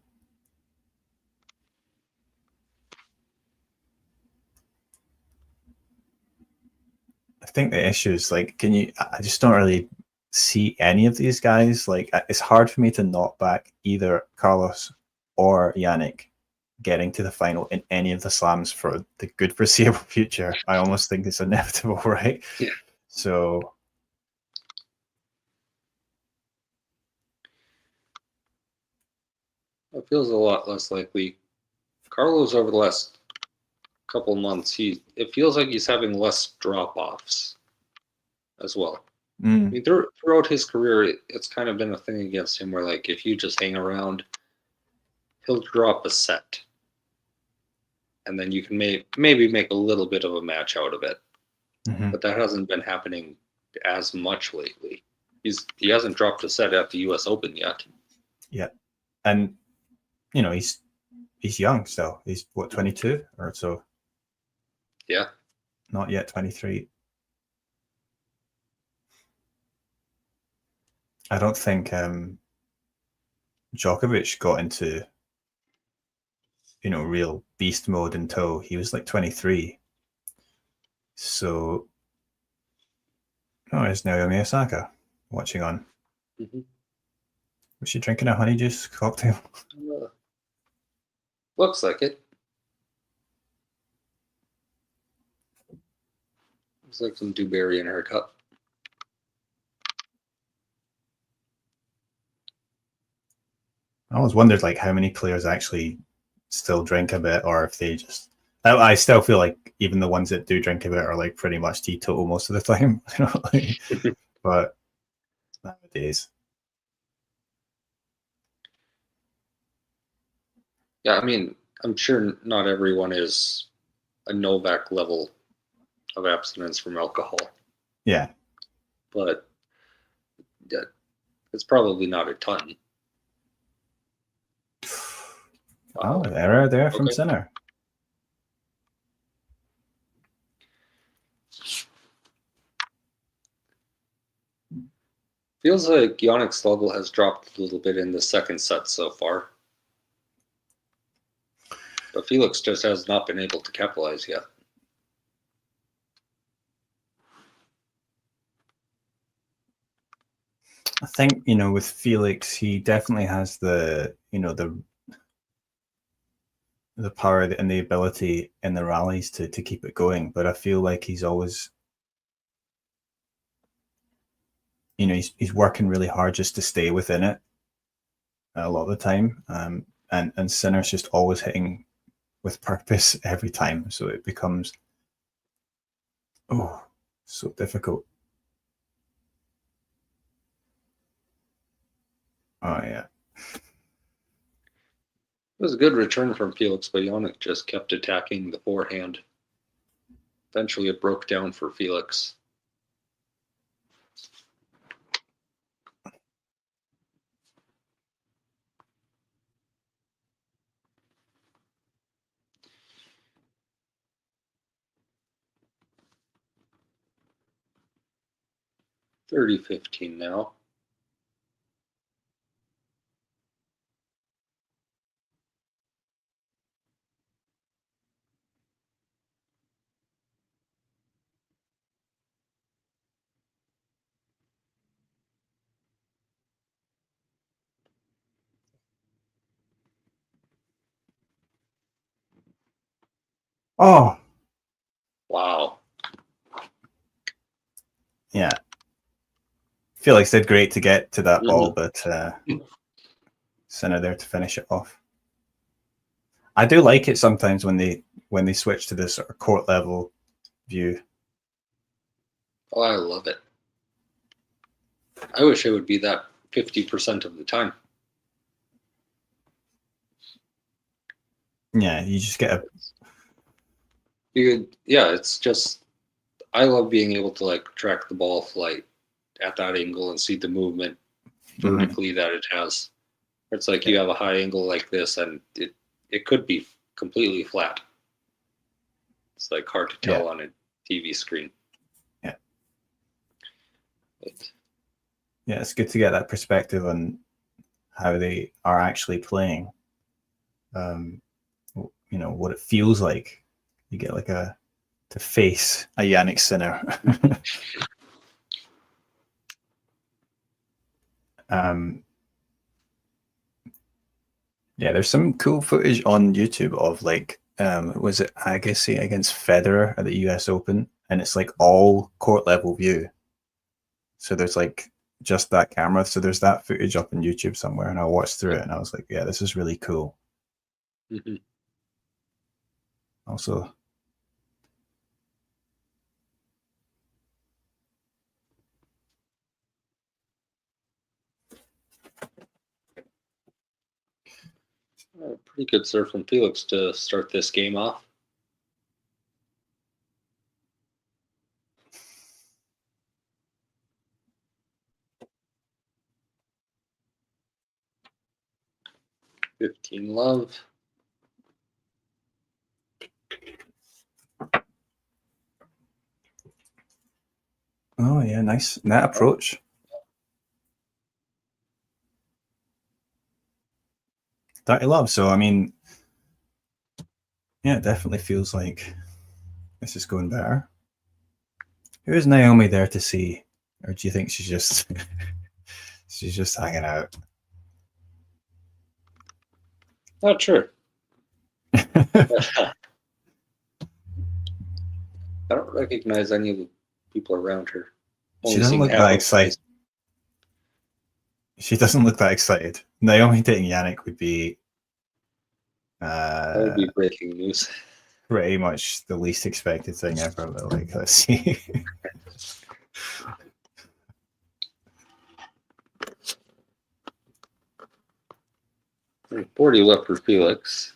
I think the issue is like, I just don't really see any of these guys. Like, it's hard for me to knock back either Carlos or Jannik getting to the final in any of the slams for the good foreseeable future. I almost think it's inevitable, right? Yeah. So it feels a lot less likely. Carlos over the last couple months, it feels like he's having less drop-offs as well. I mean, throughout his career, it's kind of been a thing against him where, like, if you just hang around, he'll drop a set. And then you can maybe make a little bit of a match out of it. But that hasn't been happening as much lately. He hasn't dropped a set at the US Open yet. Yeah. And, you know, he's young still. He's, what, 22 or so? Yeah. Not yet 23. I don't think Djokovic got into, you know, real beast mode until he was like 23. So, oh, there's Naomi Osaka watching on. Was she drinking a honey juice cocktail? Looks like it. Looks like some dewberry in her cup. I always wondered like how many players actually still drink a bit, or if they just. I still feel like even the ones that do drink a bit are like pretty much teetotal most of the time, you know. Like, but nowadays, yeah, I mean, I'm sure not everyone is a Novak level of abstinence from alcohol. Yeah, but yeah, it's probably not a ton. Oh, error there from Sinner. Feels like Jannik's level has dropped a little bit in the second set so far. But Felix just has not been able to capitalize yet. I think, with Felix, he definitely has the power and the ability in the rallies to keep it going. But I feel like he's always, he's working really hard just to stay within it a lot of the time. And Sinner's just always hitting with purpose every time. So it becomes, so difficult. Oh, yeah. It was a good return from Felix, but Jannik just kept attacking the forehand. Eventually it broke down for Felix. $30-15 now. Oh. Wow. Yeah. Felix did great to get to that ball, but Sinner there to finish it off. I do like it sometimes when they switch to this sort of court level view. Oh, I love it. I wish it would be that 50% of the time. Yeah, you just get it's just, I love being able to track the ball flight at that angle and see the movement vertically that it has. It's like you have a high angle like this and it could be completely flat. It's hard to tell on a TV screen. Yeah. Yeah, it's good to get that perspective on how they are actually playing. What it feels like. You get to face a Jannik Sinner. Yeah, there's some cool footage on YouTube of was it Agassi against Federer at the US Open, and it's all court level view. So there's just that camera. So there's that footage up on YouTube somewhere, and I watched through it, and I was like, yeah, this is really cool. Mm-hmm. Also, pretty good serve from Felix to start this game off. $15 oh yeah, nice net approach. Dirty love. So I mean, yeah, it definitely feels like this is going better. Who is Naomi there to see, or do you think she's just she's just hanging out? Not sure. I don't recognize any of the people around her. She doesn't look that excited. She doesn't look that excited. Naomi dating Jannik would be that would be breaking news. Pretty much the least expected thing ever. But let's see. 40 left for Felix.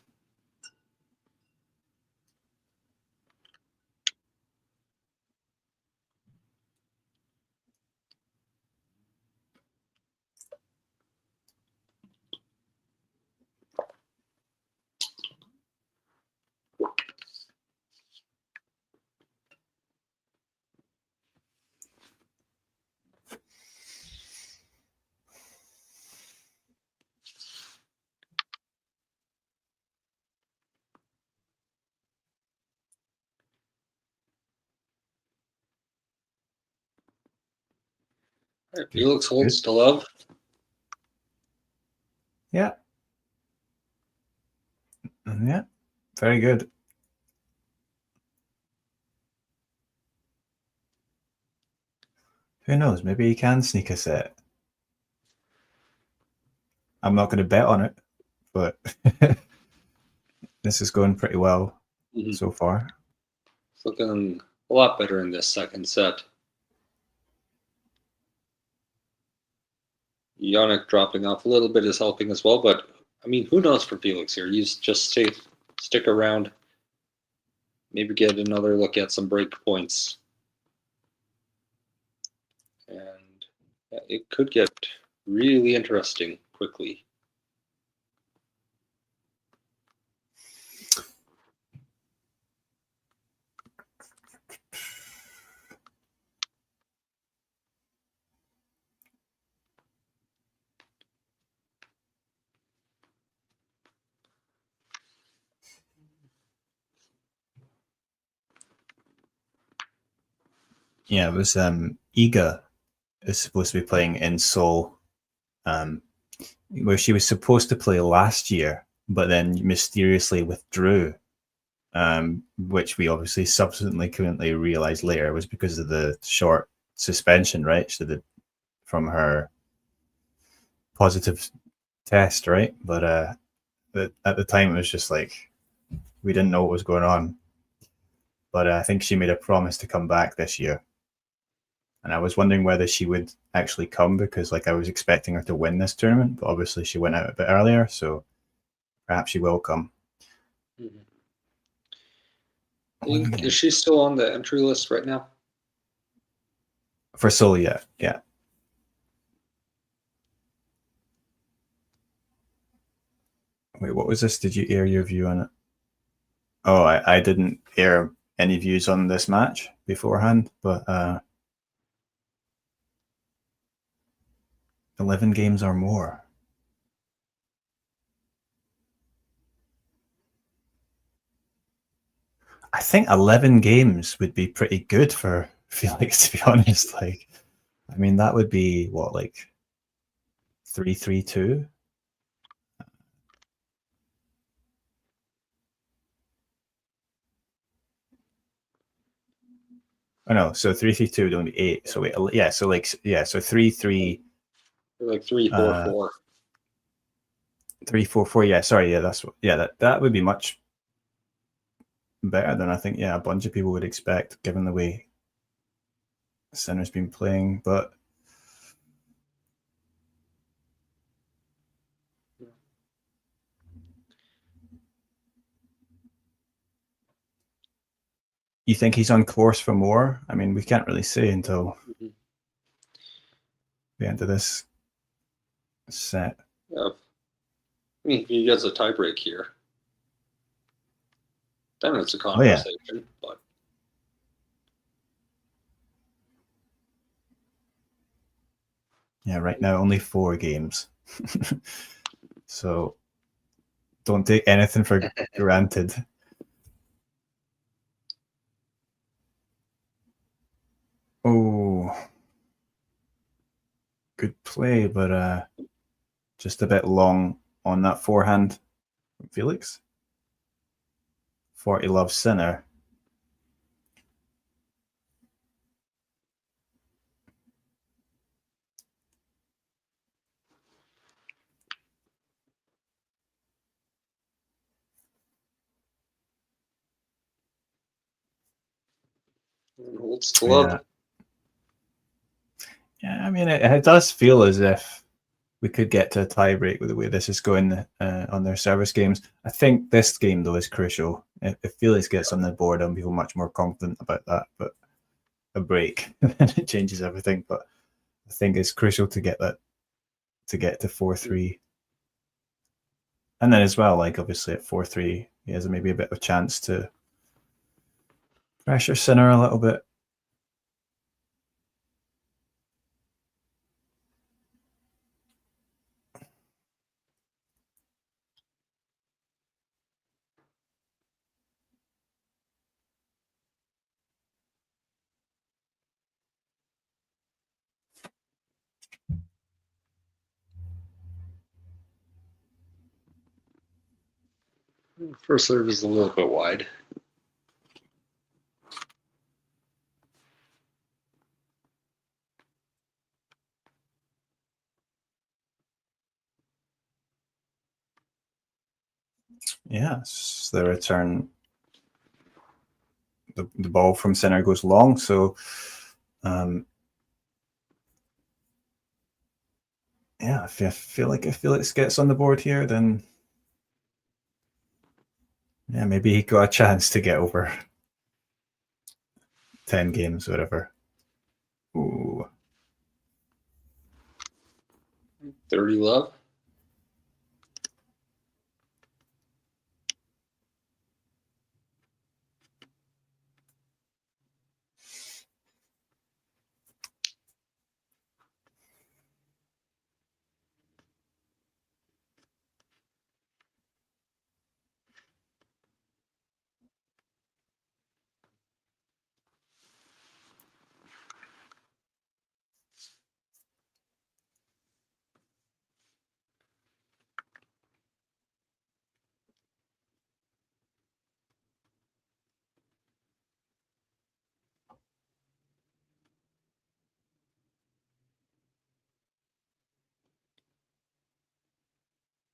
Right, Felix holds to love. Yeah. Yeah. Very good. Who knows? Maybe he can sneak a set. I'm not going to bet on it, but this is going pretty well so far. It's looking a lot better in this second set. Jannik dropping off a little bit is helping as well, but I mean, who knows for Felix here? You just stick around, maybe get another look at some break points. And it could get really interesting quickly. Yeah, it was Iga is supposed to be playing in Seoul, where she was supposed to play last year, but then mysteriously withdrew, which we obviously subsequently realized later was because of the short suspension, right? So from her positive test, right? But at the time, it was just like we didn't know what was going on. But I think she made a promise to come back this year. And I was wondering whether she would actually come because like I was expecting her to win this tournament, but obviously she went out a bit earlier, so perhaps she will come. Is she still on the entry list right now? For Seoul, yeah. Yeah. Wait, what was this? Did you air your view on it? Oh, I didn't air any views on this match beforehand, but 11 games or more. I think 11 games would be pretty good for Felix, to be honest. Like, I mean, that would be what, like 3-3-2? Oh no, so 3-3-2 would only be 8. So wait, yeah, so like so 3-3. Like 3-4-4. 3-4-4. Yeah, sorry, yeah, that would be much better than I think a bunch of people would expect, given the way Sinner's been playing. But you think he's on course for more? I mean, we can't really say until the end of this set. Yeah. I mean, if he gets a tiebreak here, then it's a conversation. But yeah, right now only 4 games. So don't take anything for granted. Oh, good play, but just a bit long on that forehand from Felix. 40 love Sinner. holds to love. Yeah, I mean, it does feel as if we could get to a tiebreak with the way this is going on their service games. I think this game, though, is crucial. If Felix gets on the board, I'll feel much more confident about that. But a break, then it changes everything. But I think it's crucial to get that, to get to 4-3. And then as well, like obviously at 4-3, he has maybe a bit of a chance to pressure Sinner a little bit. First serve is a little bit wide. Yes, the return. The ball from center goes long, so yeah, I feel like if Felix gets on the board here, then yeah, maybe he got a chance to get over 10 games, whatever. Ooh. 30 love.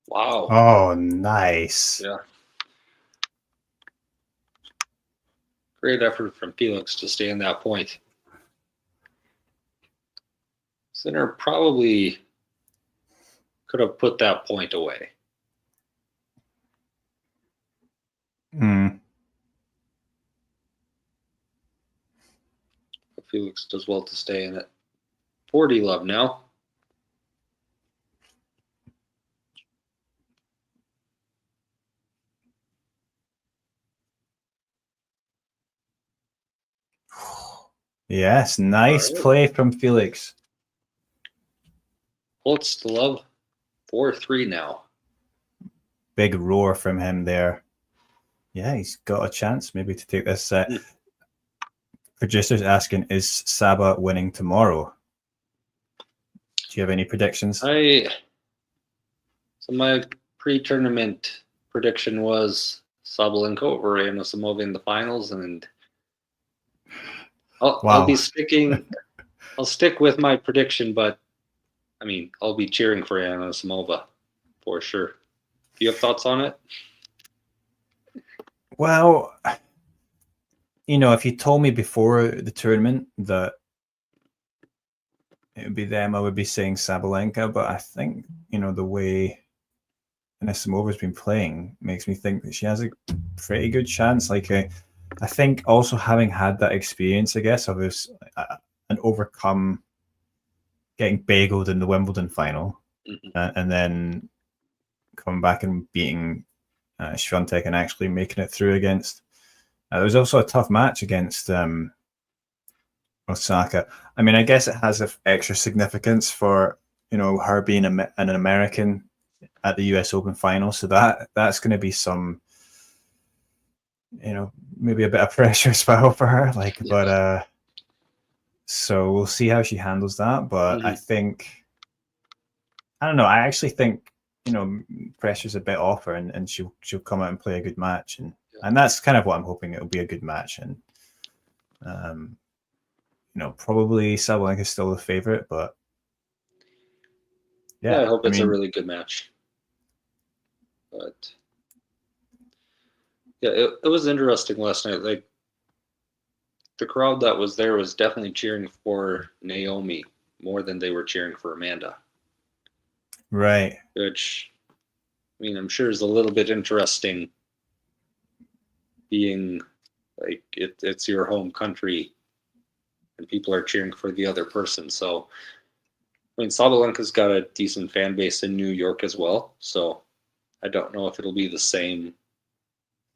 Wow. Oh, nice. Yeah. Great effort from Felix to stay in that point. Sinner probably could have put that point away. Mm. But Felix does well to stay in it. 40 love now. Yes, nice play from Felix. Holtz to love. 4-3 now. Big roar from him there. Yeah, he's got a chance maybe to take this set. Producers asking, is Saba winning tomorrow? Do you have any predictions? So my pre-tournament prediction was Sabalenka over Anisimova in the finals, and I'll be sticking. I'll stick with my prediction, but I mean, I'll be cheering for Anisimova for sure. Do you have thoughts on it? Well, you know, if you told me before the tournament that it would be them, I would be saying Sabalenka, but I think, you know, the way Anisimova's been playing makes me think that she has a pretty good chance. Like, I think also having had that experience, I guess, of this and overcome getting bageled in the Wimbledon final, and then coming back and beating Swiatek and actually making it through against. There was also a tough match against Osaka. I mean, I guess it has extra significance for, you know, her being an American at the US Open final. So that's going to be some, you know, maybe a bit of pressure spell for her. Like, but so we'll see how she handles that. But I think, I don't know. I actually think, you know, pressure's a bit off her, and she'll come out and play a good match, and that's kind of what I'm hoping. It'll be a good match, and you know, probably Sabalenka's still the favorite, but yeah, I hope it's a really good match. But yeah, it was interesting last night. Like, the crowd that was there was definitely cheering for Naomi more than they were cheering for Amanda. Right. Which, I mean, I'm sure is a little bit interesting, being like it's your home country and people are cheering for the other person. So, I mean, Sabalenka's got a decent fan base in New York as well. So I don't know if it'll be the same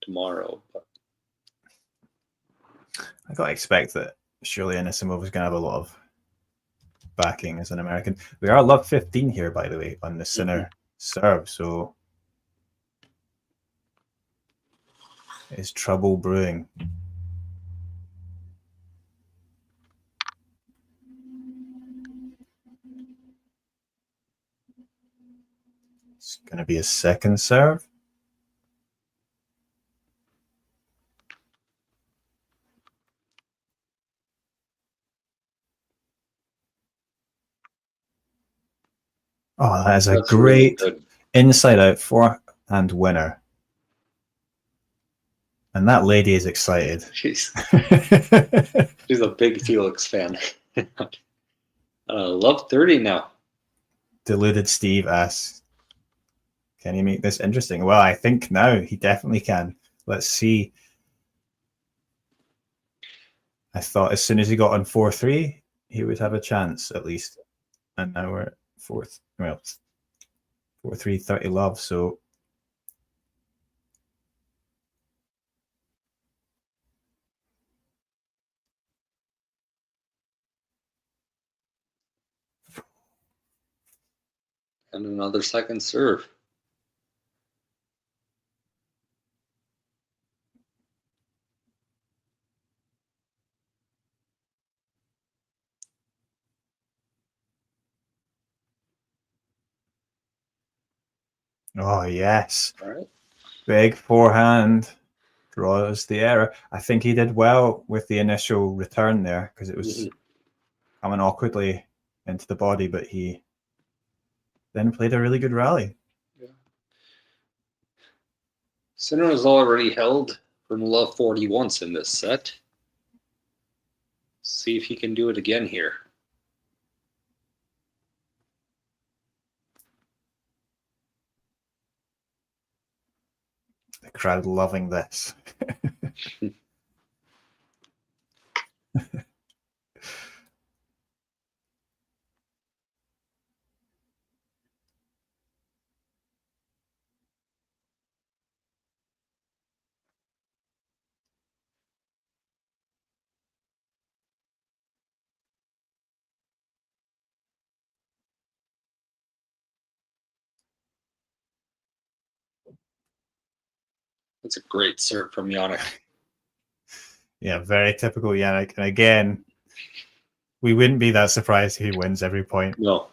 tomorrow. But I gotta expect that surely Anisimova's gonna have a lot of backing as an American. We are love 15 here, by the way, on the Sinner serve. So is trouble brewing? It's gonna be a second serve. Oh, that is a That's really great good. inside-out forehand winner. And that lady is excited. She's a big Felix fan. Love 30 now. Deluded Steve asks, can he make this interesting? Well, I think now he definitely can. Let's see. I thought as soon as he got on 4-3, he would have a chance at least. And now we're at 4-3, 30 love. So And another second serve. oh yes. All right. Big forehand draws the error. I think he did well with the initial return there because it was coming awkwardly into the body, but he then played a really good rally. Yeah. Sinner has already held from love 40 once in this set. See if he can do it again here. The crowd loving this. That's a great serve from Jannik. Yeah, very typical Jannik. And again, we wouldn't be that surprised if he wins every point. No,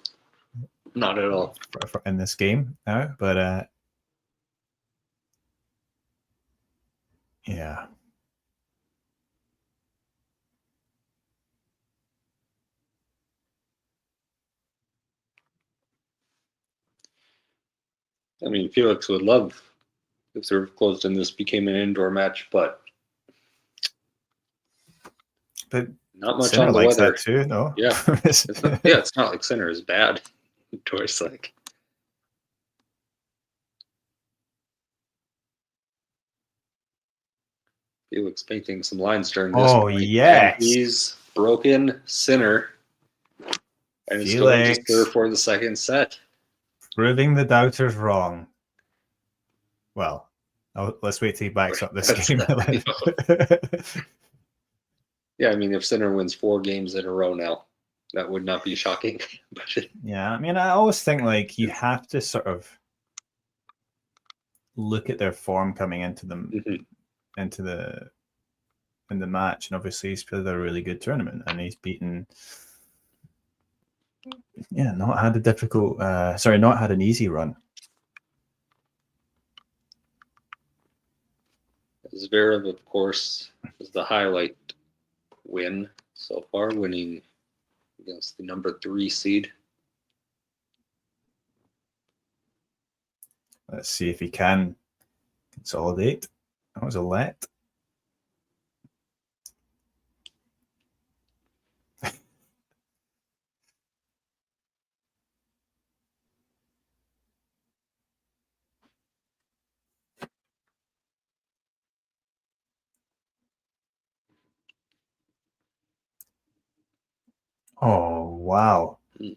not at all. In this game now, but yeah. I mean, Felix would love if serve closed and this became an indoor match, but not much Sinner on the likes weather that too, no? Yeah, it's not like Sinner is bad. Indoors, like Felix painting some lines during this Oh, point. yes. And he's broken Sinner, and it's going to Felix. serve for the second set. Proving the doubters wrong. Well, let's wait till he backs up this game. Yeah, I mean, if Sinner wins 4 games in a row now, that would not be shocking. But yeah, I mean, I always think like you have to sort of look at their form coming into them in the match, and obviously he's played a really good tournament, and he's beaten. Yeah, not had an easy run. Zverev, of course, is the highlight win so far, winning against the number 3 seed. Let's see if he can consolidate. That was a let. Oh, wow. It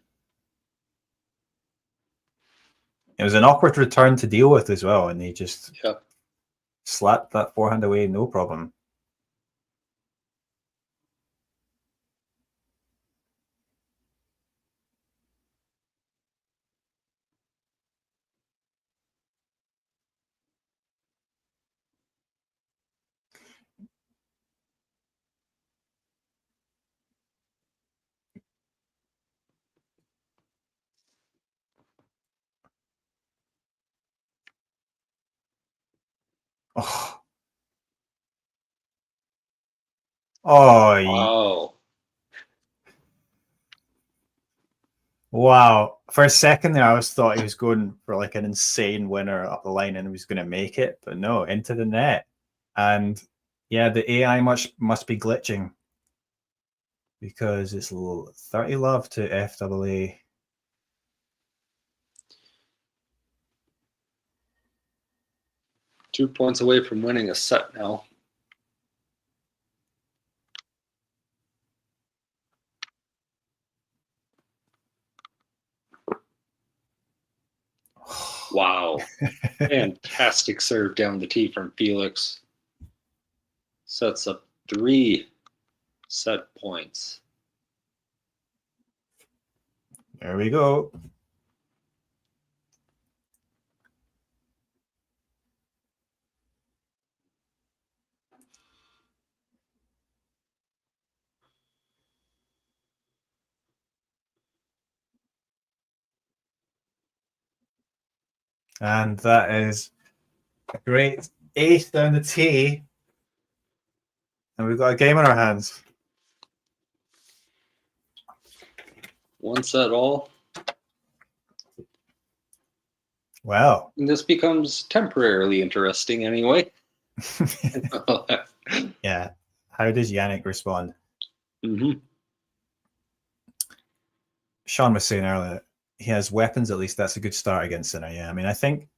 was an awkward return to deal with as well, and he just slapped that forehand away, no problem. Oh. Oh, wow. Wow. For a second there, I was thought he was going for like an insane winner up the line and he was going to make it, but no, into the net. And yeah, the AI must be glitching because it's 30 love to FAA. Two points away from winning a set now. Wow. Fantastic serve down the tee from Felix. Sets up 3 set points. There we go. And that is a great ace down the tee. And we've got a game on our hands. 1 set all. Wow. And this becomes temporarily interesting anyway. Yeah. How does Jannik respond? Sean was saying earlier, he has weapons, at least that's a good start against Sinner. Yeah, I mean, I think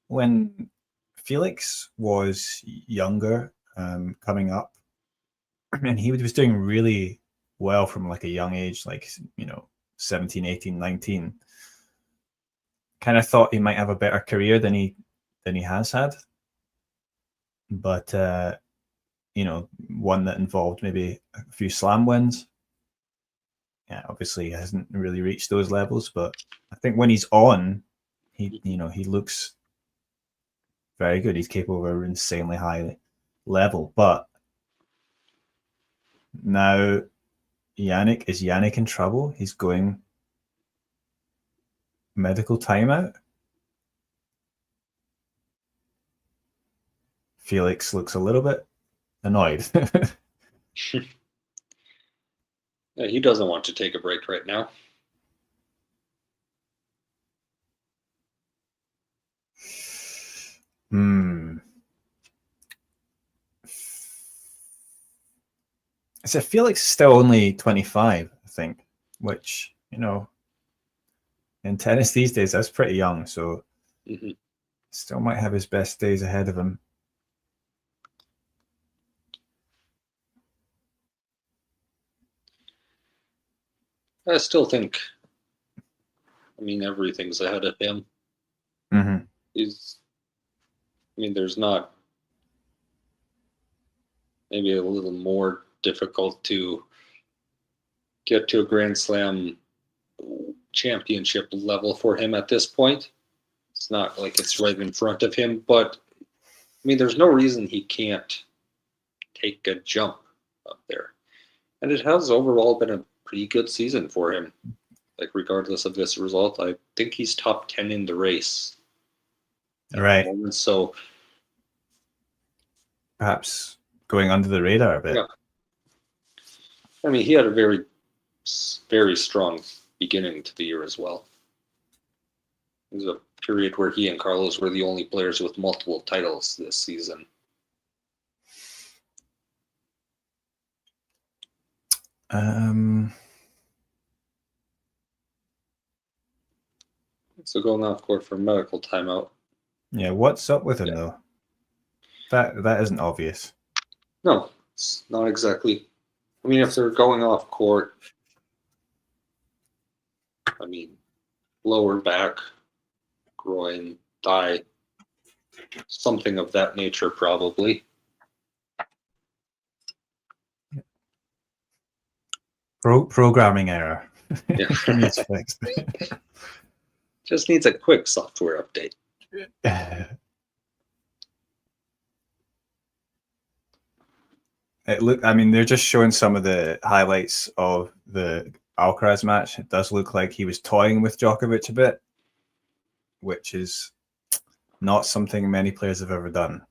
when Felix was younger, coming up, and he was doing really well from like a young age, like, 17, 18, 19. Kind of thought he might have a better career than he has had. But, one that involved maybe a few slam wins. Yeah, obviously he hasn't really reached those levels, but I think when he's on, he looks very good. He's capable of an insanely high level. But now is Jannik in trouble? He's going medical timeout. Felix looks a little bit annoyed. Yeah, he doesn't want to take a break right now. So Felix is still only 25, I think, which, in tennis these days, that's pretty young. So still might have his best days ahead of him. I still think, everything's ahead of him. There's not maybe a little more difficult to get to a Grand Slam championship level for him at this point. It's not like it's right in front of him, but there's no reason he can't take a jump up there. And it has overall been a pretty good season for him. Like, regardless of this result, I think he's top 10 in the race. Right. So perhaps going under the radar a bit. Yeah. He had a very, very strong beginning to the year as well. It was a period where he and Carlos were the only players with multiple titles this season. So going off court for medical timeout. Yeah, what's up with him though? That isn't obvious. No, it's not exactly. If they're going off court, lower back, groin, thigh, something of that nature probably. Programming error. Yeah. Needs fixed. Just needs a quick software update. They're just showing some of the highlights of the Alcaraz match. It does look like he was toying with Djokovic a bit, which is not something many players have ever done.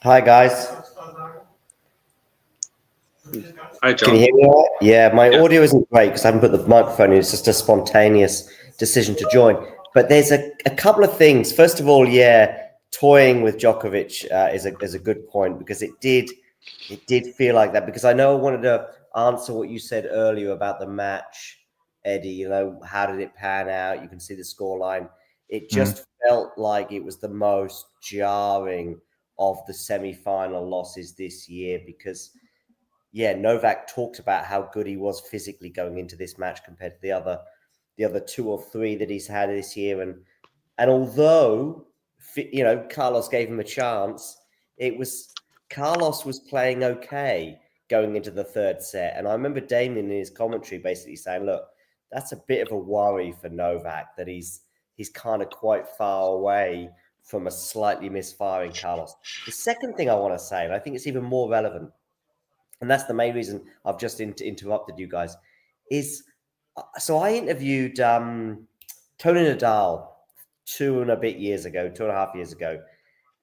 Hi, guys. Hi, Can John. you hear me all right? Yeah, my audio isn't great because I haven't put the microphone in. It's just a spontaneous decision to join. But there's a couple of things. First of all, yeah, toying with Djokovic is a good point because it did feel like that. Because I know I wanted to answer what you said earlier about the match, Eddie. You know, how did it pan out? You can see the scoreline. It just felt like it was the most jarring of the semi-final losses this year because, yeah, Novak talked about how good he was physically going into this match compared to the other two or three that he's had this year. And although, you know, Carlos gave him a chance, Carlos was playing okay going into the third set. And I remember Damien in his commentary basically saying, look, that's a bit of a worry for Novak that he's kind of quite far away from a slightly misfiring Carlos. The second thing I want to say, and I think it's even more relevant, and that's the main reason I've just interrupted you guys, is so I interviewed Tony Nadal 2.5 years ago.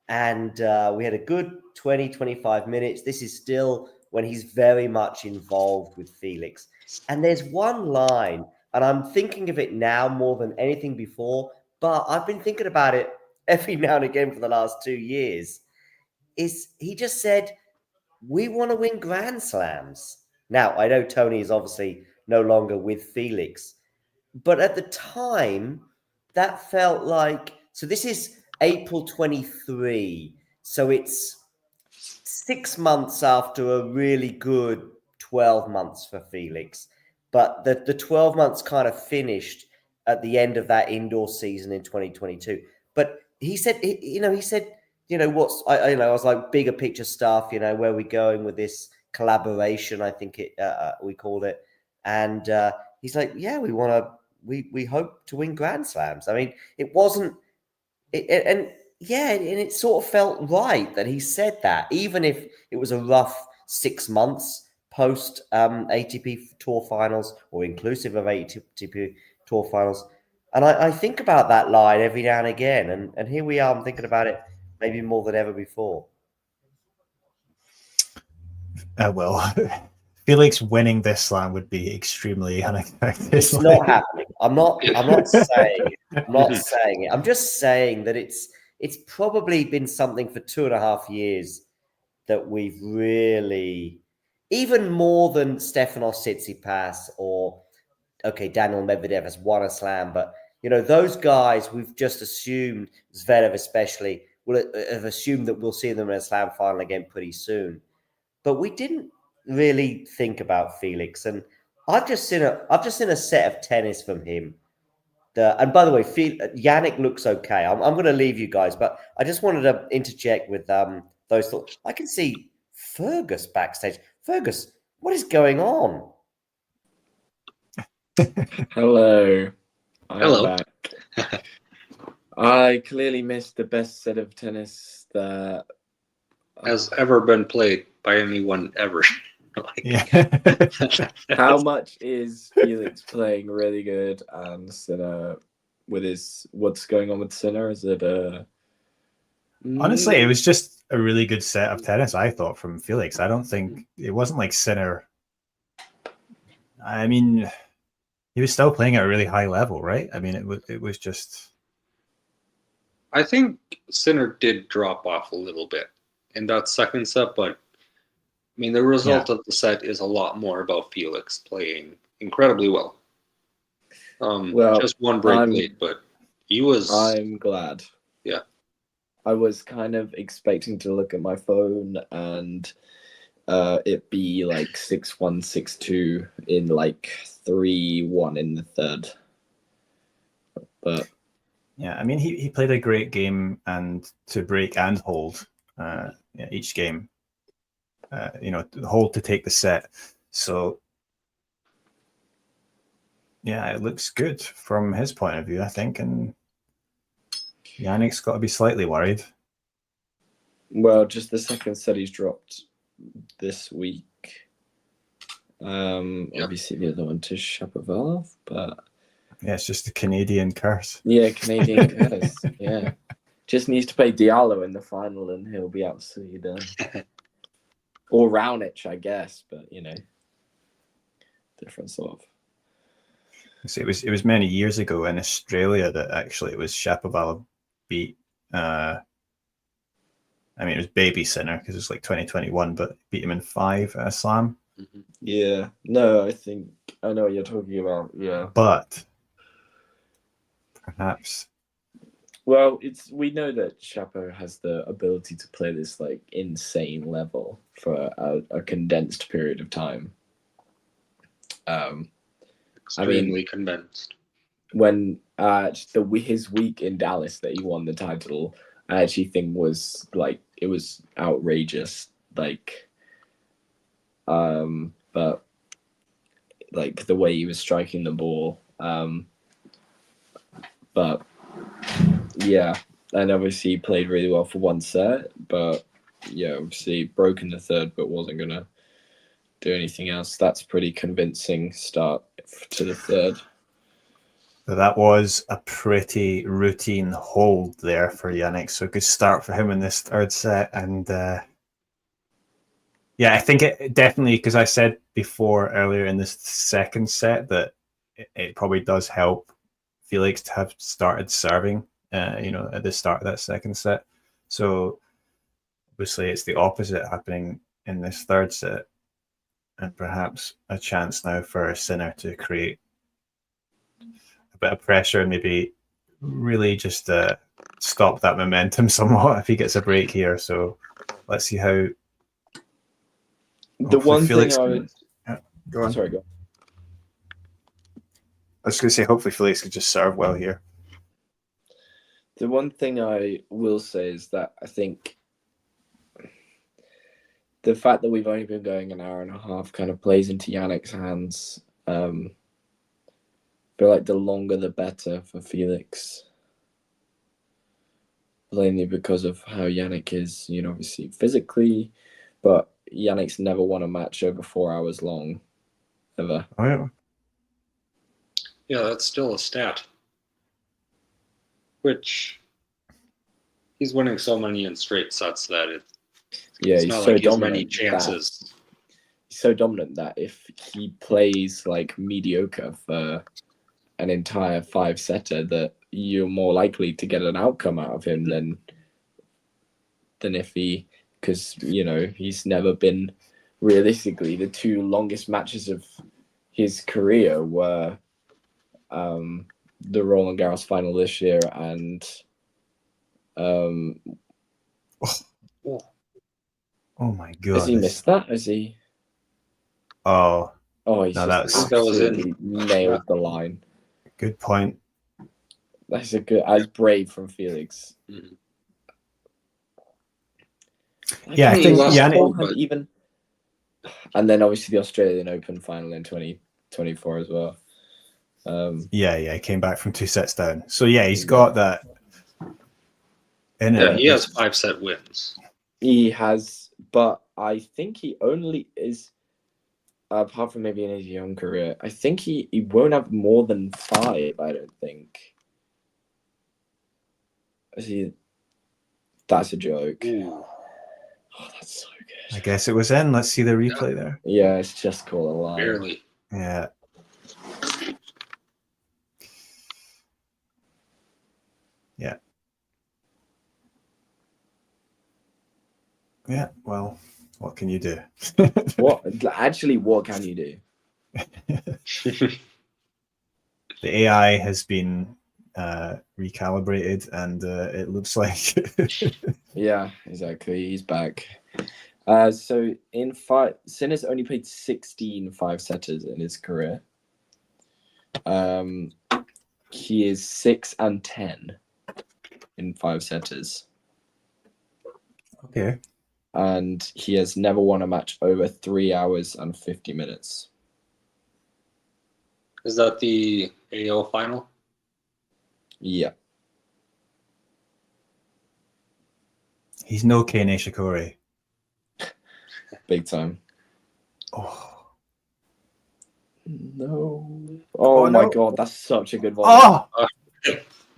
And we had a good 20, 25 minutes. This is still when he's very much involved with Felix. And there's one line, and I'm thinking of it now more than anything before, but I've been thinking about it every now and again for the last 2 years, is he just said, we want to win Grand Slams. Now, I know Tony is obviously no longer with Felix, but at the time, that felt like, so this is April 23. So it's 6 months after a really good 12 months for Felix. But the 12 months kind of finished at the end of that indoor season in 2022. But he said, I was like bigger picture stuff, where are we going with this collaboration? I think we called it. And he's like, yeah, we hope to win Grand Slams. I mean, it wasn't, and it sort of felt right that he said that, even if it was a rough 6 months post ATP Tour Finals or inclusive of ATP Tour Finals. And I think about that line every now and again, and here we are. I'm thinking about it maybe more than ever before. Well, Felix winning this slam would be extremely unexpected. It's not happening. I'm not saying it. I'm not saying it. I'm just saying that it's probably been something for 2.5 years that we've really, even more than Stefanos Tsitsipas or Daniel Medvedev has won a slam, but those guys we've just assumed, Zverev especially, will have assumed that we'll see them in a slam final again pretty soon. But we didn't really think about Felix, and I've just seen a set of tennis from him. And by the way, Jannik looks okay. I'm going to leave you guys, but I just wanted to interject with those thoughts. I can see Fergus backstage. Fergus, what is going on? Hello. Hello. I'm back. I clearly missed the best set of tennis that has ever been played by anyone ever. How much is Felix playing really good, and Sinner with what's going on with Sinner? Is it Honestly, it was just a really good set of tennis, I thought, from Felix. I don't think it wasn't like Sinner. I mean, he was still playing at a really high level, right? I mean, it was just. I think Sinner did drop off a little bit in that second set, but I mean, the result of the set is a lot more about Felix playing incredibly well. Just one break late, but he was. I'm glad. Yeah. I was kind of expecting to look at my phone and it be like 6-1, 6-2 in like 3-1 in the third. But yeah, I mean, he played a great game, and to break and hold each game. Hold to take the set. So, yeah, it looks good from his point of view, I think. And Jannik's got to be slightly worried. Well, just the second set he's dropped this week. Obviously, the other one to Shapovalov, but yeah, it's just the Canadian curse. Yeah, Canadian curse. Yeah, just needs to play Diallo in the final, and he'll be absolutely done. or Raonic, I guess, but different sort of. So it was many years ago in Australia that actually it was Shapovalov beat. I mean, it was baby Sinner because it's like 2021, but beat him in 5 at a slam. Yeah, no, I think I know what you're talking about. Yeah, but perhaps. Well, we know that Chapo has the ability to play this like insane level for a condensed period of time. Extremely condensed. When his week in Dallas that he won the title, I actually think was like it was outrageous. Like, but like the way he was striking the ball, but yeah, and obviously he played really well for one set, but yeah, obviously broke in the third, but wasn't gonna do anything else. That's pretty convincing start to the third. So that was a pretty routine hold there for Jannik. So good start for him in this third set. And yeah, I think it definitely, because I said before earlier in this second set that it probably does help Felix to have started serving, at the start of that second set. So obviously it's the opposite happening in this third set. And perhaps a chance now for Sinner to create a bit of pressure and maybe really just stop that momentum somewhat if he gets a break here. So let's see how. The one Felix thing I would. Go on. Sorry, go on. I was going to say, hopefully Felix could just serve well here. The one thing I will say is that I think the fact that we've only been going an hour and a half kind of plays into Jannik's hands. I feel like the longer the better for Felix. Mainly because of how Jannik is, obviously physically, but Jannik's never won a match over 4 hours long, ever. Oh, yeah. Yeah, that's still a stat. Which he's winning so many in straight sets that it's he's not so like he has dominant. many chances. He's so dominant that if he plays like mediocre for an entire 5-setter, that you're more likely to get an outcome out of him than if he, because he's never been realistically the 2 longest matches of his career were the Roland Garros final this year and oh my god, has he missed that? Has he? Oh, he's no, just that was absolutely nailed the line. Good point. That's brave from Felix. Mm-hmm. Yeah, I think Jannik even, and then obviously the Australian Open final in 2024 as well. Yeah, he came back from 2 sets down. So yeah, he's got that. He has 5-set wins. He has, but I think he only is, apart from maybe in his young career, I think he won't have more than 5. I don't think. That's a joke. Ooh. Oh, that's so good. I guess it was in. Let's see the replay there. Yeah, it's just called a line. Barely. Yeah. Yeah. Yeah. Well, what can you do? What can you do? The AI has been recalibrated, and it looks like. Yeah, exactly. He's back. So in Sinner's only played 16 5-setters in his career. He is 6-10 in 5-setters. Okay. And he has never won a match over 3 hours and 50 minutes. Is that the AO final? Yeah. He's no Kei Nishikori. Big time. Oh. No. Oh my god, that's such a good one. Oh!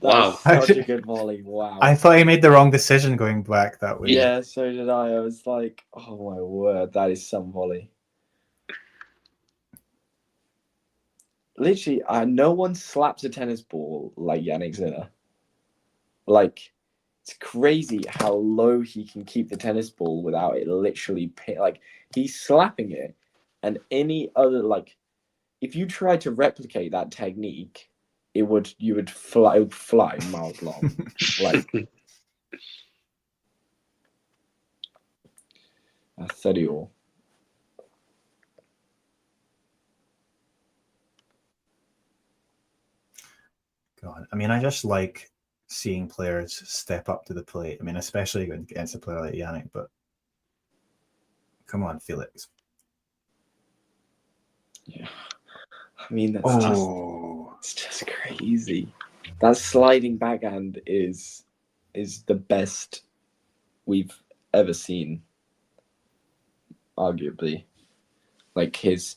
Wow. That's such a good volley. Wow. I thought he made the wrong decision going back that way. Yeah, so did I. I was like, oh my word, that is some volley. Literally, no one slaps a tennis ball like Jannik Sinner. Like, it's crazy how low he can keep the tennis ball without it literally like he's slapping it, and any other like, if you tried to replicate that technique, you would fly miles long. Like, that's 30 all. God, I mean, I just like seeing players step up to the plate. I mean, especially against a player like Jannik, but come on, Felix. Yeah. I mean, that's just crazy. That sliding backhand is the best we've ever seen, arguably. Like his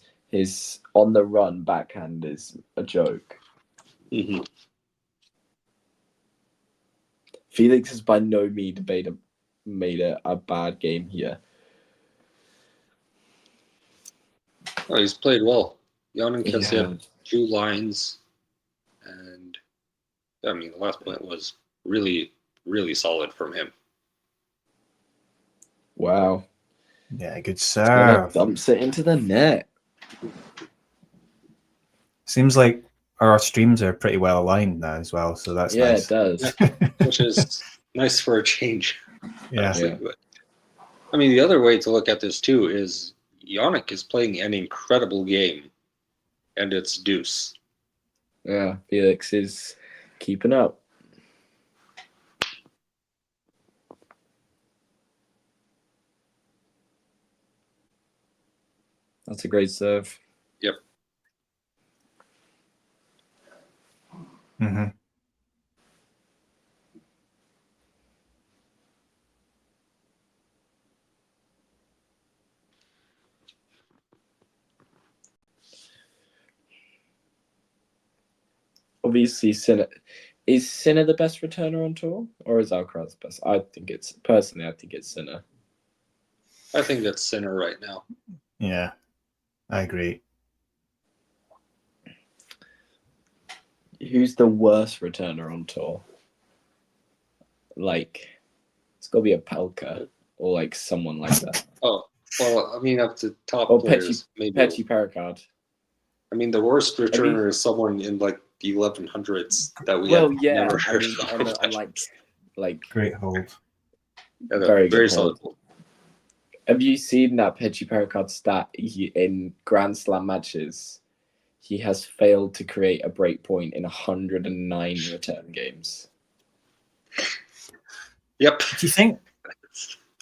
on the run backhand is a joke. Mm-hmm. Felix has by no means made a bad game here. Oh, he's played well. Jannik has hit 2 lines, and I mean, the last point was really, really solid from him. Wow. Yeah, good serve. Dumps it into the net. Seems like our streams are pretty well aligned now as well, so that's nice. It does. Which is nice for a change. Yeah. But, I mean, the other way to look at this too is Jannik is playing an incredible game, and it's deuce. Yeah, Felix is keeping up. That's a great serve. Yep. Mm-hmm. Obviously, Sinner the best returner on tour, or is Alcaraz the best? I think it's Sinner. I think that's Sinner right now. Yeah, I agree. Who's the worst returner on tour? Like, it's got to be a Pelka or like someone like that. Oh, well, I mean, of the top Or players, maybe. Petty Paracard. I mean, the worst returner is someone in like the 1100s that we Well, have yeah, never I heard mean, of. on like great hold. Yeah, very very good solid. hold. Have you seen that Petty Paracard stat? In Grand Slam matches, he has failed to create a break point in 109 return games. Yep. Do you think,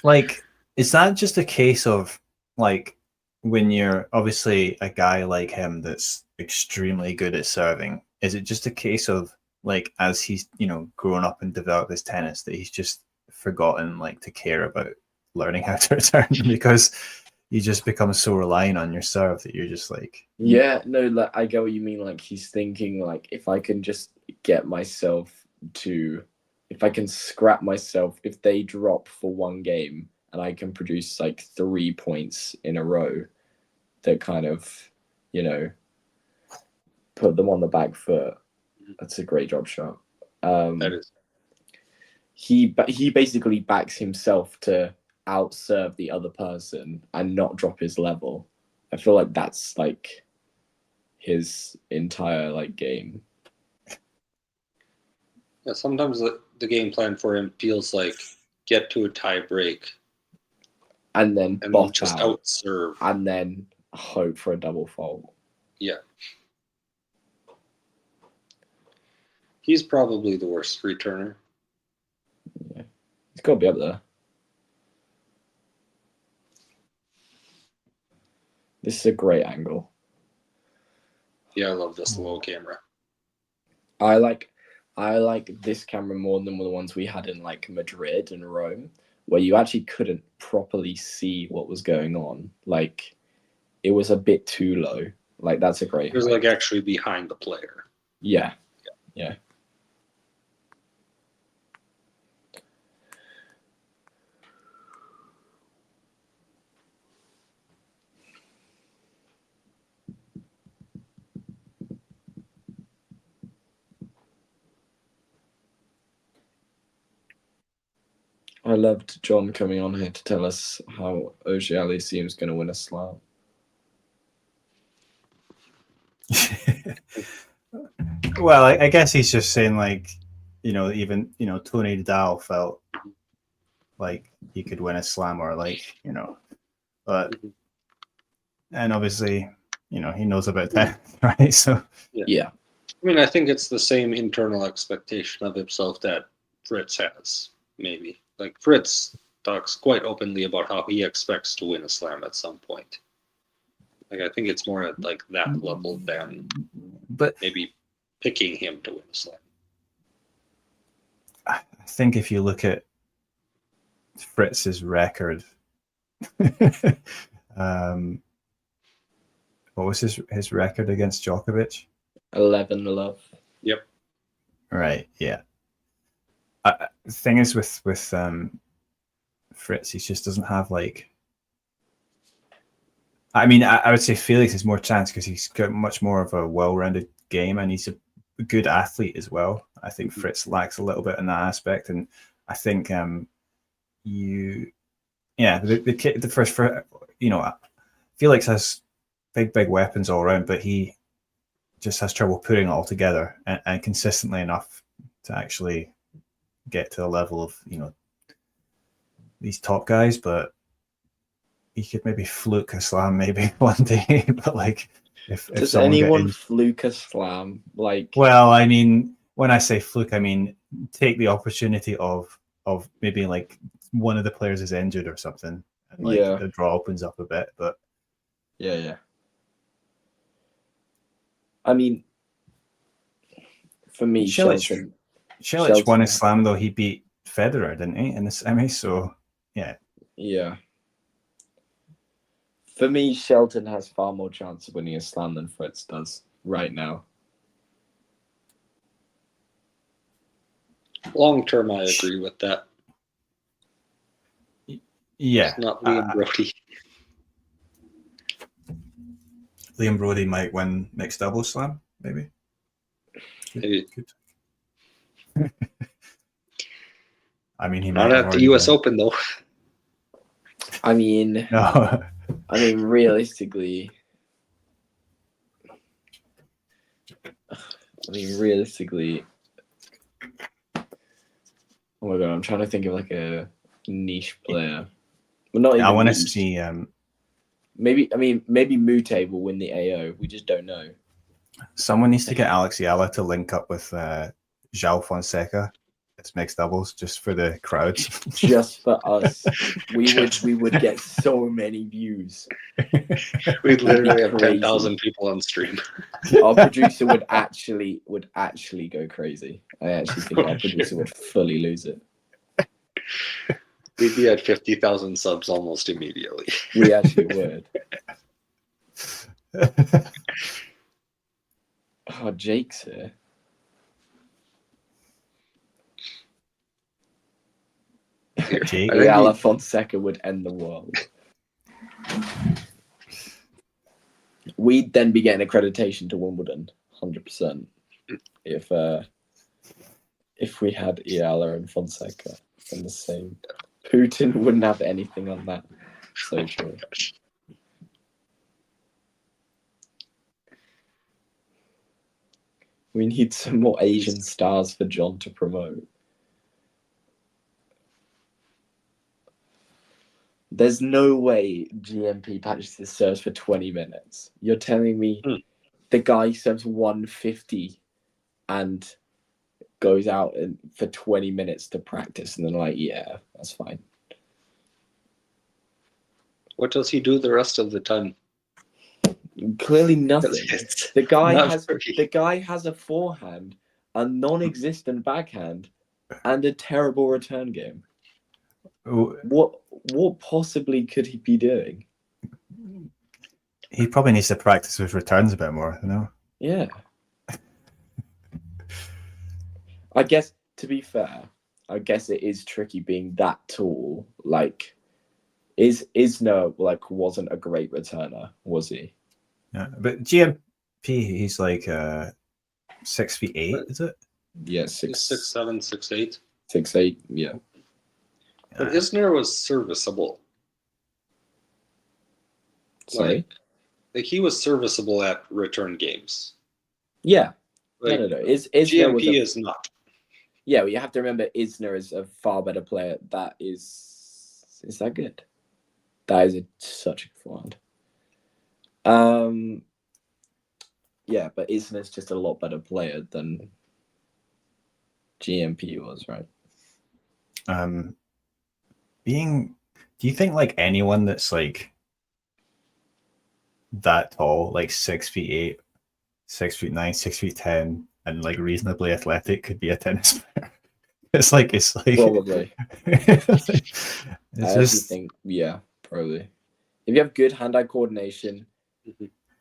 like, is that just a case of, like, when you're obviously a guy like him that's extremely good at serving, is it just a case of, like, as he's, grown up and developed his tennis, that he's just forgotten, like, to care about learning how to return because you just become so reliant on your serve that you're just like... Yeah, no, like, I get what you mean. Like, he's thinking, like, if I can just get myself to... If I can scrap myself, if they drop for one game and I can produce, like, 3 points in a row that kind of, put them on the back foot, that's a great drop shot. That is. He basically backs himself to outserve the other person and not drop his level. I feel like that's like his entire like game. Yeah, sometimes the game plan for him feels like get to a tie break and then just outserve and then hope for a double fault. Yeah. He's probably the worst returner. Yeah. He's got to be up there. This is a great angle. Yeah, I love this low camera. I like this camera more than the ones we had in like Madrid and Rome, where you actually couldn't properly see what was going on. Like, it was a bit too low. Like, that's a great. It was like actually behind the player. Yeah. I loved John coming on here to tell us how Auger-Aliassime is going to win a slam. Well, I guess he's just saying, like, even Tony Nadal felt like he could win a slam, or like, but and obviously, he knows about that, right? So yeah. I mean, I think it's the same internal expectation of himself that Fritz has, maybe. Like, Fritz talks quite openly about how he expects to win a slam at some point. Like, I think it's more at like that level than maybe picking him to win a slam. I think if you look at Fritz's record, what was his record against Djokovic? 11-love. Yep. Right. Yeah. The thing is with Fritz, he just doesn't have like. I mean, I would say Felix has more chance because he's got much more of a well-rounded game, and he's a good athlete as well. I think Fritz lacks a little bit in that aspect, and I think the first Felix has big weapons all around, but he just has trouble putting it all together and consistently enough to actually get to the level of these top guys. But he could maybe fluke a slam maybe one day. But like, if does anyone fluke a slam? Like, well, I mean, when I say fluke, I mean take the opportunity of maybe like one of the players is injured or something, and like the draw opens up a bit. But yeah. I mean, for me, Shelton won a slam though. He beat Federer, didn't he, in the semi? So yeah. For me, Shelton has far more chance of winning a slam than Fritz does right now. Long term, I agree with that. Yeah. It's not Liam Brody. Liam Brody might win mixed doubles slam, maybe. Maybe. I mean, he not might at the U.S. Open though. I mean, no. realistically, oh my god, I'm trying to think of like a niche player. Well, not even I want to niche. see. Maybe Mute will win the AO. We just don't know. Someone needs to get Alex Yala to link up with João Fonseca. It's mixed doubles just for the crowds. Just for us. We would get so many views. We'd literally have 10,000 people on stream. Our producer would actually go crazy. I actually think our producer would fully lose it. We'd be at 50,000 subs almost immediately. We actually would. Oh, Jake's here. Ayala Fonseca would end the world. We'd then be getting accreditation to Wimbledon, 100%. If we had Ayala and Fonseca in the same. Putin wouldn't have anything on that. So true. We need some more Asian stars for John to promote. There's no way GMP practices serves for 20 minutes. You're telling me the guy serves 150 and goes out for 20 minutes to practice, and then like, yeah, that's fine. What does he do the rest of the time? Clearly nothing. The guy has a forehand, a non-existent backhand, and a terrible return game. What possibly could he be doing? He probably needs to practice with returns a bit more, Yeah. I guess, to be fair, it is tricky being that tall. Like, Isner wasn't a great returner, was he? Yeah, but GMP, he's like 6'8", is it? Yeah, 6'7", 6'8". 6'8", yeah. But Isner was serviceable. Sorry? Like he was serviceable at return games. Yeah. Like, no. GMP is not. Yeah, well, you have to remember Isner is a far better player. That is that good? That is such a good forehand. Yeah, but Isner's just a lot better player than GMP was, right? Do you think like anyone that's like that tall, like 6'8", 6'9", 6'10", and like reasonably athletic could be a tennis player? It's like Probably. it's I actually think, yeah, probably. If you have good hand-eye coordination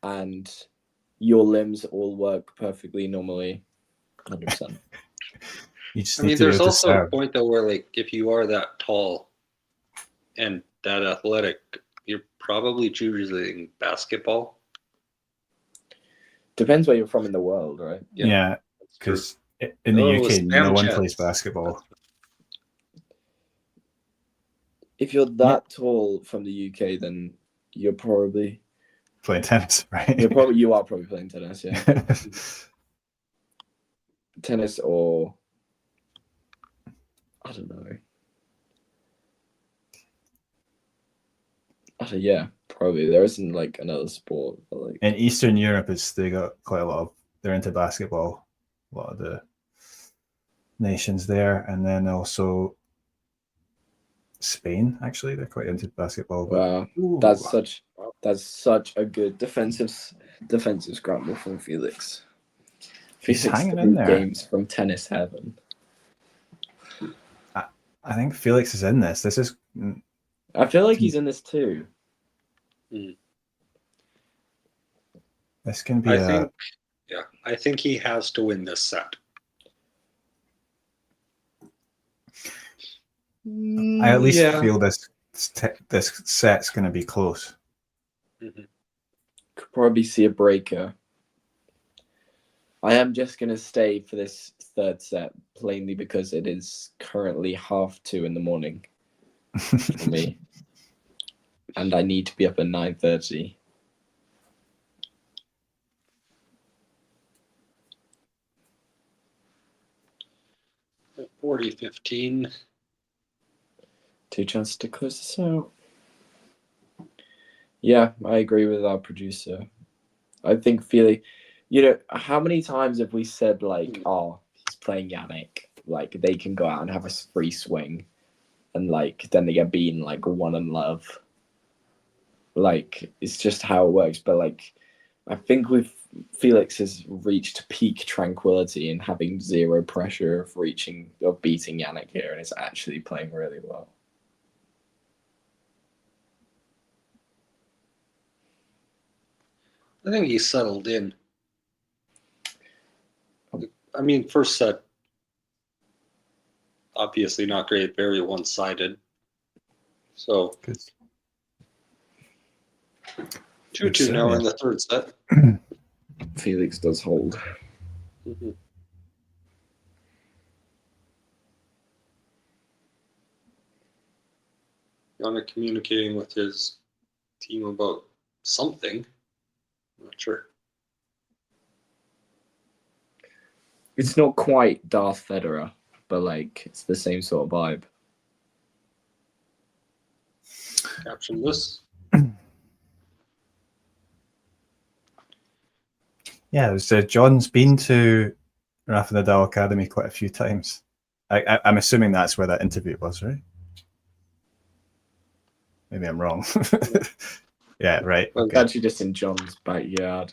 and your limbs all work perfectly normally, 100%. I mean, there's also a point though where like if you are that tall and that athletic, you're probably choosing basketball. Depends where you're from in the world, right? Yeah, because in the UK, no one plays basketball. If you're that tall from the UK, then you're probably playing tennis, right? You are probably playing tennis, yeah. Tennis or I don't know. Yeah, probably there isn't like another sport. But like in Eastern Europe, they got quite a lot of. They're into basketball. A lot of the nations there, and then also Spain. Actually, they're quite into basketball. Wow, that's such a good defensive scramble from Felix. He's hanging in there. Games from tennis heaven. I think Felix is in this. This is. I feel like he's in this too. This can be. I think he has to win this set. I at least feel this set's going to be close. Could probably see a breaker. I am just going to stay for this third set, plainly because it is currently 2:30 in the morning for me. And I need to be up at 9:30. At 40-15. 2 chances to close this out. Yeah, I agree with our producer. I think Felix, how many times have we said like, oh, he's playing Jannik, like they can go out and have a free swing, and like then they get beaten like 1-love. Like it's just how it works. But like, I think Felix has reached peak tranquility and having zero pressure of beating Jannik here, and is actually playing really well. I think he's settled in. I mean, first set, obviously not great, very one-sided. So, 2-2 now in the third set. Felix does hold. Jannik communicating with his team about something. I'm not sure. It's not quite Darth Federer, but like it's the same sort of vibe. Caption this. Yeah, so John's been to Rafa Nadal Academy quite a few times. I'm assuming that's where that interview was, right? Maybe I'm wrong. Yeah, right. Well, it's actually just in John's backyard.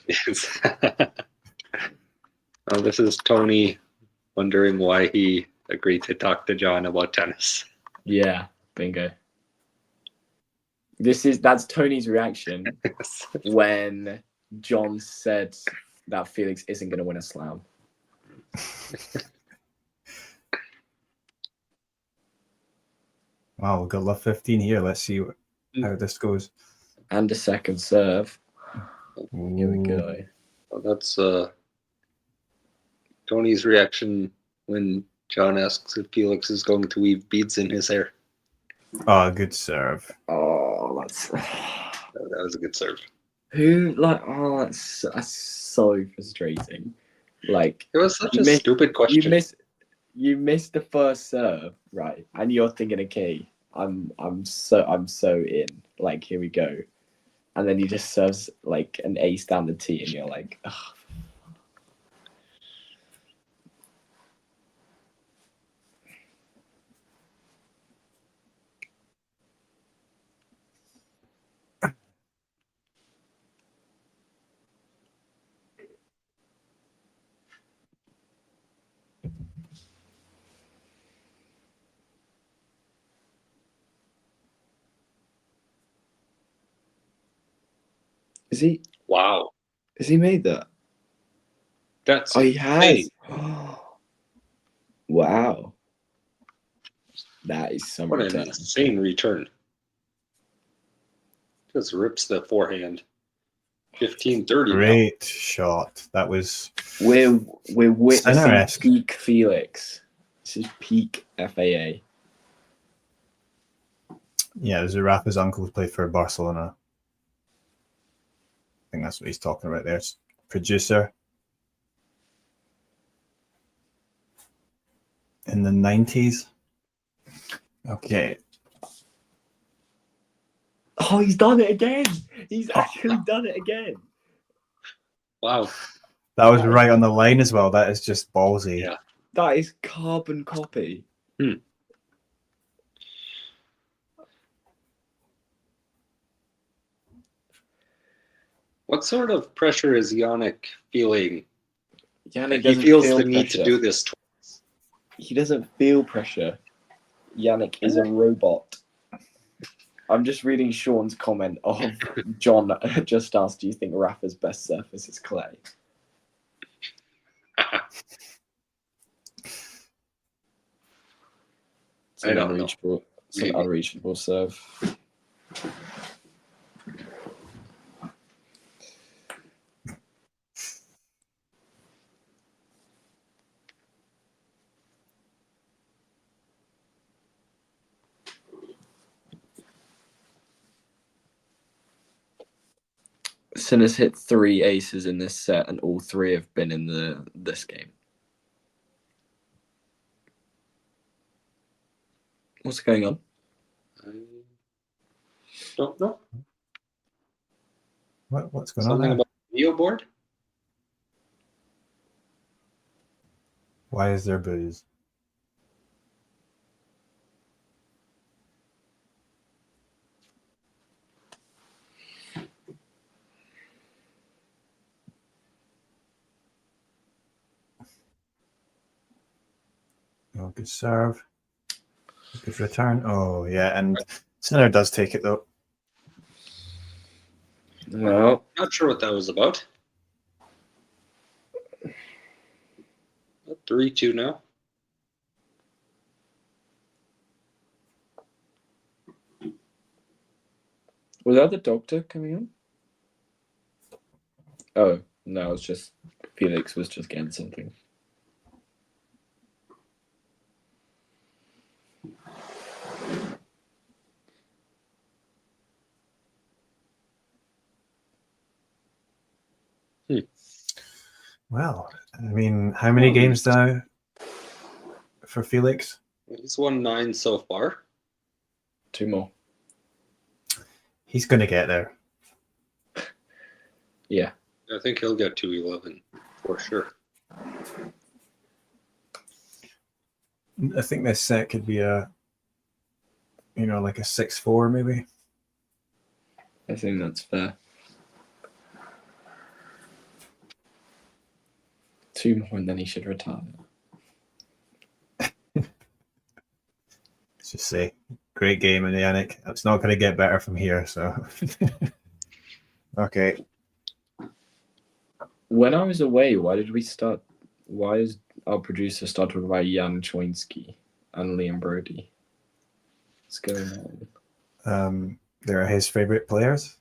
This is Tony wondering why he agreed to talk to John about tennis. Yeah, bingo. That's Tony's reaction when John said that Felix isn't going to win a slam. Wow, we've got love 15 here. Let's see how this goes. And a second serve. Here we go. Well, that's Tony's reaction when John asks if Felix is going to weave beads in his hair. Oh, good serve. Oh, that's That was a good serve. who like. Oh, that's so frustrating. Like It was such a stupid question. You missed the first serve, right? And you're thinking, okay, I'm so in. Like, here we go. And then he just serves like an ace down the tee, and you're like, ugh. Is he? Wow. Has he made that? That's he has. insane. Wow. That is some What an return. insane return. Just rips the forehand. 15-30 now. Great shot. That was. We're witnessing Sinner-esque. peak Felix. This is peak FAA. Yeah, it was Rafa's uncle who played for Barcelona. I think that's what he's talking about there. It's producer. In the 90s. Okay. Oh, he's done it again. He's actually done it again. Wow. That was right on the line as well. That is just ballsy. Yeah. That is carbon copy. What sort of pressure is Jannik feeling? Jannik He doesn't feels feel the need pressure. to do this twice. He doesn't feel pressure. Jannik is a robot. I'm just reading Sean's comment of John just asked, do you think Rafa's best surface is clay? It's I don't know. It's an unreachable serve. Sinner's hit 3 aces in this set, and all 3 have been in this game. What's going on? I don't know. What's going on Something there? about the video board? Why is there booze? Oh, good serve. Good return. Oh, yeah. And Sinner does take it, though. Well, Not sure what that was about. 3-2 now. was that the doctor coming in? Oh, no, it's just Felix was just getting something. Well, I mean, how many games now for Felix? He's won 9 so far. 2 more. He's going to get there. Yeah. I think he'll get to 11 for sure. I think this set could be like a 6-4 maybe. I think that's fair. 2 more and then he should retire. Let's just say, great game in the Jannik. It's not going to get better from here, so. Okay. When I was away, why is our producer start talking about Jan Choinski and Liam Brody? What's going on? They're his favorite players.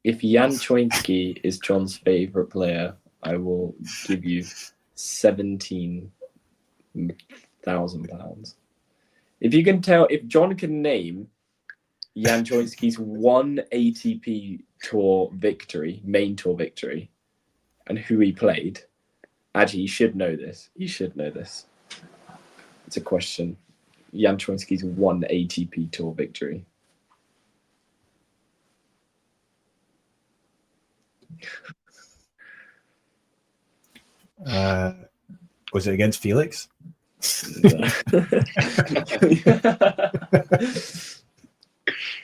If Jan Choinski is John's favorite player, I will give you £17,000. If you can tell, if John can name Jan Choinski's one ATP Tour victory, main tour victory, and who he played, actually, you should know this. You should know this. It's a question. Jan Choinski's one ATP Tour victory. Was it against Felix?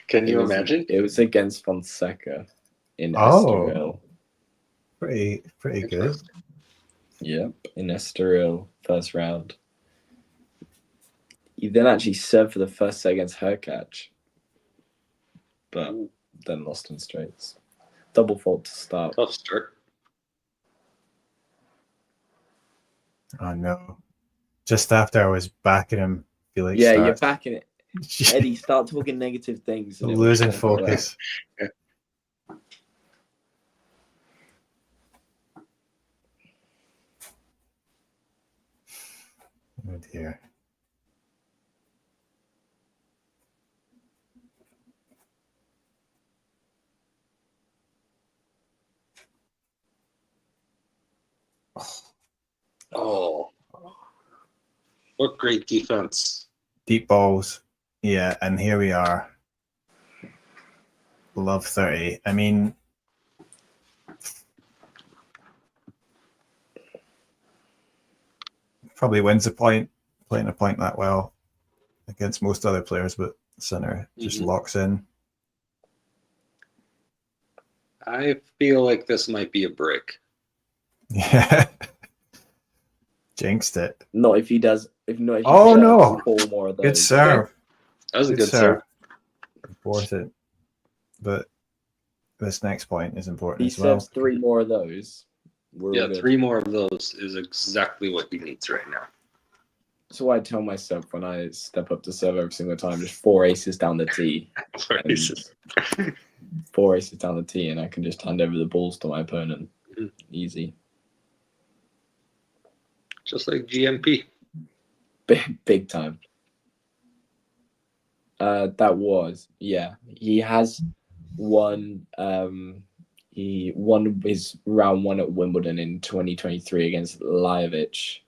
Can you imagine? It was against Fonseca in Estoril. Pretty good. Yep, in Estoril, first round. He then actually served for the first set against Hurkacz, but then lost in straights. Double fault to start. Tough start. Oh no! Just after I was backing him, Felix. Yeah, you're backing it. Eddie, start talking negative things. Losing focus. Oh dear. Oh, what great defense. Deep balls. Yeah, and here we are. Love 30. I mean, probably wins a point, playing a point that well against most other players, but Sinner just locks in. I feel like this might be a break. Yeah. Jinxed it. Not if he does. If not, if he oh does no! 4 more of those. Good serve. That was a good serve. Worth it. But this next point is important He as well. serves 3 more of those. Yeah, 3 more of those is exactly what he needs right now. That's what I tell myself when I step up to serve every single time. Just 4 aces down the tee. 4 aces. 4 aces down the tee, and I can just hand over the balls to my opponent. Easy. Just like GMP. Big time. That was, yeah. He has won. He won his round 1 at Wimbledon in 2023 against Lajovic.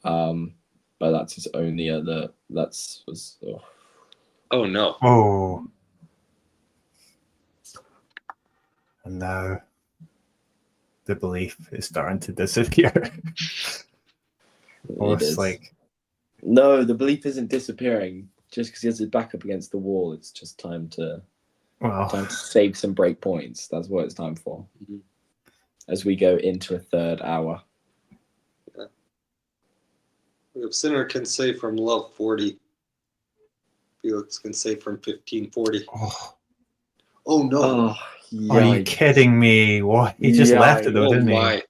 But that's his only other. Oh no. Oh. And now the belief is starting to disappear. Or it's like, no, the belief isn't disappearing just because he has his back up against the wall. It's just time to save some break points. That's what it's time for. As we go into a 3rd hour. Yeah. If Sinner can say from love 40, Felix can say from 1540. Oh no. Are you kidding me? What? He just left it though, didn't he?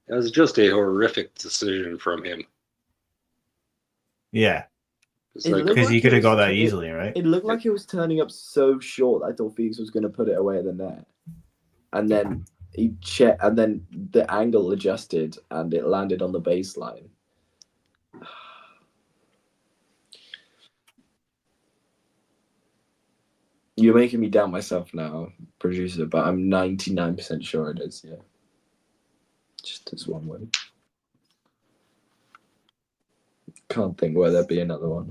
It was just a horrific decision from him. Yeah. Because he could have got that easily, right? It looked like it was turning up so short that I thought Felix was going to put it away at the net. And then he checked, and then the angle adjusted and it landed on the baseline. You're making me doubt myself now, producer, but I'm 99% sure it is, yeah. Just as one win. Can't think where there'd be another one.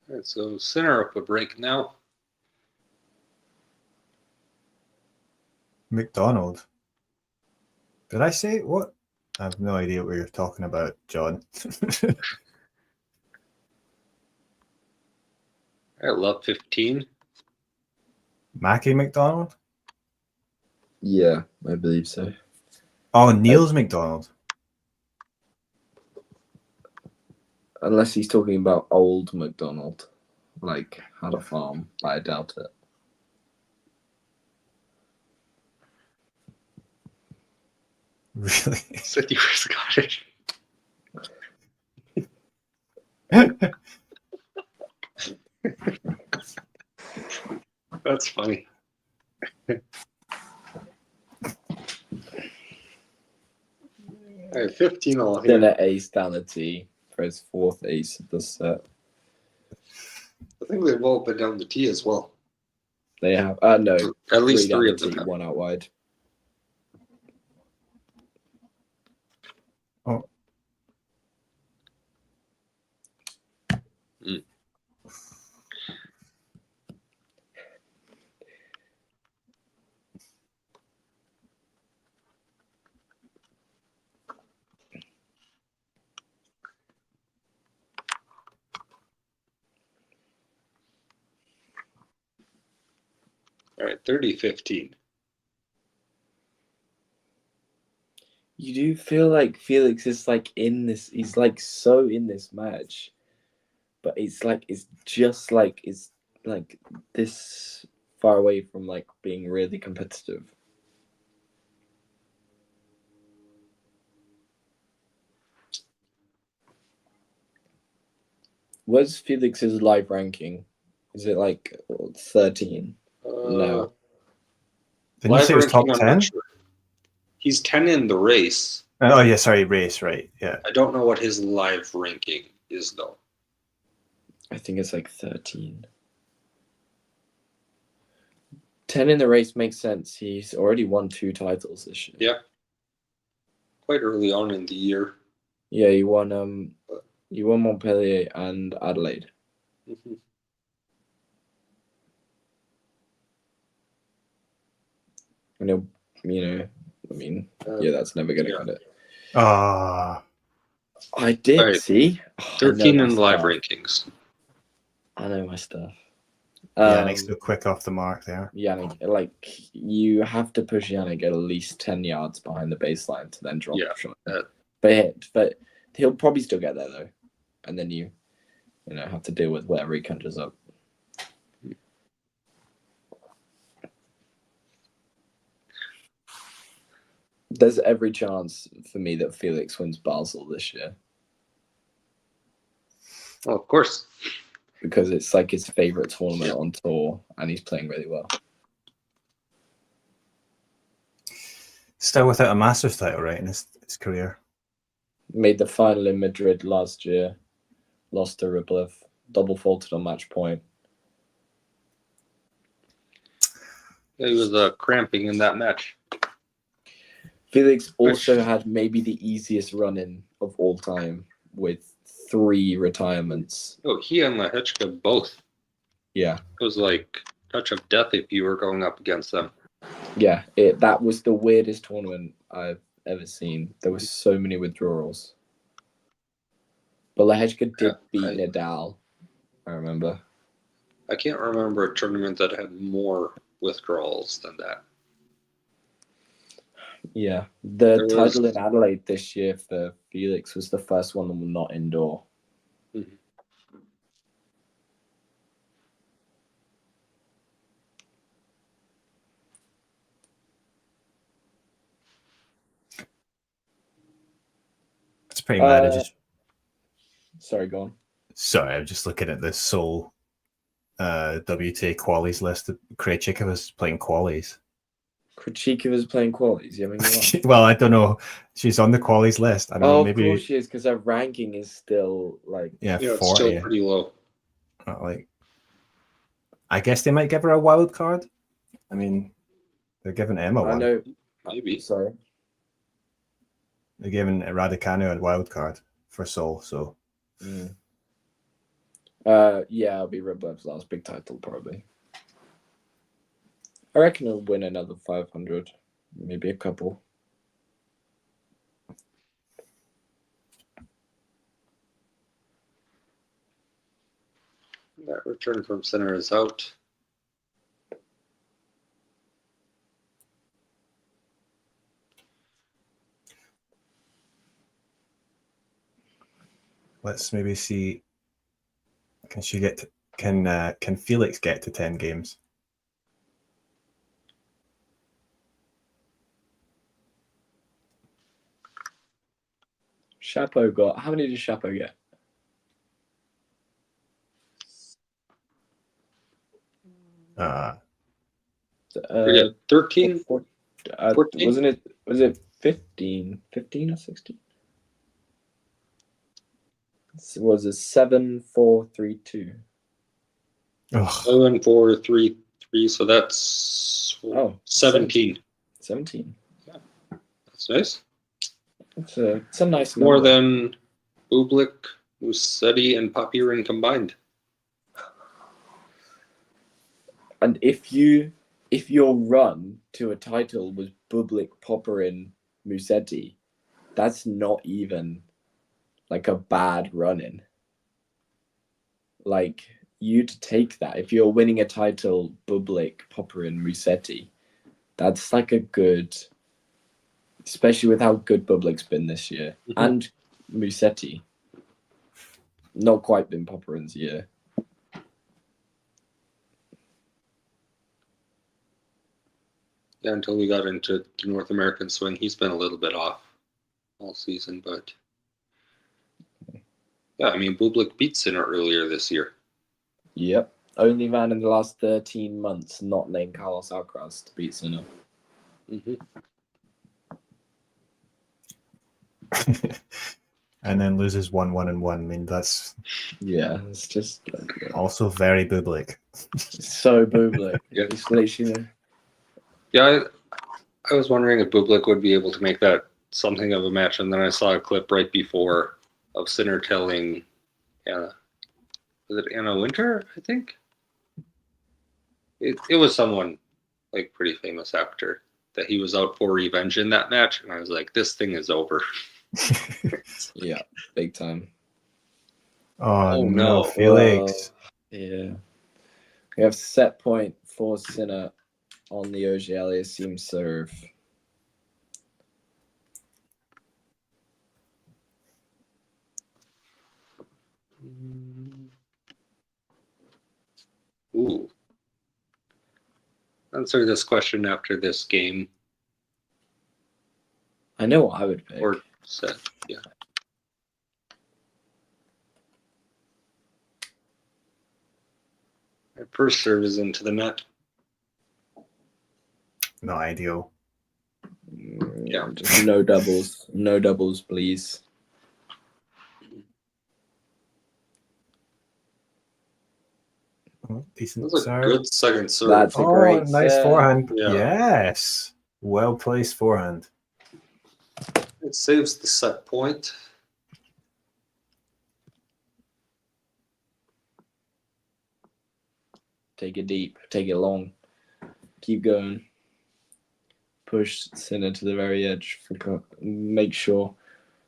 All right, so Sinner up a break now. McDonald. Did I say what? I have no idea what you're talking about, John. I love 15. Mackie McDonald? Yeah, I believe so. Oh, Niels McDonald. Unless he's talking about old McDonald, like had a farm, but I doubt it. Really? Said you were Scottish. That's funny. All right, 15 all here. Then an ace down the tee for his fourth ace of the set. I think they've all been down the tee as well. They have, no, At least down three the of them tee, have. one out wide. Oh. Mm. All right, 30-15. You do feel like Felix is like in this. He's like so in this match, but it's like it's like this far away from like being really competitive. What's Felix's live ranking? Is it like 13? No. Didn't you say it was top 10? Sure. He's 10 in the race. Oh, yeah, sorry, race, right. Yeah. I don't know what his live ranking is, though. I think it's like 13. 10 in the race makes sense. He's already won 2 titles this year. Yeah. Quite early on in the year. Yeah, you won Montpellier and Adelaide. Mm-hmm. Yeah, that's never gonna cut it. I did right. see 13 in the live rankings. I know my stuff. Jannik's still quick off the mark there. Jannik, like you have to push Jannik at least 10 yards behind the baseline to then drop the shot. But he'll probably still get there though, and then you have to deal with whatever he conjures up. There's every chance for me that Felix wins Basel this year. Oh, of course. Because it's like his favorite tournament on tour, and he's playing really well. Still without a Masters title, right, in his career. Made the final in Madrid last year, lost to Rublev, double faulted on match point. Yeah, he was cramping in that match. Felix also had maybe the easiest run-in of all time with 3 retirements. Oh, he and Lehechka both. Yeah. It was like touch of death if you were going up against them. Yeah, that was the weirdest tournament I've ever seen. There were so many withdrawals. But Lehechka did beat Nadal, I remember. I can't remember a tournament that had more withdrawals than that. Yeah, the title in Adelaide this year for Felix was the first one that was not indoor. Mm-hmm. It's pretty mad. Sorry, go on. Sorry, I'm just looking at the Seoul WTA qualies list. Krejcikova was playing qualies. Krejcikova was playing qualies. You mean well, I don't know. She's on the qualies list. I don't know. Maybe... of course she is, because her ranking is still like 40. It's still pretty low. I guess they might give her a wild card. I mean, they're giving Emma one. I know. Maybe. Sorry. They're giving Raducanu a wild card for Seoul. So. Yeah, it'll be Rublev's last big title probably. I reckon he'll win another 500, maybe a couple. That return from center is out. Let's maybe see. Can Felix get to 10 games? Chapeau got. How many did Chapeau get? Forget 13. 14? Wasn't it? Was it 15? 15 or 16? Was it 7-4-3-2? 7-4-3-3. So that's 17. 17. Yeah, that's nice. It's a nice More number. than Bublik, Musetti, and Papirin combined. And if your run to a title was Bublik, Popperin, Musetti, that's not even like a bad run-in. Like, you'd take that. If you're winning a title, Bublik, Popperin, Musetti, that's like a good, especially with how good Bublik's been this year. And Musetti. Not quite been Popperin's year. Yeah, until we got into the North American swing, he's been a little bit off all season, but yeah, I mean, Bublik beat Sinner earlier this year. Yep. Only man in the last 13 months not named Carlos Alcaraz to beat Sinner. And then loses 1-1-1. I mean, that's it's just also very Bublik. So Bublik. It's literally. Yeah, I was wondering if Bublik would be able to make that something of a match, and then I saw a clip right before of Sinner telling Anna, was it Anna Winter, I think? It was someone like pretty famous actor that he was out for revenge in that match, and I was like, this thing is over. Yeah, big time. Oh no, Felix. Yeah. We have set point for Sinner on the Auger-Aliassime serve. Ooh. Answer this question after this game. I know what I would pick. Or set, yeah. My first serve is into the net. Not ideal. Yeah, just no doubles. No doubles, please. Decent That's a serve. good second serve. That's a great nice serve. forehand. Yeah. Yes. Well placed forehand. It saves the set point. Take it deep. Take it long. Keep going. Push Sinner to the very edge. Make sure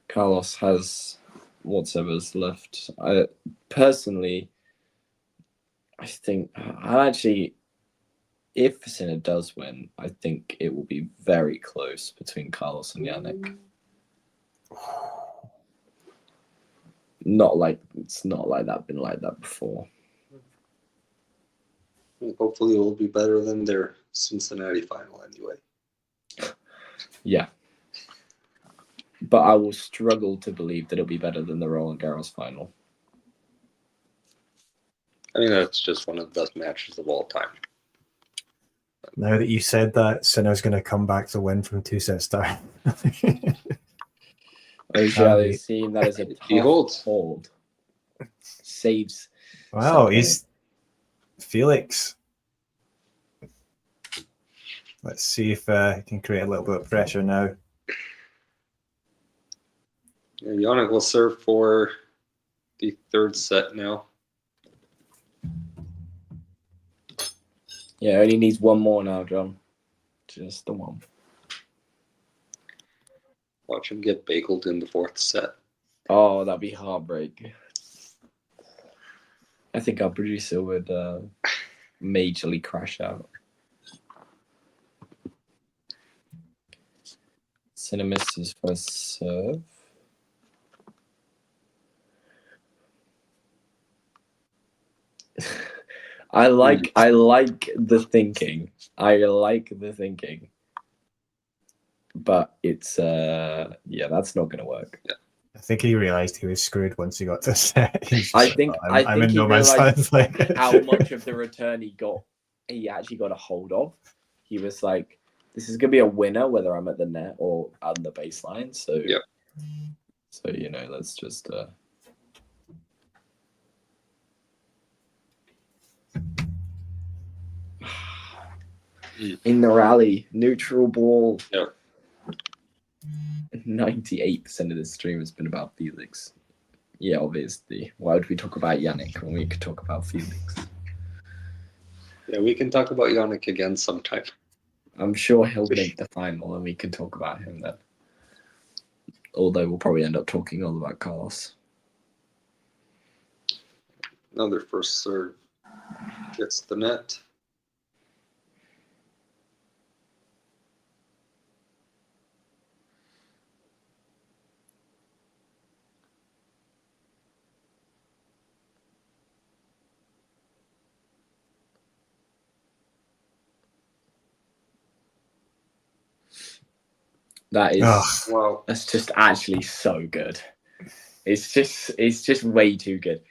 Carlos has whatever's left. I personally, I think if Sinner does win, I think it will be very close between Carlos and Jannik. It's not like that. Been like that before. Hopefully, it will be better than their Cincinnati final anyway. Yeah. But I will struggle to believe that it'll be better than the Roland Garros final. I mean, that's just one of the best matches of all time. Now that you said that, Sinner's going to come back to win from 2 sets down. Auger-Aliassime, that is a tough hold. Saves. Wow, he's Felix. Let's see if he can create a little bit of pressure now. Yeah, Jannik will serve for the third set now. Yeah, only needs one more now, John. Just the one. Watch him get bageled in the fourth set. Oh, that'd be heartbreak. I think our producer would majorly crash out. Sinner missed his first serve. I like the thinking. But it's that's not gonna work. Yeah. I think he realized he was screwed once he got to set. I think I'm in he no man's realized land. how much of the return he got he actually got a hold of. He was like, this is going to be a winner, whether I'm at the net or on the baseline. So, so let's just... In the rally, neutral ball. 98% of the stream has been about Felix. Yeah, obviously. Why would we talk about Jannik when we could talk about Felix? Yeah, we can talk about Jannik again sometime. I'm sure he'll make the final and we can talk about him then. Although we'll probably end up talking all about Carlos. Another first serve gets the net. That is That's just actually so good. It's just way too good.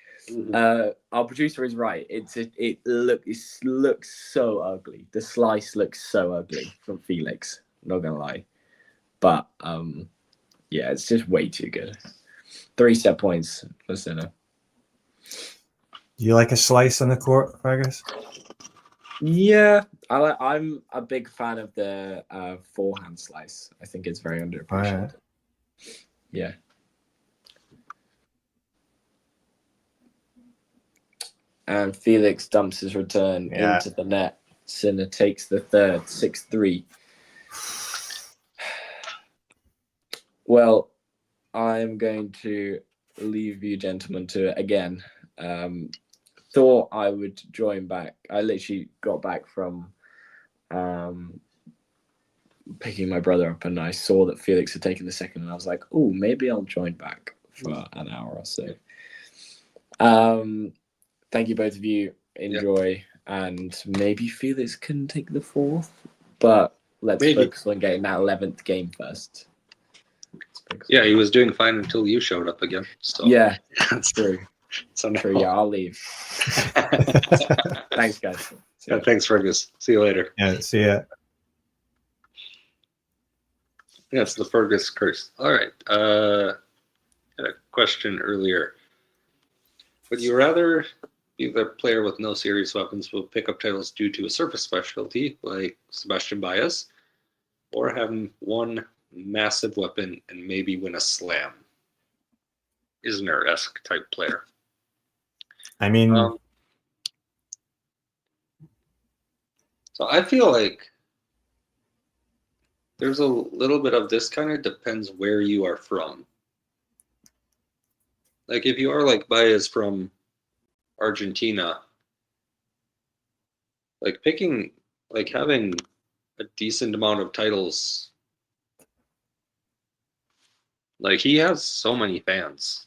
Our producer is right. It looks so ugly. The slice looks so ugly from Felix. Not gonna lie, but yeah, it's just way too good. 3 set points for Sinner. Do you like a slice on the court, Fergus? Yeah, I'm a big fan of the forehand slice. I think it's very underappreciated. Yeah. And Felix dumps his return into the net. Sinner takes the third, 6-3. Well, I'm going to leave you gentlemen to it again. Thought I would join back. I literally got back from picking my brother up, and I saw that Felix had taken the second, and I was like, oh, maybe I'll join back for an hour or so. Thank you, both of you. Enjoy, and maybe Felix can take the fourth, but let's focus on getting that 11th game first. Yeah, he was doing fine until you showed up again. So yeah, that's true. So true. Yeah, I'll leave. Thanks, guys. Yeah, thanks, Fergus. See you later. Yeah, see ya. Yeah, it's the Fergus curse. All right. Had a question earlier. Would you rather be the player with no serious weapons will pick up titles due to a surface specialty like Sebastian Baez, or having one massive weapon and maybe win a slam? Isner-esque type player. I mean, so I feel like there's a little bit of this kind of depends where you are from. Like if you are like Baez from Argentina, like picking, like having a decent amount of titles, like he has so many fans,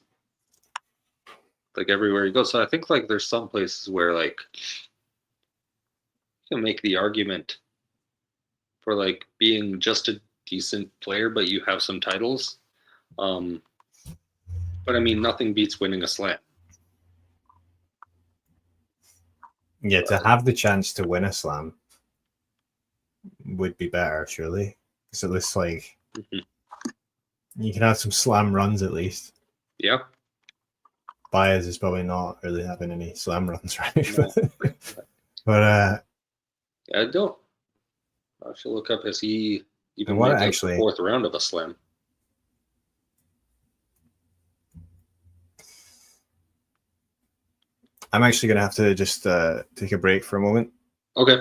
like everywhere he goes. So I think like there's some places where like you can make the argument for like being just a decent player, but you have some titles. But I mean, nothing beats winning a slam. Yeah, to have the chance to win a slam would be better, surely. Because it looks like you can have some slam runs at least. Yeah. Baez is probably not really having any slam runs, right? No. But I don't. I should look up, has he even made like the fourth round of a slam? I'm actually going to have to just take a break for a moment. Okay.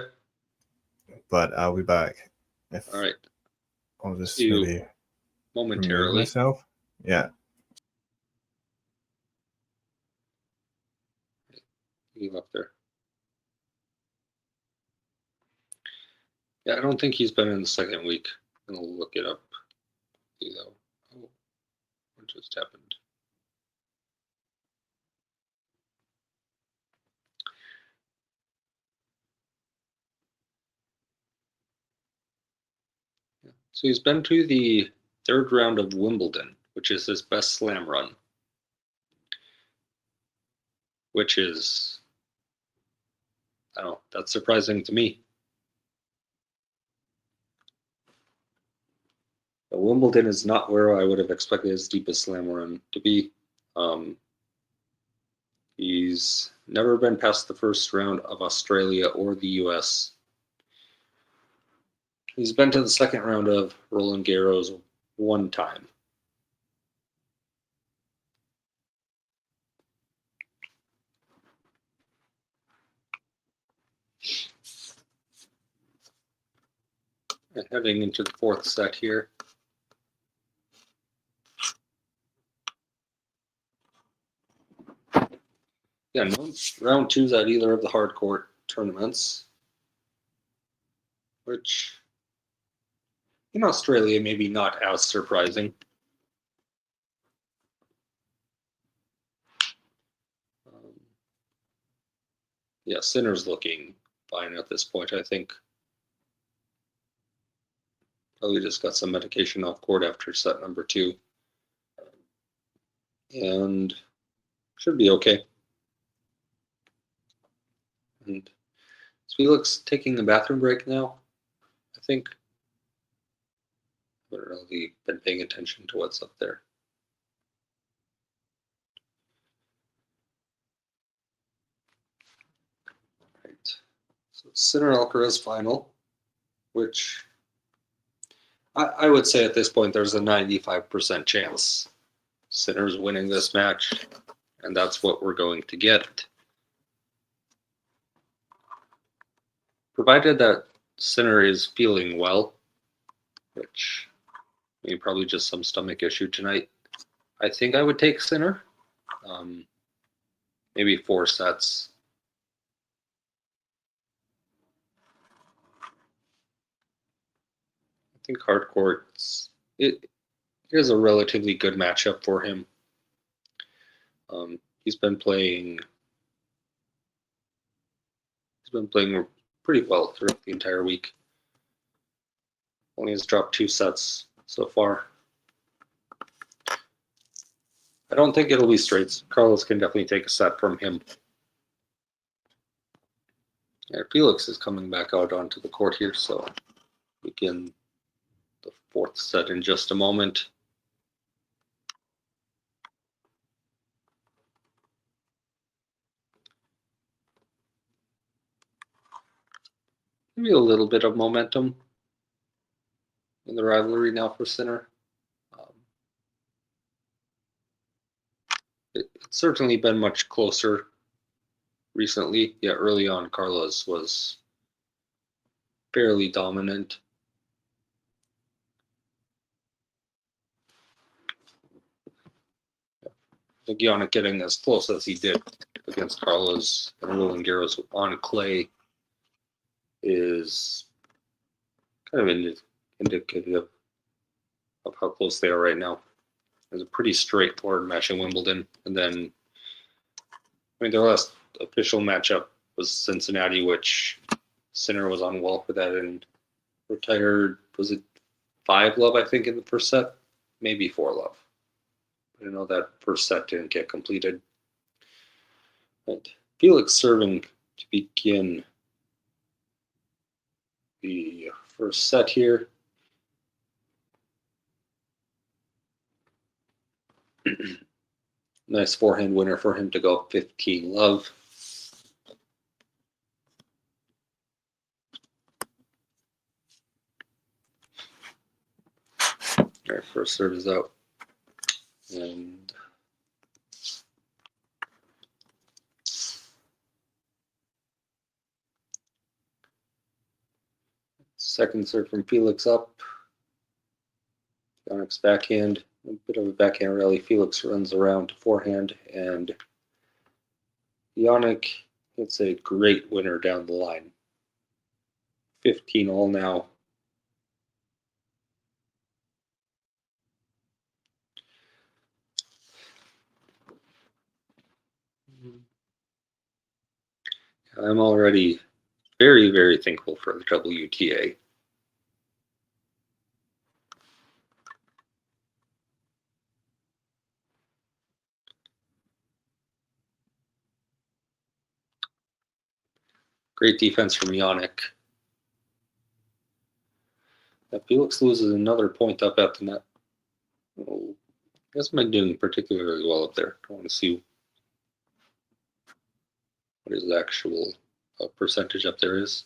But I'll be back. All right. I'll just maybe momentarily myself. Yeah. Leave up there. Yeah, I don't think he's been in the second week. I'm gonna look it up. Oh, what just happened? So he's been to the third round of Wimbledon, which is his best slam run, which is I don't know. That's surprising to me. But Wimbledon is not where I would have expected his deepest slam run to be. He's never been past the first round of Australia or the US. He's been to the second round of Roland Garros one time. And heading into the fourth set here. Yeah, no round twos at either of the hard court tournaments, which in Australia maybe not as surprising. Yeah, Sinner's looking fine at this point, I think. Probably just got some medication off court after set number 2. And should be okay. And is Felix taking a bathroom break now? I think. I haven't really been paying attention to what's up there. Right. So Sinner Alcaraz final, which I would say at this point there's a 95% chance Sinner's winning this match, and that's what we're going to get. Provided that Sinner is feeling well, which maybe probably just some stomach issue tonight, I think I would take Sinner. Maybe 4 sets. I think hard courts, it is a relatively good matchup for him. He's been playing pretty well throughout the entire week. Only has dropped 2 sets so far. I don't think it'll be straights. Carlos can definitely take a set from him. Yeah, Felix is coming back out onto the court here, so begin the 4th set in just a moment. Maybe a little bit of momentum in the rivalry now for Sinner. It's certainly been much closer recently. Yeah, early on, Carlos was fairly dominant. I think Jannik getting as close as he did against Carlos and Roland Garros on clay is kind of indicative of how close they are right now. It was a pretty straightforward match in Wimbledon. And then, I mean, their last official matchup was Cincinnati, which Sinner was on well for that and retired, was it 5-love, I think, in the first set? Maybe 4-love. I know that first set didn't get completed. And Felix serving to begin the first set here. Nice forehand winner for him to go up 15-love. All right, first serve is out. And second serve from Felix up. Jannik's backhand, a bit of a backhand rally. Felix runs around to forehand, and Jannik hits a great winner down the line. 15-all now. I'm already very, very thankful for the WTA. Great defense from Jannik. Felix loses another point up at the net. Oh, I guess I'm doing particularly well up there. I want to see what his actual percentage up there is.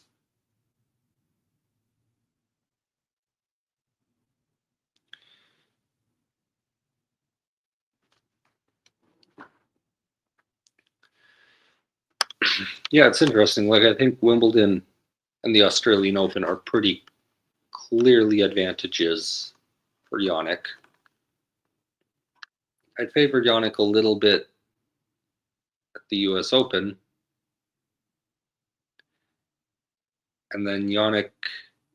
Yeah, it's interesting. Like, I think Wimbledon and the Australian Open are pretty clearly advantages for Jannik. I'd favor Jannik a little bit at the US Open. And then Jannik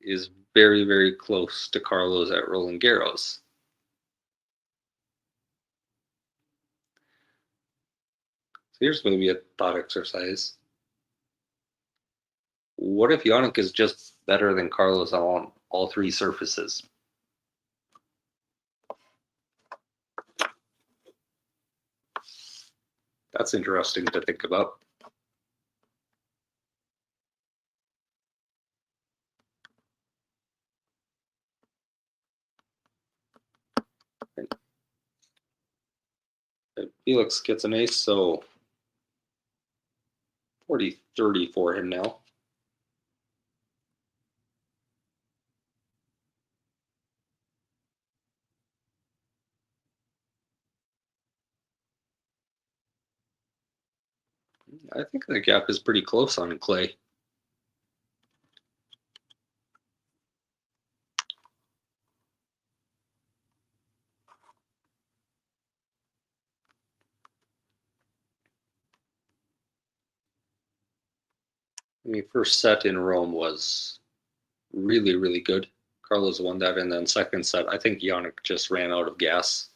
is very, very close to Carlos at Roland Garros. So here's going to be a thought exercise. What if Jannik is just better than Carlos on all three surfaces? That's interesting to think about. Felix gets an ace, so 40-30 for him now. I think the gap is pretty close on clay. I mean, first set in Rome was really, really good. Carlos won that, and then second set, I think Jannik just ran out of gas.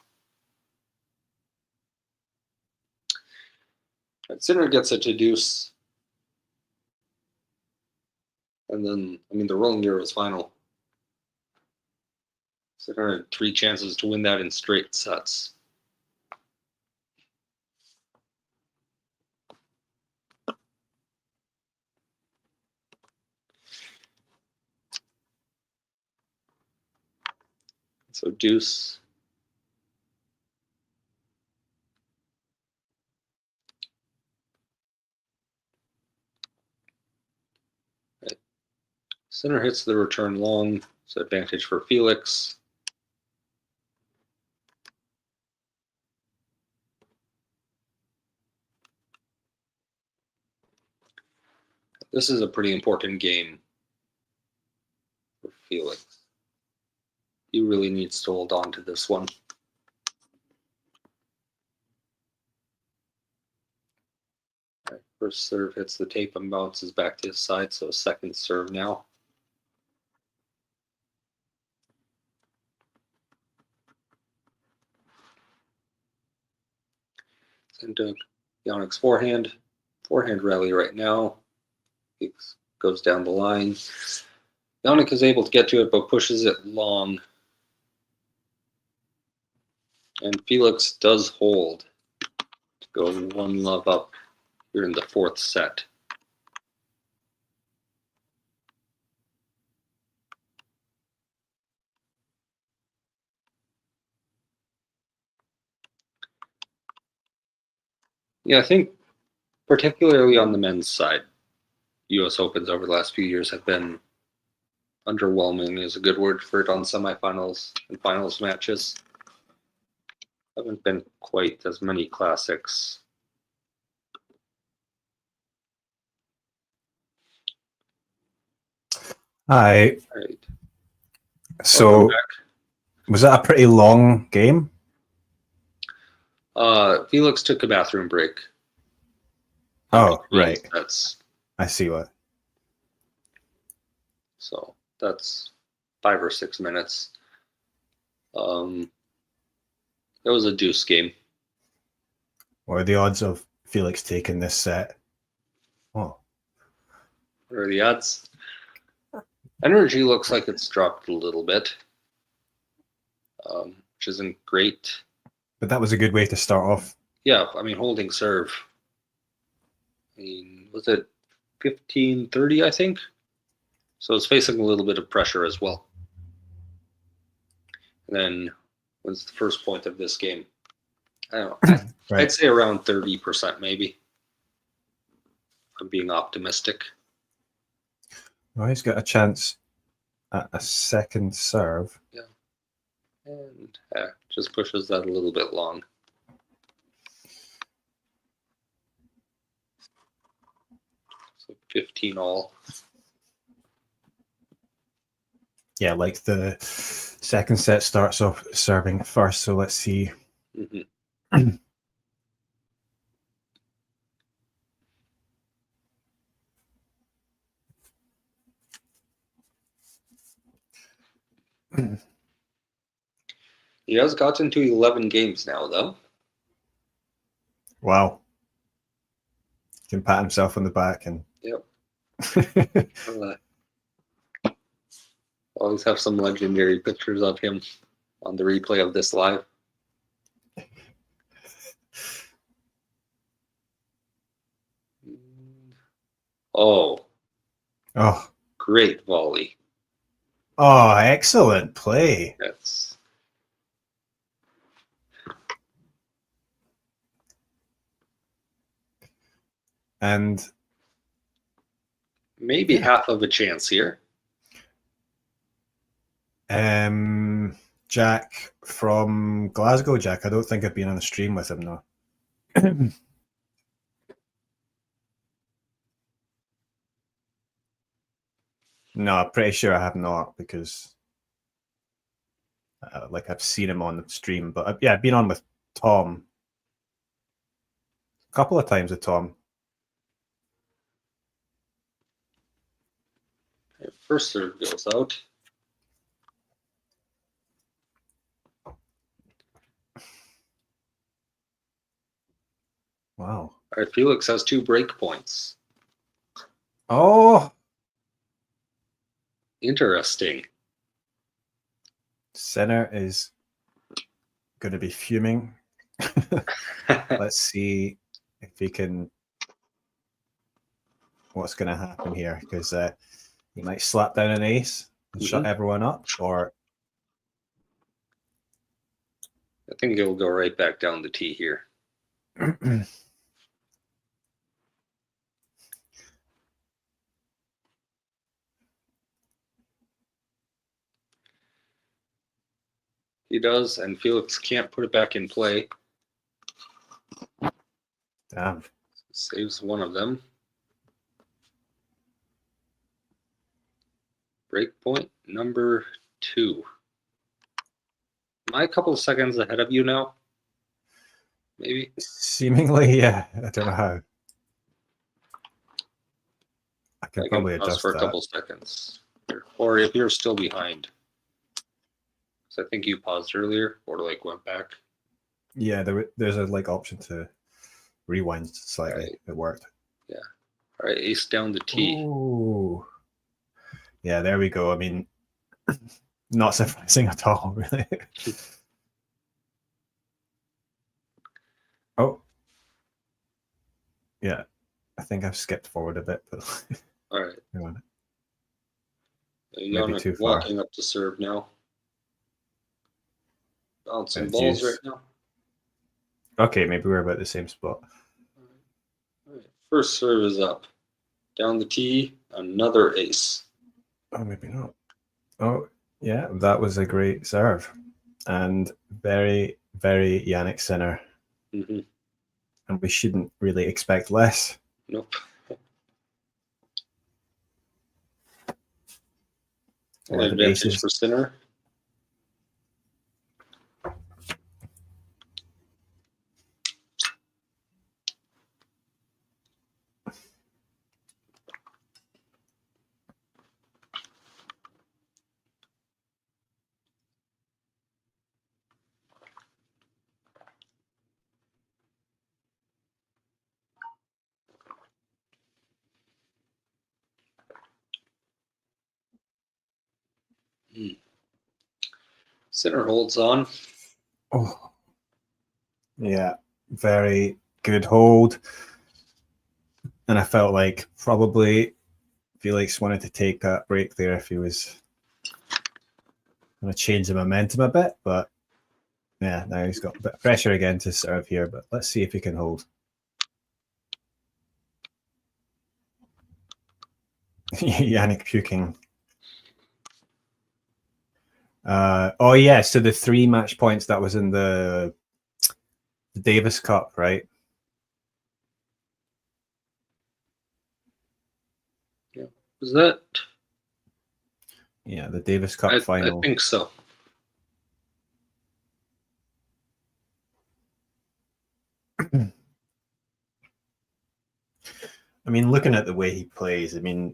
Sinner gets it to deuce. And then, I mean, the Roland Garros final. Sinner had 3 chances to win that in straight sets. So deuce. Right. Sinner hits the return long. It's an advantage for Felix. This is a pretty important game for Felix. He really needs to hold on to this one. Right, first serve hits the tape and bounces back to his side, so second serve now. Into Jannik's forehand rally right now. He goes down the line. Jannik is able to get to it, but pushes it long. And Felix does hold to go 1-love up here in the fourth set. Yeah, I think particularly on the men's side, US Opens over the last few years have been underwhelming is a good word for it on semifinals and finals matches. Haven't been quite as many classics. Hi. Right. So, was that a pretty long game? Felix took a bathroom break. Oh, right. That's I see what. So that's 5 or 6 minutes. That was a deuce game. What are the odds of Felix taking this set? Oh. What are the odds? Energy looks like it's dropped a little bit, which isn't great. But that was a good way to start off. Yeah, I mean, holding serve. I mean, was it 15-30, I think. So it's facing a little bit of pressure as well. And then what's the first point of this game? I don't know. Right. I'd say around 30% maybe. I'm being optimistic. Well, he's got a chance at a second serve. Yeah. And just pushes that a little bit long. So 15 all. Yeah, like the second set starts off serving first, so let's see. Mm-hmm. He has gotten to 11 games now, though. Wow. He can pat himself on the back and. Yep. Always have some legendary pictures of him on the replay of this live. Oh. Oh. Great volley. Oh, excellent play. That's and maybe half of a chance here. Jack from Glasgow. Jack, I don't think I've been on a stream with him though. No, I'm pretty sure I have not because like I've seen him on the stream, but yeah, I've been on with Tom a couple of times with Tom. First serve goes out. Wow. All right, Felix has 2 break points. Oh. Interesting. Sinner is going to be fuming. Let's see if he can. What's going to happen here? Because he might slap down an ace and shut everyone up, or I think he'll go right back down the tee here. He does, and Felix can't put it back in play. Damn. Saves one of them. Break point number 2. Am I a couple of seconds ahead of you now? Maybe? Seemingly, yeah. I don't know how. I can probably adjust for that. a couple seconds. Or if you're still behind. I think you paused earlier or like went back. Yeah, there's a like option to rewind slightly. Right. It worked. Yeah. All right, ace down the tee. Ooh. Yeah, there we go. I mean, not surprising at all, really. Oh. Yeah. I think I've skipped forward a bit, but all right. Hang on. Maybe too far. Walking up to serve now. Bouncing balls right now. Okay, maybe we're about the same spot. All right. First serve is up. Down the tee, another ace. Oh, maybe not. Oh, yeah, that was a great serve. And very, very Jannik Sinner. Mm-hmm. And we shouldn't really expect less. Nope. Advantage for Sinner. Sinner holds on. Oh, yeah, very good hold. And I felt like probably Felix wanted to take that break there if he was going to change the momentum a bit. But yeah, now he's got a bit of pressure again to serve here. But let's see if he can hold. Jannik puking. Oh yeah, so the 3 match points that was in the Davis Cup, right? Yeah. Was that? Yeah, the Davis Cup final. I think so. I mean, looking at the way he plays, I mean,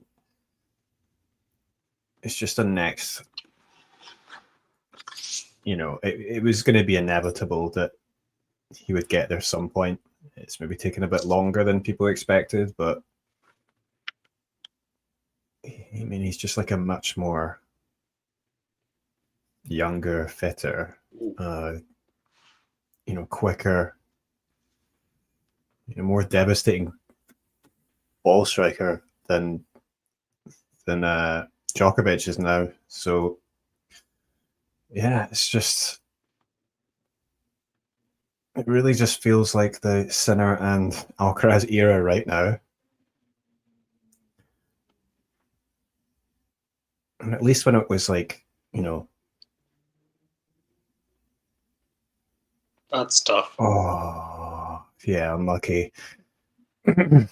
it's just a next. You know, it was going to be inevitable that he would get there some point. It's maybe taken a bit longer than people expected, but I mean, he's just like a much more younger, fitter, you know, quicker, you know, more devastating ball striker than Djokovic is now. So yeah, it's just, it really just feels like the Sinner and Alcaraz era right now. And at least when it was like, you know, that's tough. Oh, yeah, unlucky. I was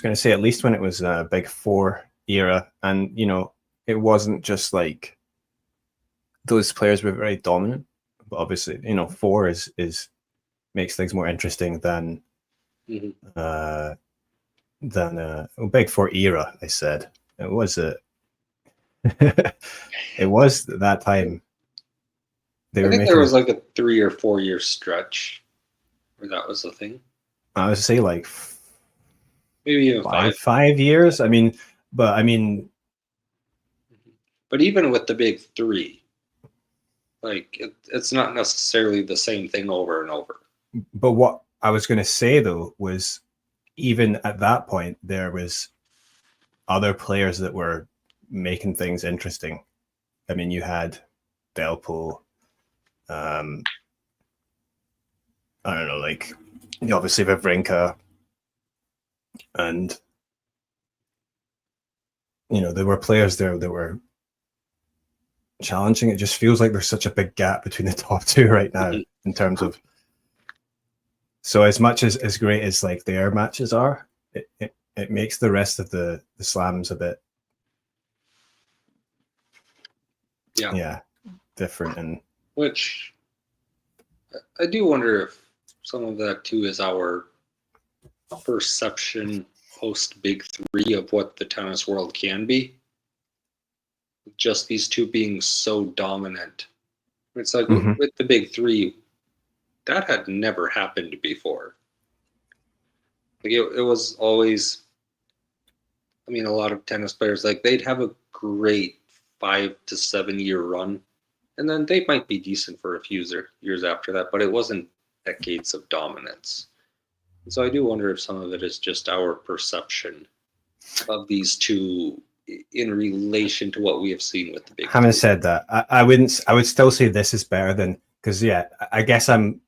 going to say, at least when it was a Big Four era, and, you know, it wasn't just like those players were very dominant, but obviously, you know, four is makes things more interesting than well, Big Four era. I said it was it was that time. I think there was like a 3 or 4 year stretch where that was the thing. I would say like maybe even 5 years. I mean, but even with the big three, like it's not necessarily the same thing over and over. But what I was going to say though was, even at that point, there was other players that were making things interesting. I mean, you had Delpo. I don't know, like obviously Wawrinka, and you know there were players there that were challenging. It just feels like there's such a big gap between the top two right now in terms of. So as much as great as like their matches are, it makes the rest of the slams a bit different. And which I do wonder if some of that too is our perception post big three of what the tennis world can be. Just these two being so dominant. It's like with the big three, that had never happened before. Like it was always, I mean, a lot of tennis players, like they'd have a great 5 to 7 year run, and then they might be decent for a few years after that, but it wasn't decades of dominance. And so I do wonder if some of it is just our perception of these two in relation to what we have seen with the big having three. said that, I would still say this is better than, because I guess I'm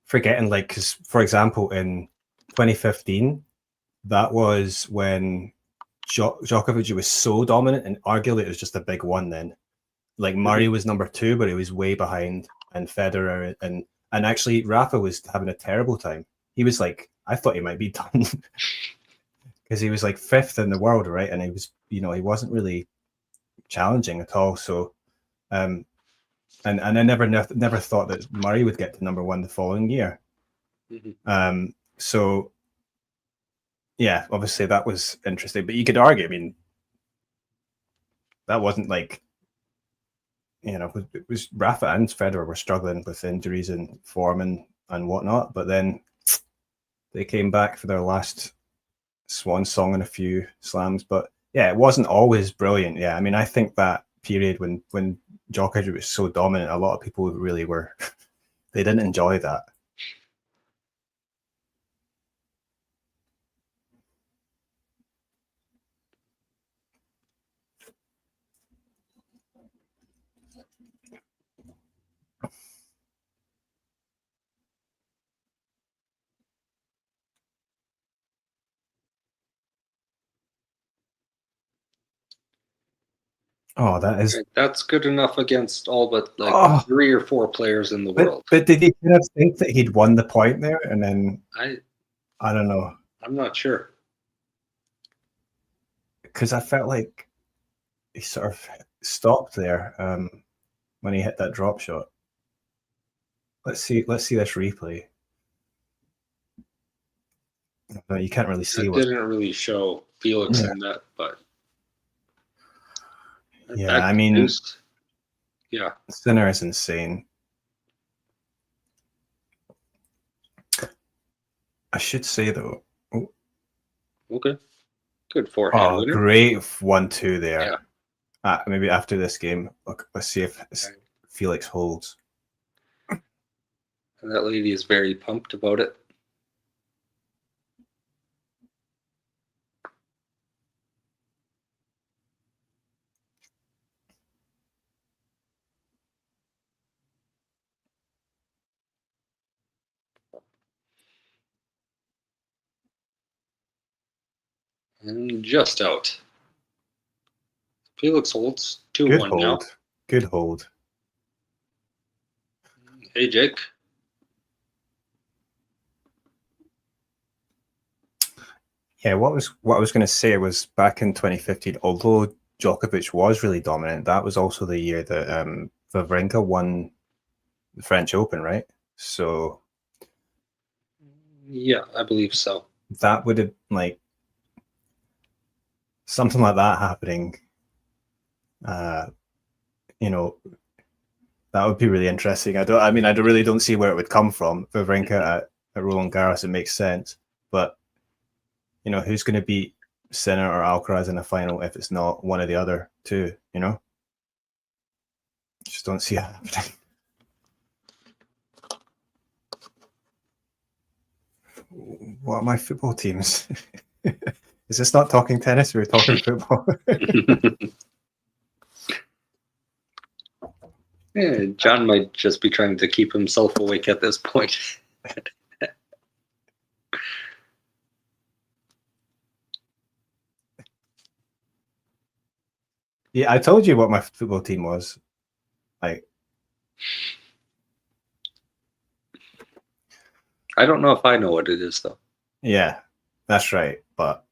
forgetting, like, because for example in 2015, that was when Djokovic was so dominant, and arguably it was just a big one then. Like Murray was number 2, but he was way behind, and Federer, and actually Rafa was having a terrible time. He was like, I thought he might be done because he was like 5th in the world, right? And he was, you know, he wasn't really challenging at all. So, and I never thought that Murray would get to number 1 the following year. So yeah, obviously that was interesting, but you could argue, I mean, that wasn't like, you know, it was Rafa and Federer were struggling with injuries and form and whatnot, but then they came back for their last swan song in a few slams. But yeah, it wasn't always brilliant. Yeah, I mean, I think that period when Djokovic was so dominant, a lot of people really were they didn't enjoy that. Oh, that is. That's good enough against all but like Oh. 3 or 4 players in the world. But did he kind of think that he'd won the point there, and then I don't know, I'm not sure, because I felt like he sort of stopped there when he hit that drop shot. Let's see this replay. No, you can't really see it what. didn't really show Felix in that, but Yeah, that I mean, produced- yeah, Sinner is insane. I should say though. Oh, okay, good forehand winner. Great 1-2 there. Yeah. Maybe after this game, look, let's see if Felix holds. And that lady is very pumped about it. And just out. Felix holds 2-1 now. Good hold. Hey, Jake. Yeah, what I was going to say was back in 2015, although Djokovic was really dominant, that was also the year that Wawrinka won the French Open, right? So yeah, I believe so. That would have like something like that happening. You know, that would be really interesting. I really don't see where it would come from. Wawrinka at Roland Garros, it makes sense, but you know, who's going to beat Sinner or Alcaraz in a final if it's not one of the other two? You know, just don't see it happening. What are my football teams? Is this not talking tennis? We're talking football. Yeah, John might just be trying to keep himself awake at this point. Yeah, I told you what my football team was. Like, I don't know if I know what it is, though. Yeah, that's right. But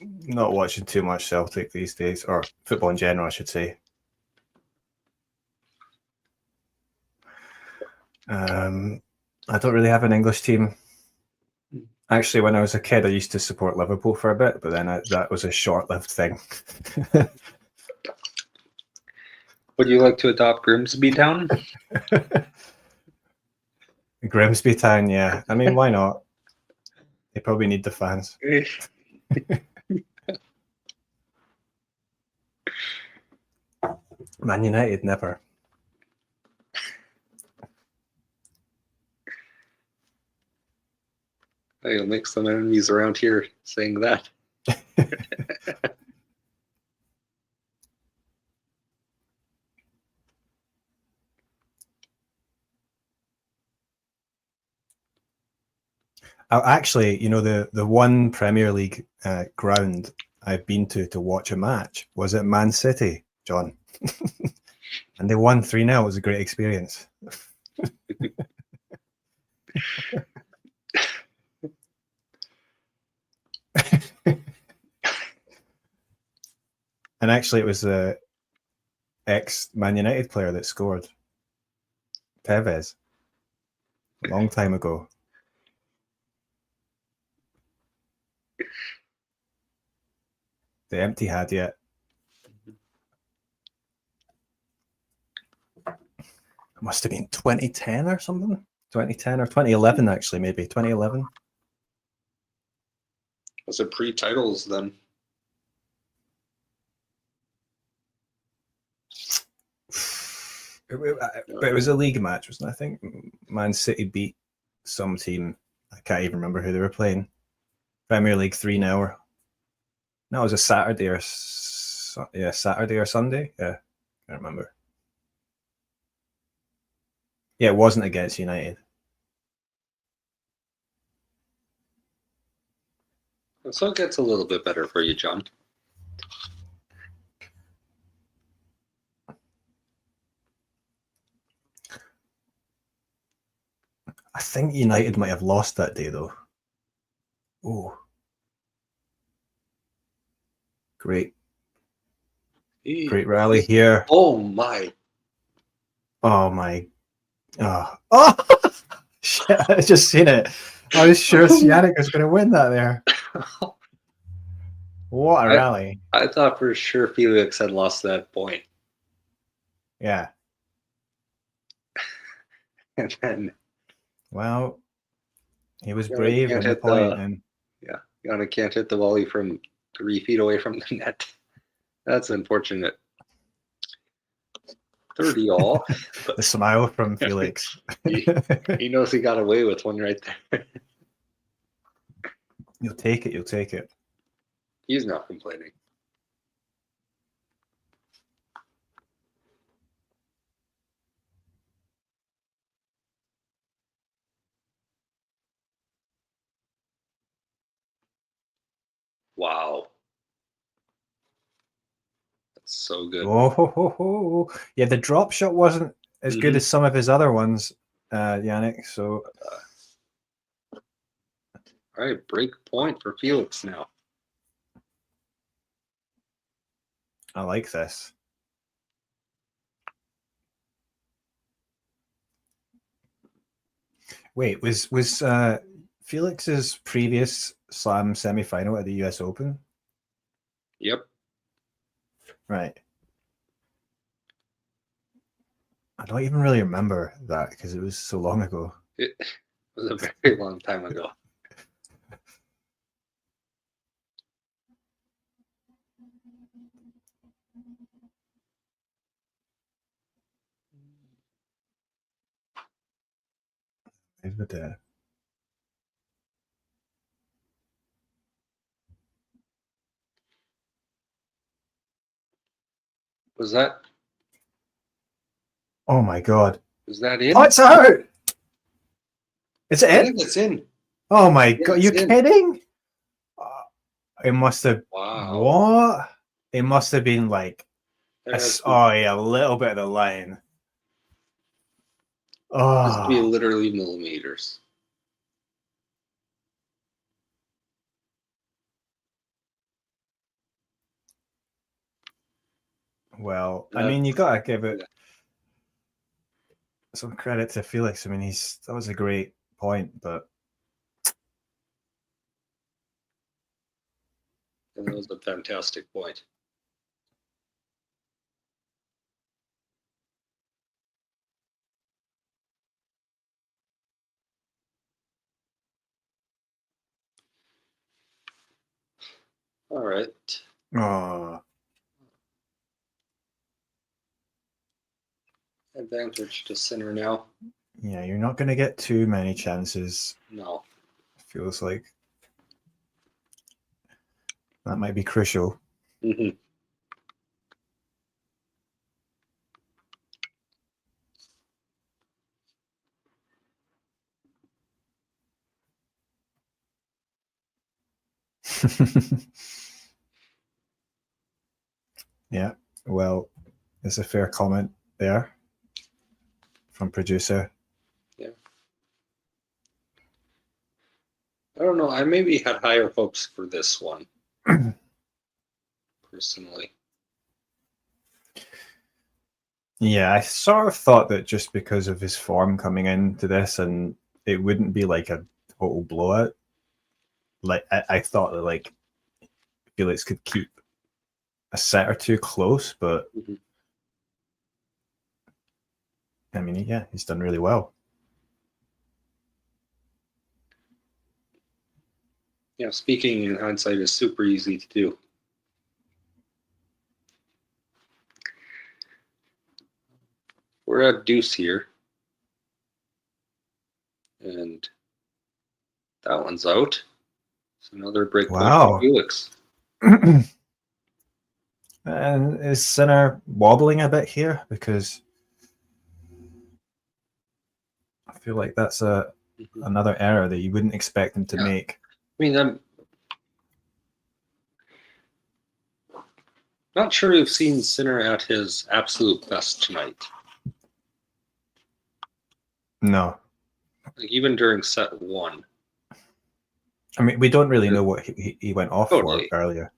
not watching too much Celtic these days, or football in general, I should say. I don't really have an English team. Actually, when I was a kid, I used to support Liverpool for a bit, but then that was a short-lived thing. Would you like to adopt Grimsby Town? Grimsby Town, yeah. I mean, why not? They probably need the fans. Man United, never. You'll make some enemies around here saying that. Actually, you know, the one Premier League ground I've been to watch a match was at Man City, John. And they won 3-0. It was a great experience. And actually, it was the ex-Man United player that scored. Tevez. A long time ago. The empty had yet. It must have been 2010 or something. 2010 or 2011, actually, maybe 2011. Was it pre-titles then? But it was a league match, wasn't it? I think Man City beat some team. I can't even remember who they were playing. Premier League 3-0. No, it was a Saturday or yeah, Saturday or Sunday. Yeah, I can't remember. Yeah, it wasn't against United. So it gets a little bit better for you, John. I think United might have lost that day, though. Oh. Great. Great rally here. Oh, my. Oh, my. Oh, shit. I just seen it. I was sure Jannik was going to win that there. What a rally. I thought for sure Felix had lost that point. Yeah. And then... Well, he was brave at the point. And yeah, Jannik can't hit the volley from 3 feet away from the net. That's unfortunate. 30 all. The smile from Felix. he knows he got away with one right there. You'll take it. You'll take it. He's not complaining. Wow. That's so good. Oh, yeah. The drop shot wasn't as good as some of his other ones, Jannik. So, all right, break point for Felix now. I like this. Wait, was Felix's previous slam semifinal at the US Open? Yep. Right. I don't even really remember that because it was so long ago. It was a very long time ago. Was that? Oh my god! Is that in? Oh, it's out! Is it I in? think it's in. Oh my Yeah, god! You in. kidding? It must have. Wow. What? It must have been like. Oh yeah, a little bit of the line. Must be Oh. literally millimeters. Well, I mean, you gotta give it some credit to Felix. I mean, that was a great point, but And that was a fantastic point. All right. oh, Advantage to center now. yeah, you're not gonna get too many chances. No. Feels like that might be crucial. Mm-hmm. Yeah, well, it's a fair comment there from producer. Yeah. I don't know. I maybe had higher hopes for this one. Personally. Yeah, I sort of thought that just because of his form coming into this, and it wouldn't be like a total blowout. Like I thought that like Felix could keep a set or two close, but I mean, yeah, he's done really well. Yeah, speaking in hindsight is super easy to do. We're at deuce here. And that one's out. It's another break point for Felix. And is Sinner wobbling a bit here? Because I feel like that's another error that you wouldn't expect him to make. I mean, I'm not sure we've seen Sinner at his absolute best tonight. No. Like, even during set 1. I mean, we don't really know what he went off Totally. for earlier.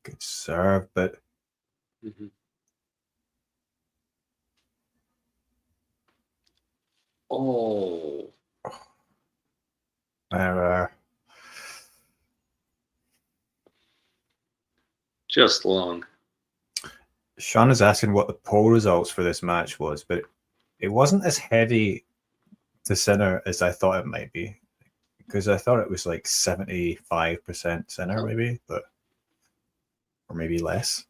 Good serve, but Oh. Error. Just long. Sean is asking what the poll results for this match was, but it wasn't as heavy to Sinner as I thought it might be, because I thought it was like 75% Sinner, maybe, or maybe less.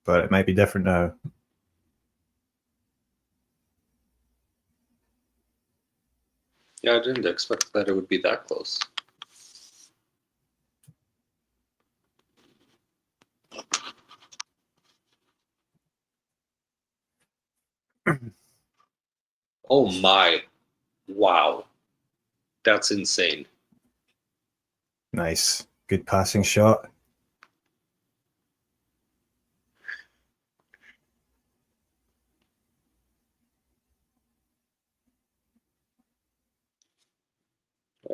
But it might be different now. Yeah, I didn't expect that it would be that close. Oh my. Wow. That's insane. Nice. Good passing shot.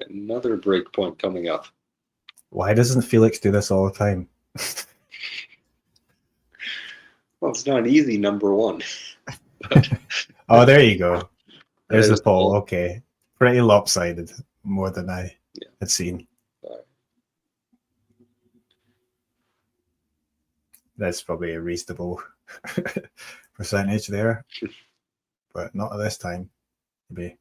Another break point coming up. Why doesn't Felix do this all the time? Well, it's not easy, number 1. Oh, there you go. There's the There's the poll. poll. Okay. Pretty lopsided, more than I had seen. That's probably a reasonable percentage there, but not at this time. Maybe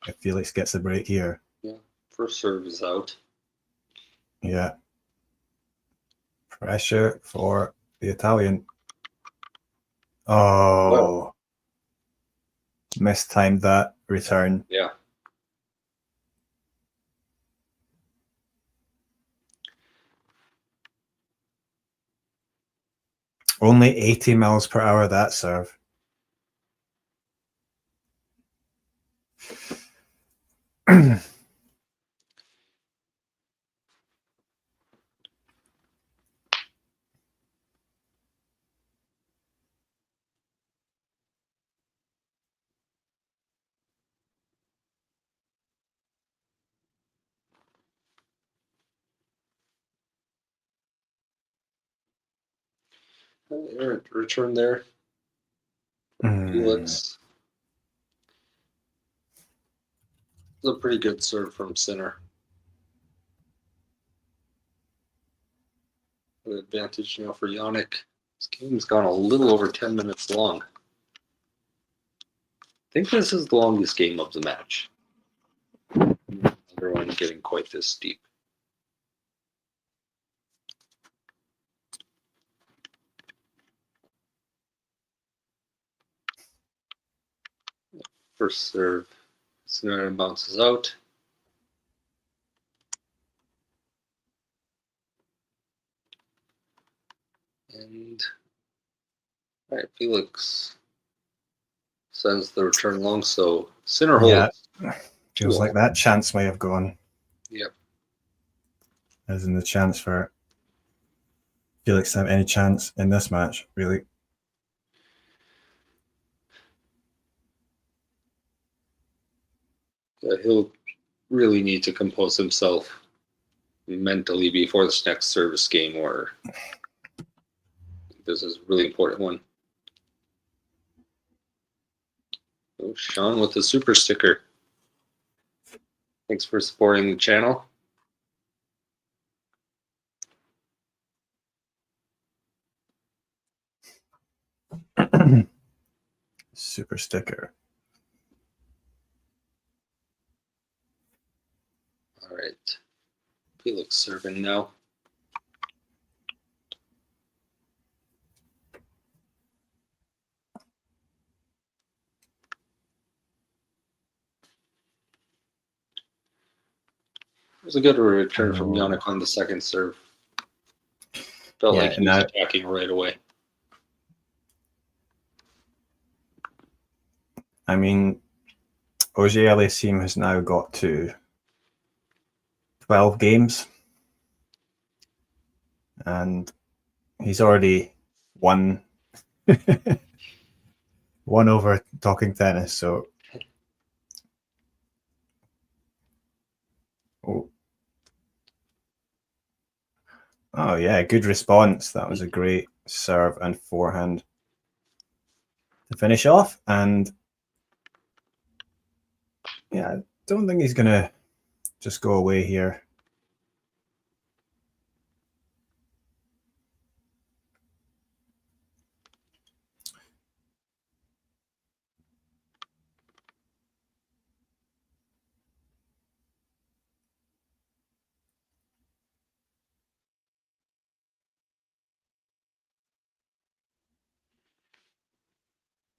if Felix gets the break here. Yeah, first serve is out. Yeah. Pressure for the Italian. Oh. Mistimed that return. Yeah. Only 80 miles per hour that serve. Return there. Felix. It's a pretty good serve from Sinner. The advantage now for Jannik. This game's gone a little over 10 minutes long. I think this is the longest game of the match. Everyone getting quite this deep. First serve, Sinner bounces out. And all right, Felix sends the return long, so Sinner holds. Yeah, feels like that chance may have gone. Yep. As in the chance for Felix to have any chance in this match, really. He'll really need to compose himself mentally before this next service game, or this is a really important one. Oh, Sean with the super sticker. Thanks for supporting the channel. Super sticker. All right. Felix serving now. It was a good return from Jannik on the second serve. Felt like he was attacking right away. I mean, Auger-Aliassime has now got to 12 games. And he's already won over Talking Tennis. So, oh yeah, good response. That was a great serve and forehand to finish off. And yeah, I don't think he's gonna just go away here.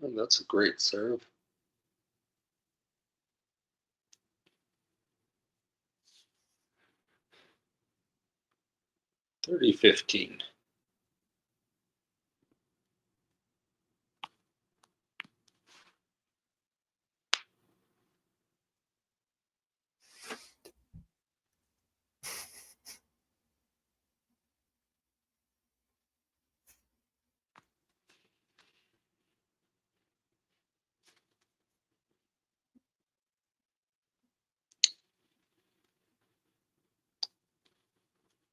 Oh, that's a great serve. $30-15.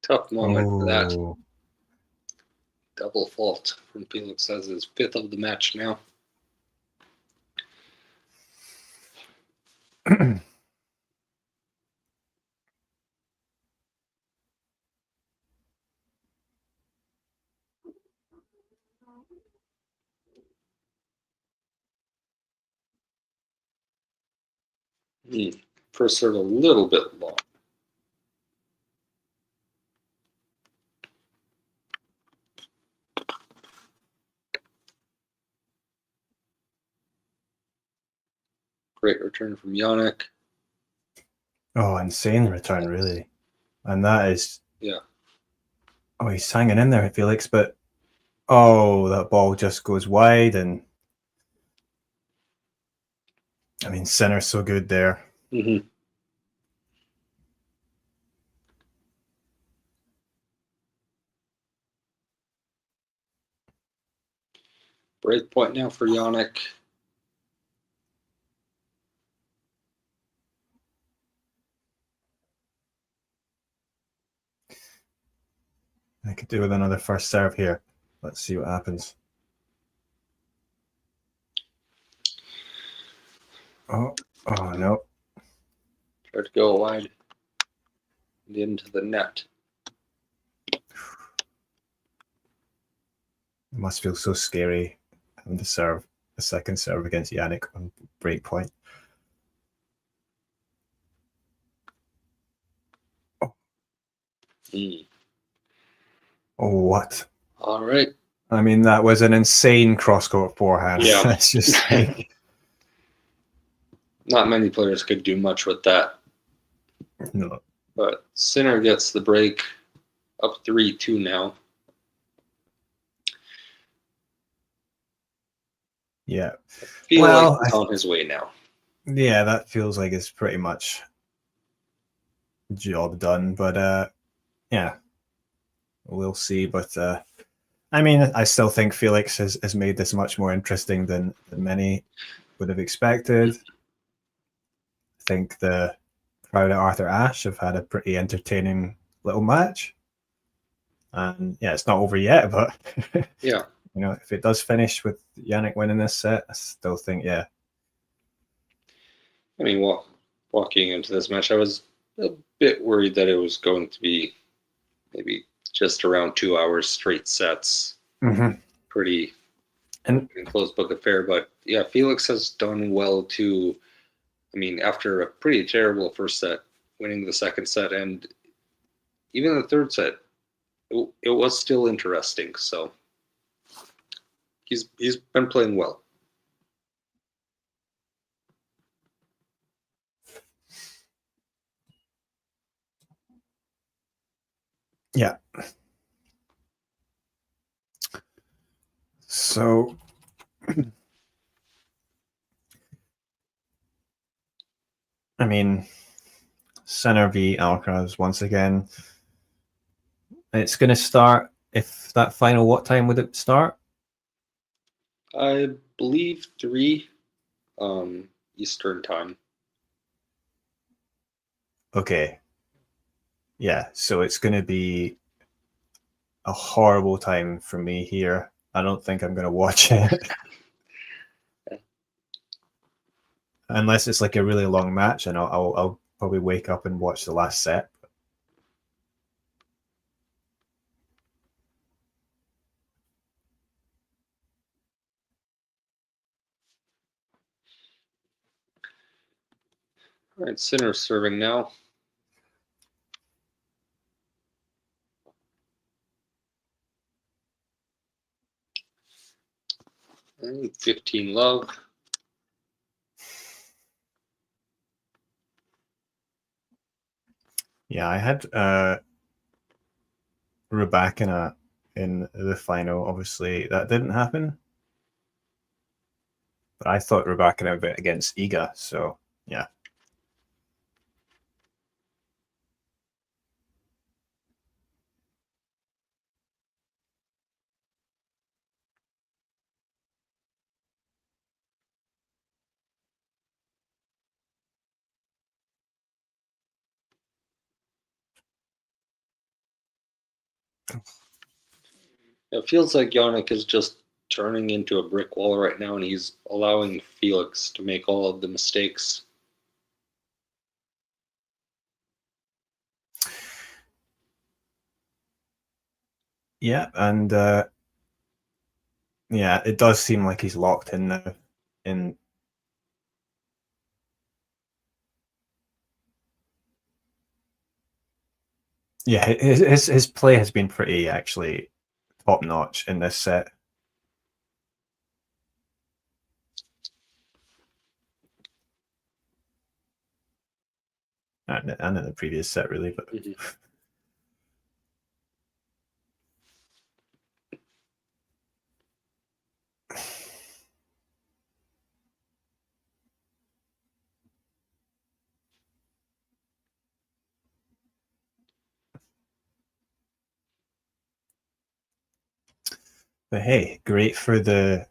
Tough moment for that. Double fault from Felix as his 5th of the match now. First serve a little bit long. Great return from Jannik. Oh, insane return, really. And that is... Yeah. Oh, he's hanging in there, Felix, but... Oh, that ball just goes wide, and... I mean, Sinner's so good there. Mm-hmm. Break point now for Jannik. I could do with another first serve here. Let's see what happens. Oh no. Tried to go wide and into the net. It must feel so scary having to serve a second serve against Jannik on break point. Oh, what? All right. I mean, that was an insane cross-court forehand. Yeah. It's just like... Not many players could do much with that. No. But Sinner gets the break, up 3-2 now. Yeah. I feel like he's on his way now. Yeah, that feels like it's pretty much job done. But yeah, we'll see. But I mean, I still think Felix has made this much more interesting than many would have expected. I think the crowd at Arthur Ashe have had a pretty entertaining little match. And yeah, it's not over yet, but yeah, you know, if it does finish with Jannik winning this set, I still think, yeah. I mean, walking into this match, I was a bit worried that it was going to be maybe just around 2 hours straight sets. Mm-hmm. Pretty close book affair. But yeah, Felix has done well too. I mean, after a pretty terrible first set, winning the second set and even the third set, it was still interesting. So he's been playing well. Yeah. So I mean, Sinner v Alcaraz once again. It's going to start. If that final, what time would it start? I believe 3 Eastern time. Okay. Yeah, so it's going to be a horrible time for me here. I don't think I'm going to watch it. Unless it's like a really long match, and I'll probably wake up and watch the last set. All right, Sinner serving now. And 15 love. Yeah, I had Rybakina in the final. Obviously, that didn't happen. But I thought Rybakina bit against Iga, so yeah. It feels like Jannik is just turning into a brick wall right now, and he's allowing Felix to make all of the mistakes. Yeah, and yeah, it does seem like he's locked in now. Yeah, his play has been pretty actually top notch in this set. And in the previous set, really, but but hey, great for the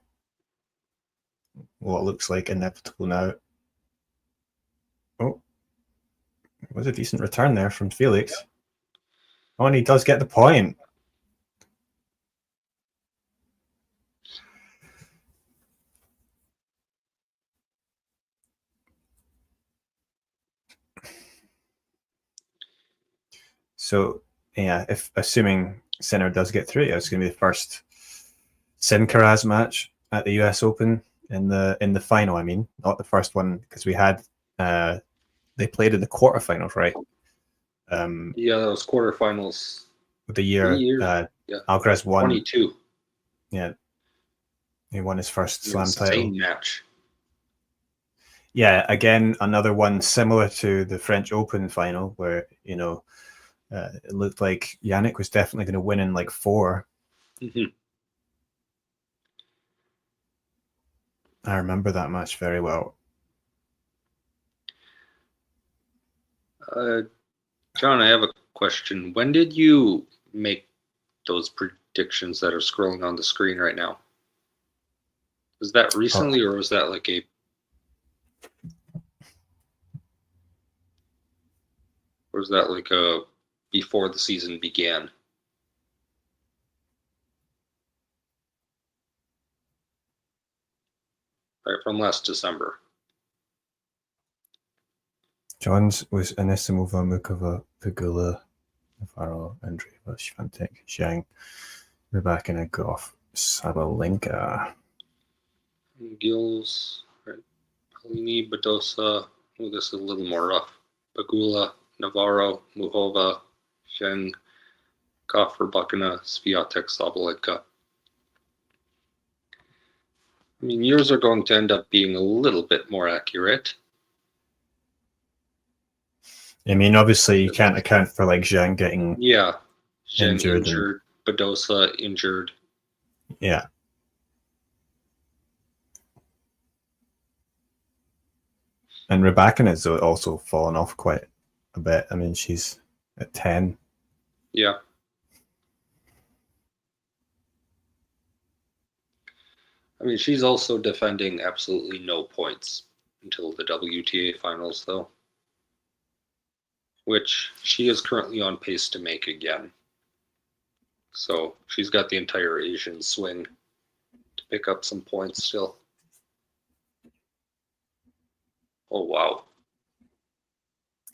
what looks like inevitable now. Oh, it was a decent return there from Felix. Oh, and he does get the point. So yeah, if assuming Sinner does get through, it's going to be the first Sin-Karaz match at the US Open in the final. I mean, not the first one, because we had they played in the quarterfinals, right? Yeah, that was quarterfinals. The year yeah. Alcaraz won. 22. Yeah, he won his first Slam title. Same match. Yeah, again, another one similar to the French Open final, where it looked like Jannik was definitely going to win in like 4. I remember that match very well. John, I have a question. When did you make those predictions that are scrolling on the screen right now? Was that recently, or was that like a before the season began? Right, from last December. John's was Anisimova, Mukova, Pegula, Navarro, Andreeva, Swiatek, Zhang, Rybakina, Goff, Sabalenka. Gills, right? Polini, Badosa. Oh, this is a little more rough. Pegula, Navarro, Muhova, Zhang, Goff, Rybakina, Swiatek, Sabalenka. I mean, yours are going to end up being a little bit more accurate. I mean, obviously, you can't account for like Zhang getting Injured and- injured. Badosa injured. Yeah. And Rybakina has also fallen off quite a bit. I mean, she's at 10. Yeah. I mean, she's also defending absolutely no points until the WTA finals, though, which she is currently on pace to make again. So she's got the entire Asian swing to pick up some points still. Oh, wow.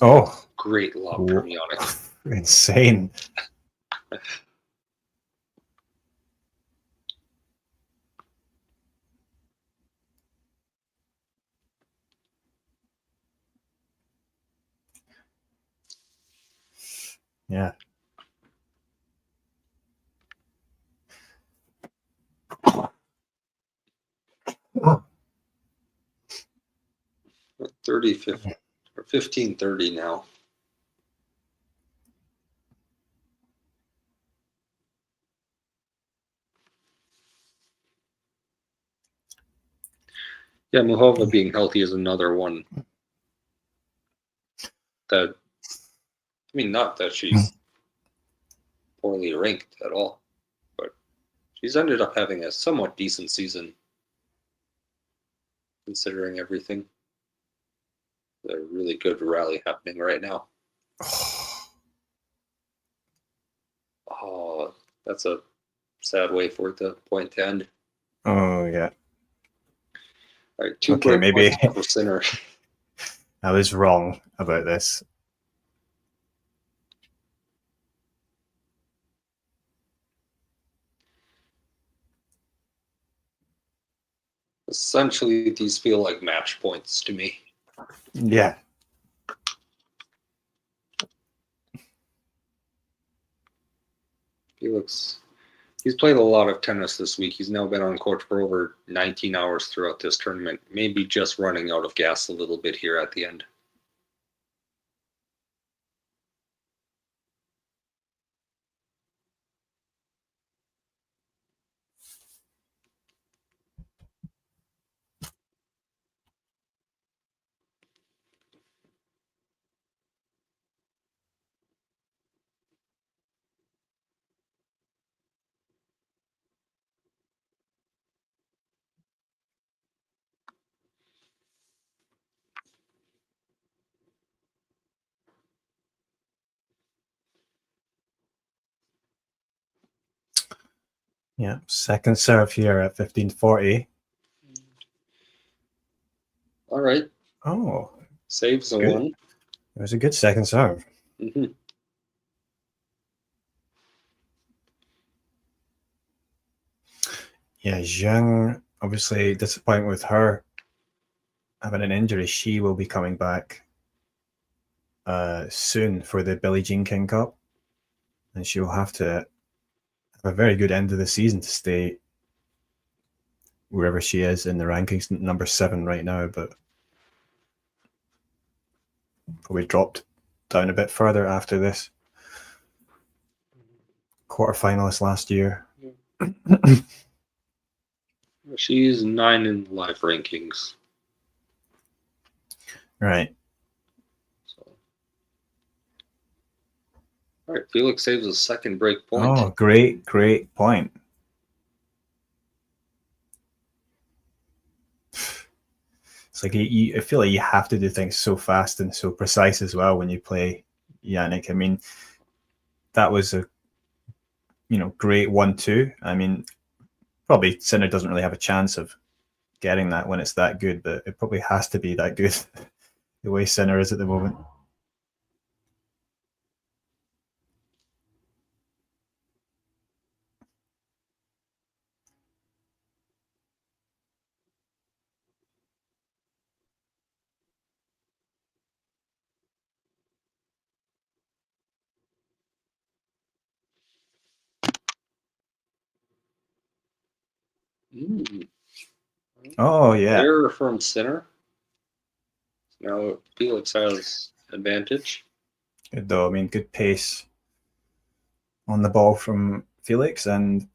Oh. Great lob from Jannik. Insane. Yeah. Oh. 30, 50, or 15-30 now. Yeah, Muhova being healthy is another one that, I mean, not that she's poorly ranked at all, but she's ended up having a somewhat decent season considering everything. There's a really good rally happening right now. Oh, that's a sad way for it to point to end. Oh, yeah. All right, two okay, maybe for Sinner. I was wrong about this. Essentially, these feel like match points to me. Yeah. Felix, he's played a lot of tennis this week. He's now been on court for over 19 hours throughout this tournament. Maybe just running out of gas a little bit here at the end. Yeah, second serve here at 15:40. All right. Oh. Saves the Good. one. It was a good second serve. Mm-hmm. Yeah, Zhang, obviously disappointing with her having an injury. She will be coming back soon for the Billie Jean King Cup. And she will have to have a very good end of the season to stay wherever she is in the rankings, number 7 right now, but probably dropped down a bit further after this. Quarterfinalist last year. She's 9 in live rankings. Right. So. All right, Felix saves a second break point. Oh, great point. It's like I feel like you have to do things so fast and so precise as well when you play Jannik. I mean, that was a great 1-2. I mean, probably Sinner doesn't really have a chance of getting that when it's that good, but it probably has to be that good the way Sinner is at the moment. Oh, yeah. Error from Sinner. Now Felix has advantage. Good though. I mean, good pace on the ball from Felix and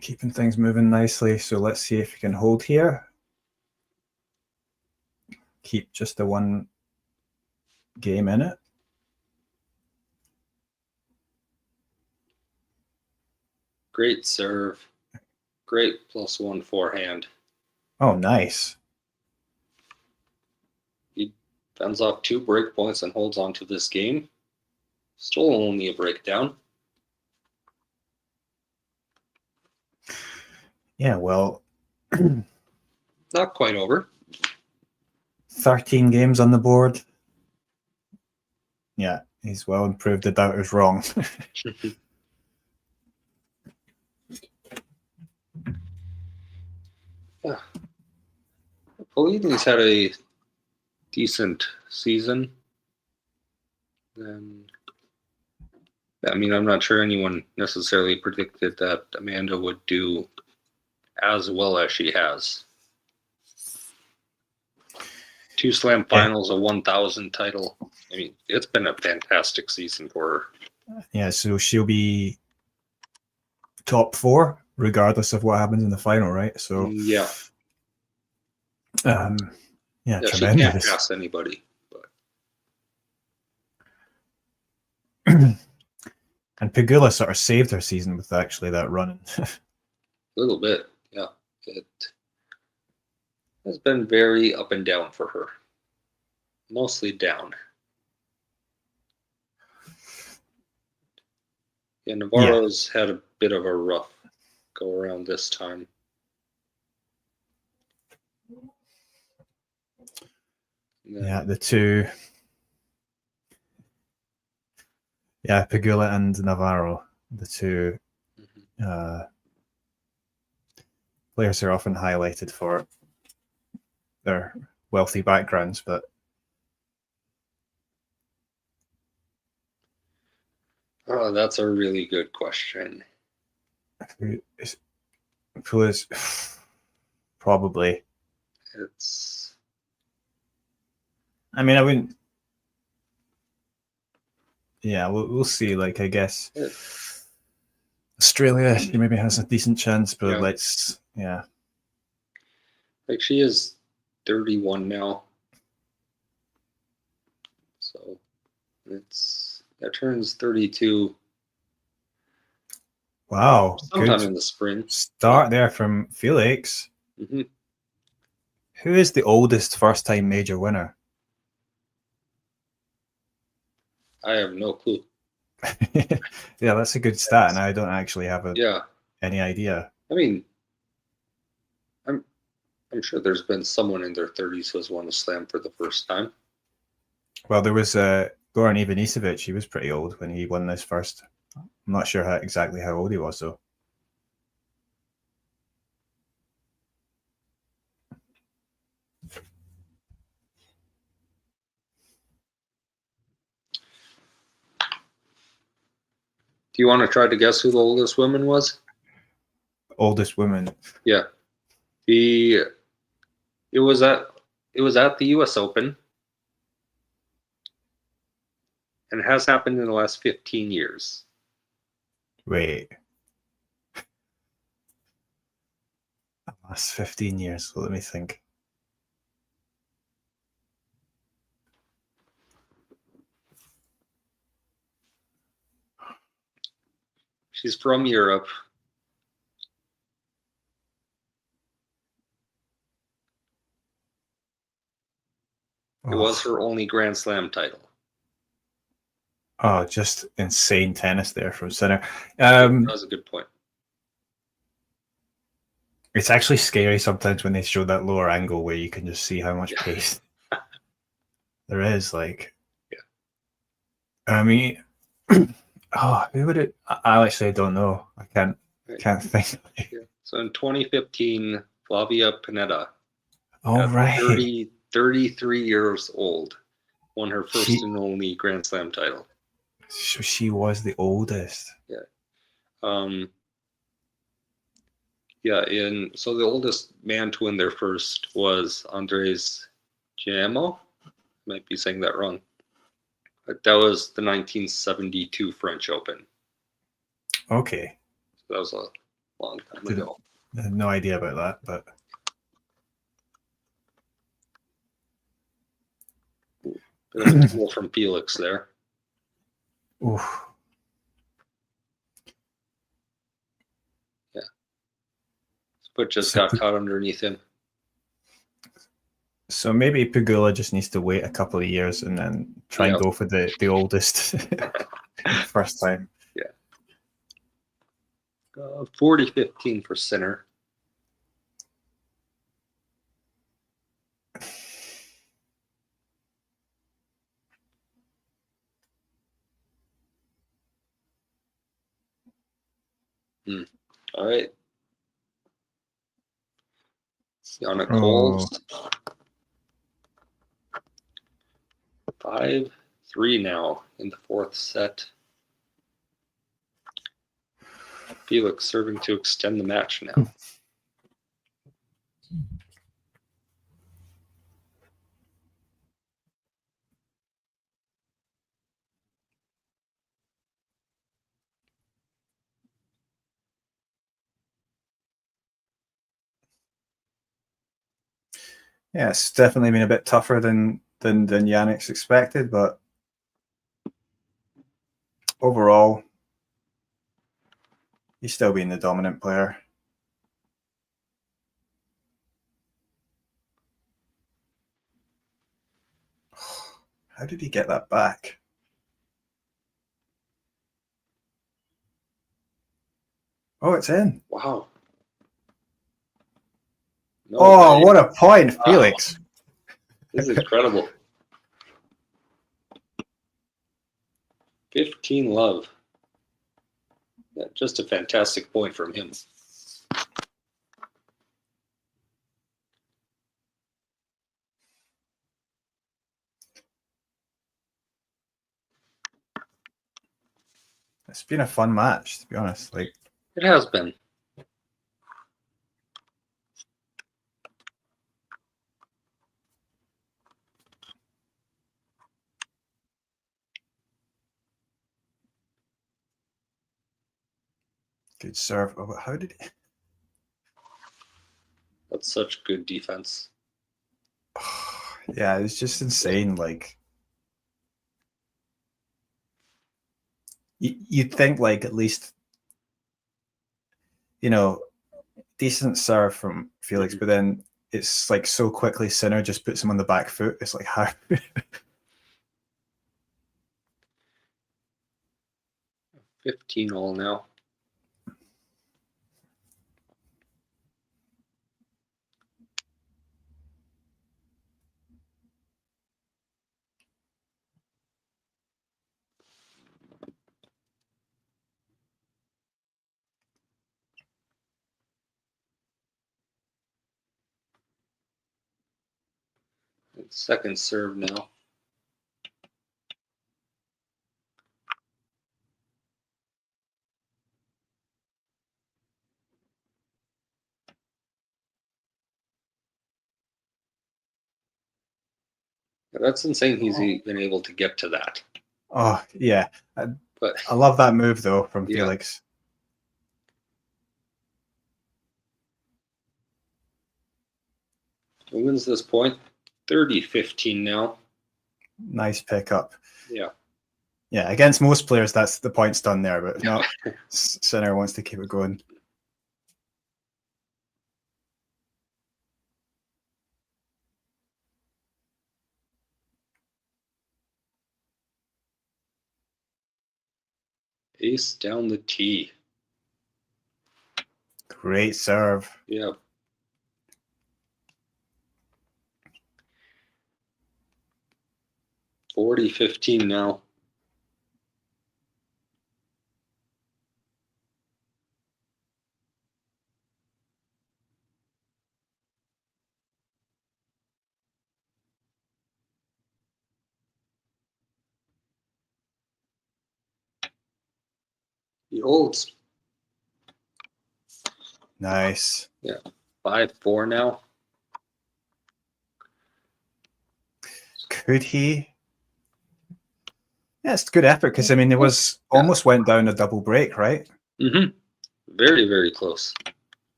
keeping things moving nicely. So let's see if we can hold here. Keep just the one game in it. Great serve. Great +1 forehand. Oh, nice. He fends off 2 break points and holds on to this game. Still only a breakdown. Yeah, well, not quite over. 13 games on the board. Yeah, he's well improved. The doubters wrong. Yeah. Polini's had a decent season. And I mean, I'm not sure anyone necessarily predicted that Amanda would do as well as she has. 2 slam finals, a 1,000 title. I mean, it's been a fantastic season for her. Yeah, so she'll be top 4 regardless of what happens in the final, right? So yeah, yeah, she can't tremendous. pass anybody. And Pegula sort of saved her season with actually that run. A little bit, yeah. It has been very up and down for her. Mostly down. Yeah, Navarro's had a bit of a rough go around this time. Yeah, the two. Yeah, Pegula and Navarro, the two players are often highlighted for their wealthy backgrounds, but oh, that's a really good question. who is probably? It's. I mean, I wouldn't. Yeah, we'll see. Like, I guess Australia, she maybe has a decent chance, but let's, yeah. Like, she is 31 now. So that turns 32. Wow. Sometime Good in the spring. Start there from Felix. Mm-hmm. Who is the oldest first-time major winner? I have no clue. Yeah, that's a good stat, and I don't actually have any idea. I mean, I'm sure there's been someone in their 30s who has won a slam for the first time. Well, there was Goran Ivanisevic. He was pretty old when he won this first. I'm not sure exactly how old he was, though. Do you want to try to guess who the oldest woman was? Oldest woman. Yeah. It was at the US Open. And it has happened in the last 15 years. Wait. Last 15 years. Let me think. She's from Europe. It was her only Grand Slam title. Oh, just insane tennis there from center. That was a good point. It's actually scary sometimes when they show that lower angle where you can just see how much pace there is. Like, I mean, who would it? I actually don't know. I can't think. So in 2015, Flavia Pennetta, All right, 33 years old, won her first and only Grand Slam title. So she was the oldest. Yeah. So the oldest man to win their first was Andres Giamo. Might be saying that wrong. That was the 1972 French Open. Okay. That was a long time ago. I have no idea about that, but Bit of a goal from Felix there. oof. Yeah. But just got caught underneath him. So maybe Pegula just needs to wait a couple of years and then try and go for the oldest first time. Yeah. 40-15 for Sinner. All right. Jannik calls. 5-3 now in the fourth set. Felix serving to extend the match now. Yeah, it's definitely been a bit tougher than Jannik's expected, but overall, he's still being the dominant player. How did he get that back? Oh, it's in. Wow. No Oh, way. what a point, Felix. This is incredible. 15 love. Yeah, just a fantastic point from him. It's been a fun match, to be honest. Like, it has been. good serve. Oh, how did he? That's such good defense. Yeah, it's just insane. Like, you'd think, like, at least, you know, decent serve from Felix, but then it's like so quickly Sinner just puts him on the back foot. It's like, how? 15 all now. Second serve now. That's insane. He's been able to get to that. Oh, yeah. But I love that move, though, from Felix. Who wins this point? 30-15 now. Nice pickup. Yeah. Yeah, against most players, that's the point's done there, but no, Sinner wants to keep it going. Ace down the tee. Great serve. Yeah. $40-15 now. He holds. Nice. Yeah. 5-4 now. Could he? Yeah, it's good effort because I mean it was almost went down a double break, right? Mm-hmm. Very, very close.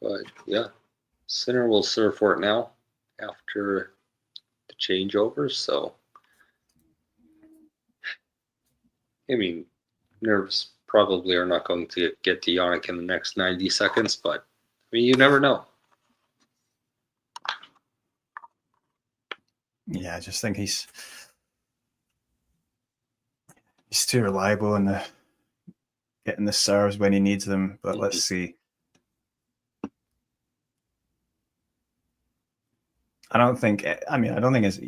But yeah, Sinner will serve for it now after the changeover. So, I mean, nerves probably are not going to get to Jannik in the next 90 seconds, but I mean, you never know. Yeah, I just think he's too reliable in the getting the serves when he needs them. But let's see. I don't think it's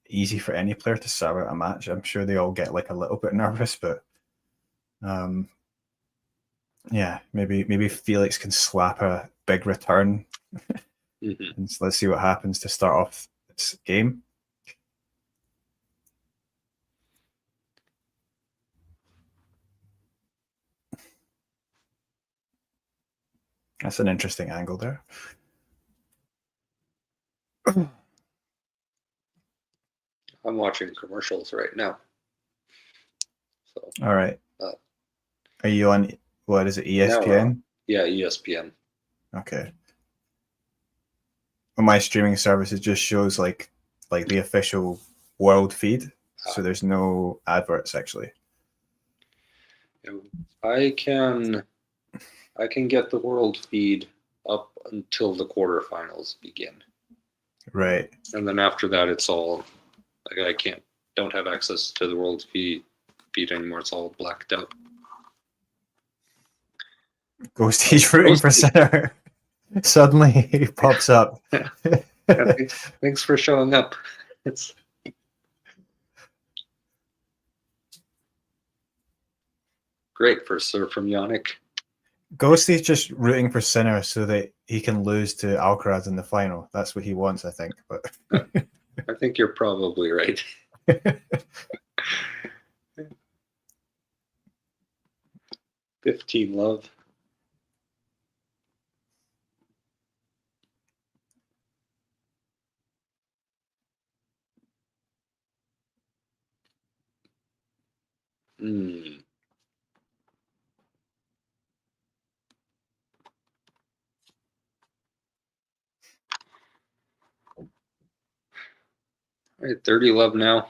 easy for any player to serve out a match. I'm sure they all get like a little bit nervous, but yeah, maybe Felix can slap a big return. And so let's see what happens to start off this game. That's an interesting angle there. I'm watching commercials right now. So, all right. Are you on, what is it, ESPN? No, yeah, ESPN. Okay. On my streaming service, it just shows like the official world feed. So there's no adverts actually. I can get the world feed up until the quarterfinals begin. Right. And then after that, it's all like don't have access to the world feed anymore. It's all blacked out. Ghosty's rooting for Sinner. Suddenly he pops up. Thanks for showing up. It's great first serve from Jannik. Ghosty's just rooting for Sinner so that he can lose to Alcaraz in the final. That's what he wants, I think. But I think you're probably right. 15 love. All right, 30 love now.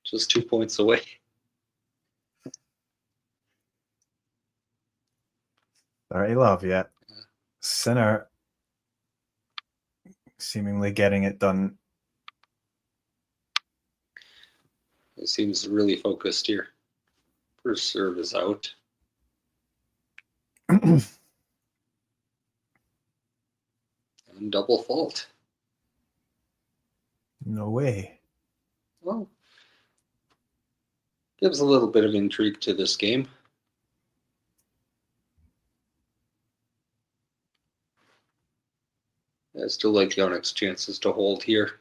Just 2 points away. Alright, love, yeah. Sinner seemingly getting it done. It seems really focused here. First serve is out. And double fault. No way. Well, gives a little bit of intrigue to this game. I still like Jannik's chances to hold here.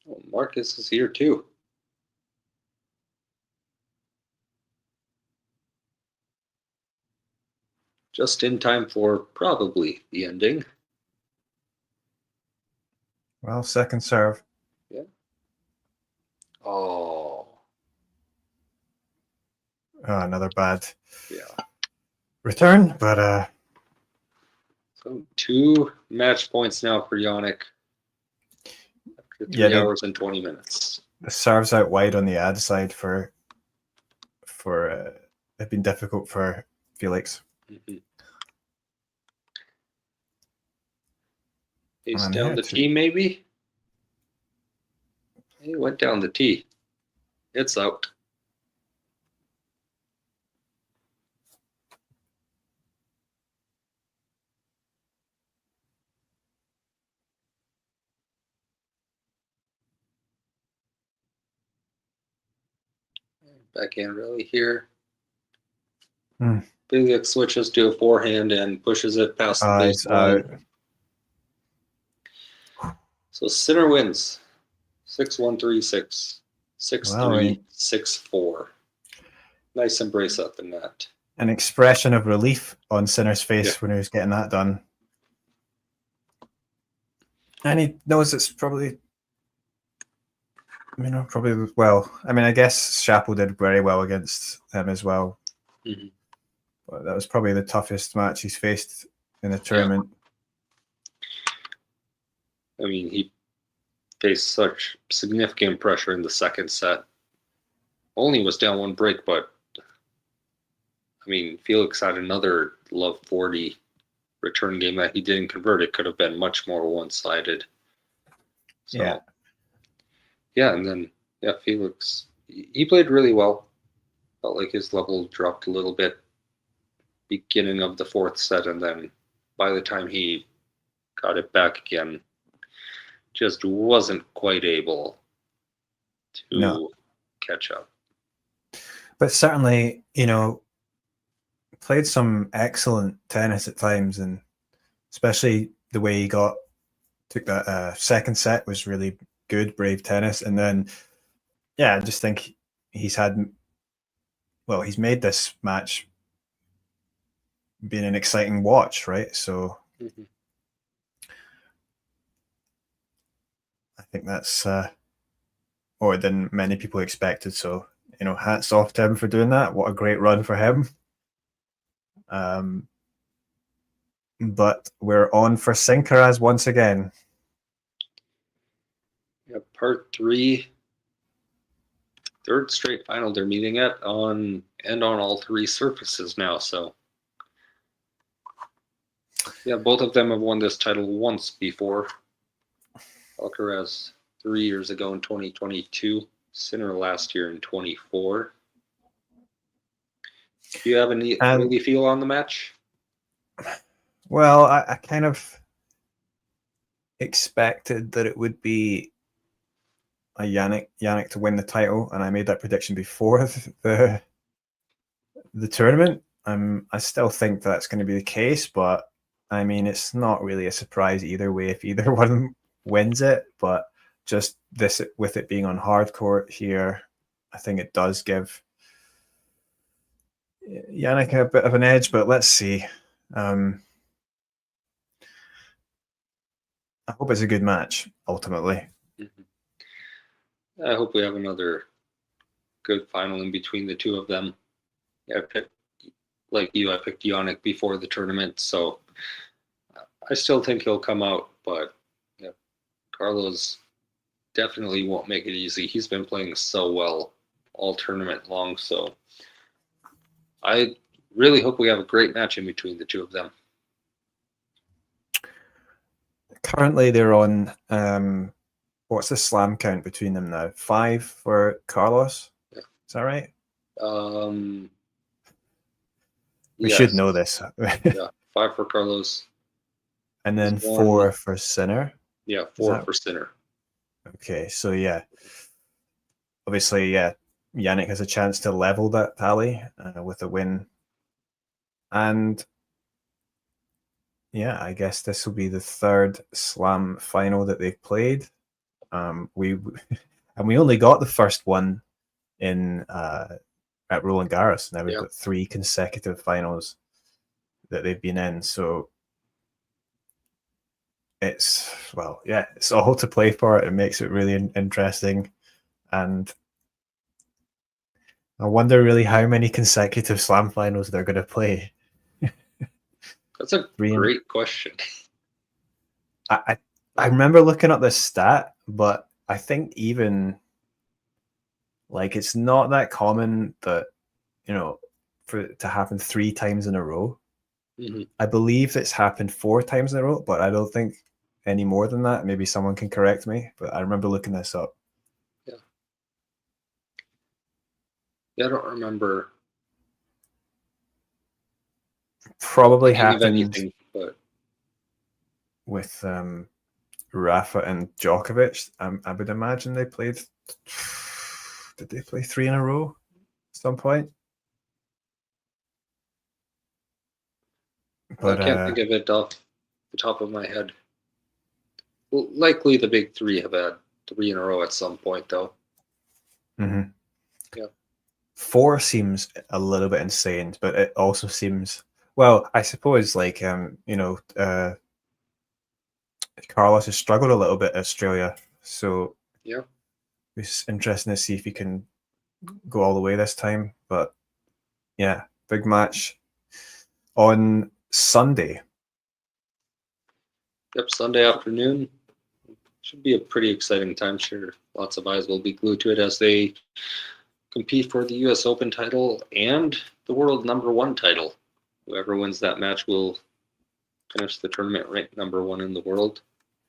Oh, Marcus is here too. Just in time for probably the ending. Well, second serve. Yeah. Oh, another bad return, but so 2 match points now for Jannik after 3 hours and 20 minutes. The serves out wide on the ad side for have been difficult for Felix. He's down the tee, maybe? He went down the tee. It's out. Backhand rally here. Felix switches to a forehand and pushes it past the baseline. So Sinner wins 6-1, 3-6, 6-3, 6-4. Nice embrace up in that. An expression of relief on Sinner's face when he was getting that done. And he knows it's probably, probably, well, I mean, I guess Chappell did very well against him as well. Mm-hmm. But that was probably the toughest match he's faced in the tournament. I mean, he faced such significant pressure in the second set. Only was down 1 break, but I mean, Felix had another love 40 return game that he didn't convert. It could have been much more one-sided. So, yeah, and then Felix, he played really well. Felt like his level dropped a little bit beginning of the 4th set, and then by the time he got it back again, just wasn't quite able to catch up. But certainly, played some excellent tennis at times, and especially the way he took that second set was really good, brave tennis. And then, I just think he's made this match being an exciting watch, right? So I think that's more than many people expected. So, hats off to him for doing that. What a great run for him. But we're on for Sinkeras once again. Yeah, part 3, 3rd straight final they're meeting at on all 3 surfaces now. So yeah, both of them have won this title once before. Alcaraz 3 years ago in 2022, Sinner last year in 24. Do you have any early feel on the match? Well, I kind of expected that it would be a Jannik to win the title, and I made that prediction before the tournament. I still think that's going to be the case, but I mean, it's not really a surprise either way if either one wins it. But just this, with it being on hard court here, I think it does give Jannik a bit of an edge. But let's see. I hope it's a good match, ultimately. I hope we have another good final in between the two of them. I picked Jannik before the tournament, so I still think he'll come out, but Carlos definitely won't make it easy. He's been playing so well all tournament long, so I really hope we have a great match in between the two of them. Currently, they're on, what's the slam count between them now? 5 for Carlos? Yeah. Is that right? We should know this. Yeah, 5 for Carlos. And then 4 for Sinner? Yeah, 4 for Sinner. Okay, so obviously, Jannik has a chance to level that tally with a win. And I guess this will be the 3rd slam final that they've played. We only got the first one at Roland Garros. Now we've got 3 consecutive finals that they've been in. So it's all to play for. It makes it really interesting, and I wonder really how many consecutive slam finals they're going to play. That's a great question. I remember looking up this stat, but I think even it's not that common that for it to happen 3 times in a row. Mm-hmm. I believe it's happened 4 times in a row, but I don't think any more than that. Maybe someone can correct me, but I remember looking this up. Yeah, I don't remember. Probably happened anything, but with Rafa and Djokovic. I would imagine they played. Did they play 3 in a row at some point? But I can't think of it off the top of my head. Well, likely the big 3 have had 3 in a row at some point, though. Mm-hmm. Yeah. 4 seems a little bit insane, but it also seems, well, I suppose, like, Carlos has struggled a little bit at Australia, so yeah, it's interesting to see if he can go all the way this time. But yeah, big match on Sunday. Yep, Sunday afternoon. Should be a pretty exciting time. Sure, lots of eyes will be glued to it as they compete for the U.S. Open title and the world #1 title. Whoever wins that match will finish the tournament ranked #1 in the world.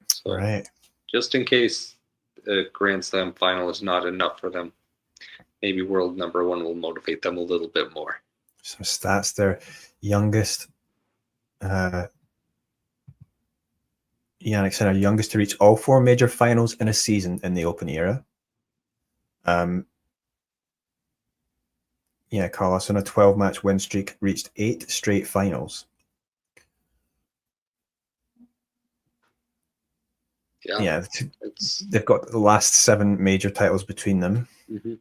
So, right. Just in case the Grand Slam final is not enough for them, maybe world #1 will motivate them a little bit more. Some stats there. Youngest, Jannik Sinner, youngest to reach all 4 major finals in a season in the Open era. Yeah, Carlos on a 12-match win streak reached 8 straight finals. Yeah, they've got the last 7 major titles between them. Mm-hmm.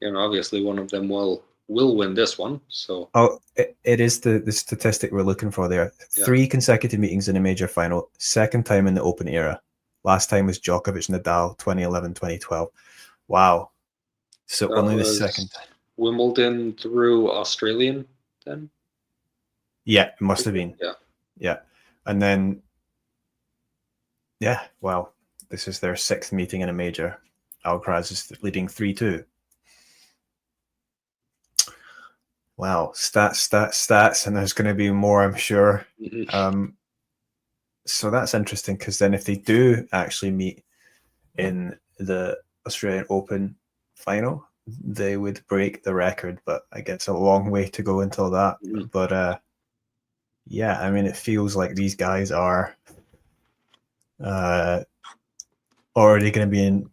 And obviously one of them will win this one. So it is the statistic we're looking for there. 3 consecutive meetings in a major final, second time in the Open era. Last time was Djokovic Nadal 2011, 2012. Wow. So that only the was second time. Wimbledon through Australian then? Yeah, it must have been. Yeah. Yeah. And then well, this is their 6th meeting in a major. Alcaraz is leading 3-2. Wow, stats, and there's going to be more, I'm sure. Mm-hmm. So that's interesting, because then if they do actually meet in the Australian Open final, they would break the record, but I guess a long way to go until that. Mm-hmm. But yeah, I mean, it feels like these guys are already going to be in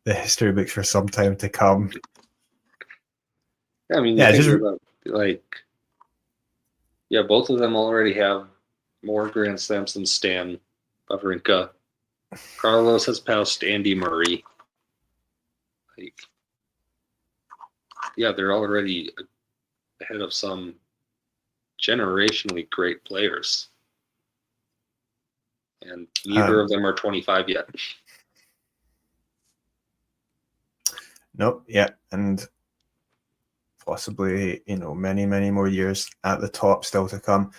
the history books for some time to come. I mean, you think about, both of them already have more Grand Slams than Stan Wawrinka. Carlos has passed Andy Murray. They're already ahead of some generationally great players. And neither of them are 25 yet. Nope, yeah, and possibly, many, many more years at the top still to come.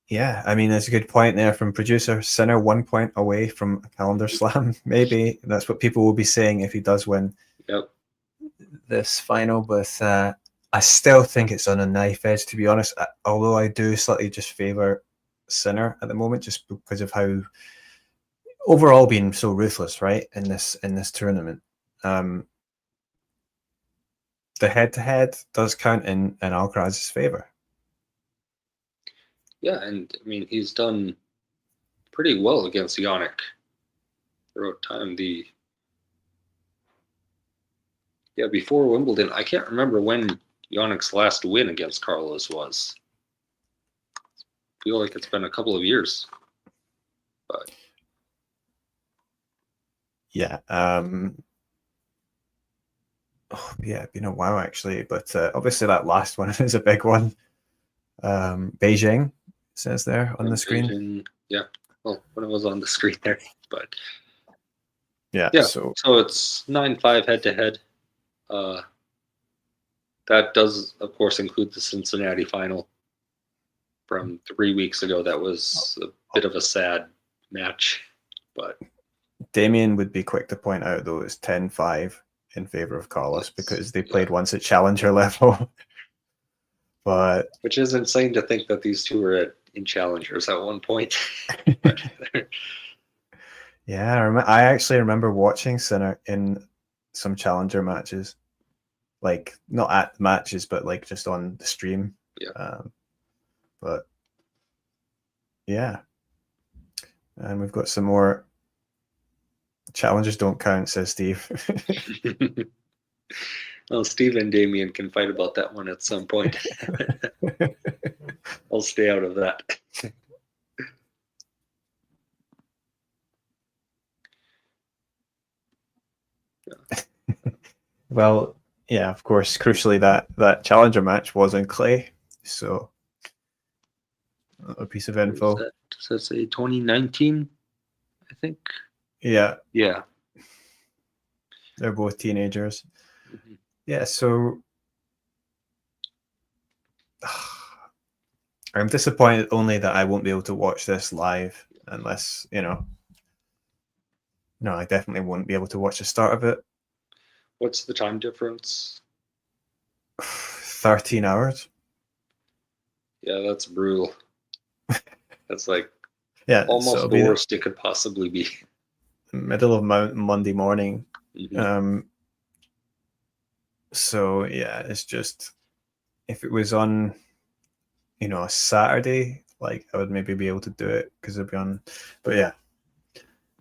Yeah, I mean, that's a good point there from producer. Sinner 1 point away from a calendar slam. Maybe that's what people will be saying if he does win this final. But I still think it's on a knife edge, to be honest. Although I do slightly just favour Sinner at the moment, just because of how overall being so ruthless, right, in this tournament. The head-to-head does count in Alcaraz's favour. Yeah, and I mean, he's done pretty well against Jannik throughout time. Before Wimbledon, I can't remember when Jannik's last win against Carlos was. I feel like it's been a couple of years. But yeah, it's been a while actually, but obviously that last one is a big one. Beijing says there on the screen. Beijing, yeah, well, when it was on the screen there, but so it's 9-5 head-to-head. That does, of course, include the Cincinnati final from 3 weeks ago. That was a bit of a sad match, but Damien would be quick to point out, though, it's 10-5 in favor of Carlos because they played once at challenger level. But which is insane to think that these two were in challengers at one point. Yeah, I actually remember watching Sinner in some challenger matches, like not at the matches, but like just on the stream. Yeah. But yeah, and we've got some more challengers don't count, says Steve. Well, Steve and Damien can fight about that one at some point. I'll stay out of that. Well, yeah, of course, crucially, that challenger match was in clay, so a piece of info. Does that say 2019? I think. Yeah. Yeah. They're both teenagers. Yeah, so I'm disappointed only that I won't be able to watch this live unless, no, I definitely won't be able to watch the start of it. What's the time difference? 13 hours. Yeah, that's brutal. That's like so almost the worst it could possibly be. Middle of Monday morning. So yeah, it's just if it was on, a Saturday, like I would maybe be able to do it because it'd be on. But yeah,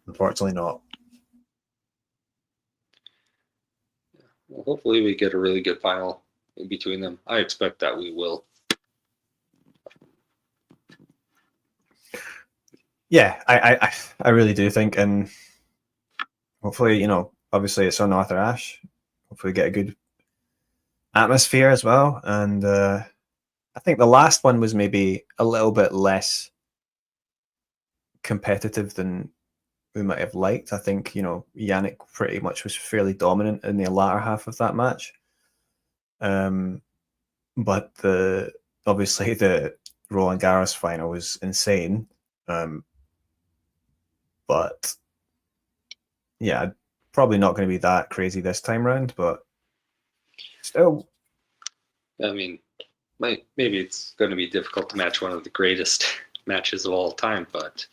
unfortunately not. Well, hopefully we get a really good final in between them. I expect that we will. Yeah, I really do think, and hopefully, obviously it's on Arthur Ashe. Hopefully get a good atmosphere as well. And I think the last one was maybe a little bit less competitive than we might have liked. I think, Jannik pretty much was fairly dominant in the latter half of that match. But obviously the Roland Garros final was insane. But yeah, probably not going to be that crazy this time round, but still. I mean, maybe it's going to be difficult to match one of the greatest matches of all time, but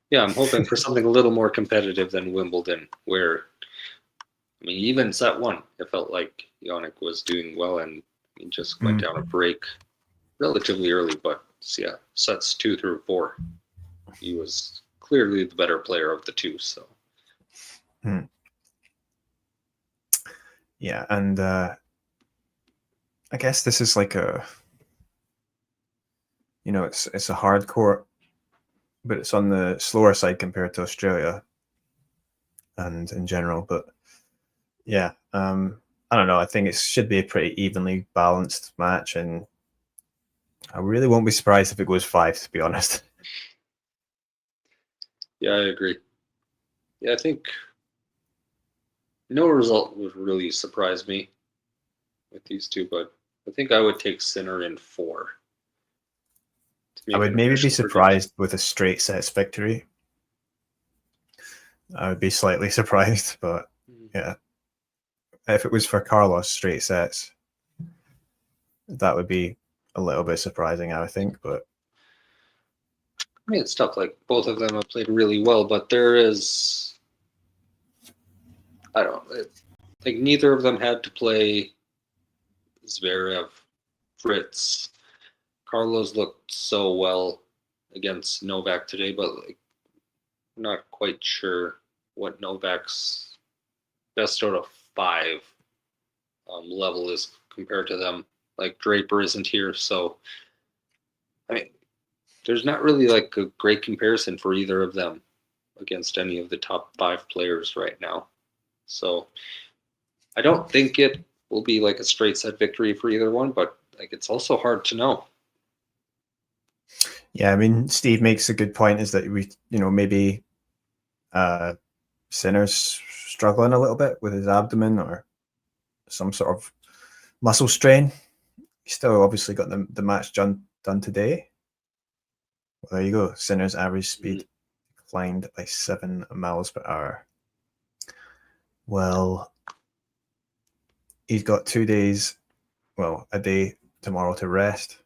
yeah, I'm hoping for something a little more competitive than Wimbledon, where, even set one, it felt like Jannik was doing well and he just went down a break relatively early, but yeah, sets 2 through 4, he was clearly the better player of the two, so. Yeah, and I guess this is like it's a hard court, but it's on the slower side compared to Australia and in general. But yeah, I don't know. I think it should be a pretty evenly balanced match, and I really won't be surprised if it goes 5, to be honest. Yeah, I agree. Yeah, I think no result would really surprise me with these two, but I think I would take Sinner in 4. I would maybe be surprised with a straight sets victory. I would be slightly surprised, but yeah. If it was for Carlos straight sets, that would be a little bit surprising, I would think, but it's tough. Like, both of them have played really well, but there is, I don't know, like neither of them had to play Zverev, Fritz. Carlos looked so well against Novak today, but like, I'm not quite sure what Novak's best out of 5 level is compared to them. Like, Draper isn't here, so there's not really like a great comparison for either of them against any of the top 5 players right now. So I don't think it will be like a straight set victory for either one, but like, it's also hard to know. Yeah, Steve makes a good point, is that we, maybe Sinner's struggling a little bit with his abdomen or some sort of muscle strain. He's still obviously got the match done today. Well, there you go. Sinner's average speed declined by 7 miles per hour. Well, he's got 2 days, a day tomorrow to rest.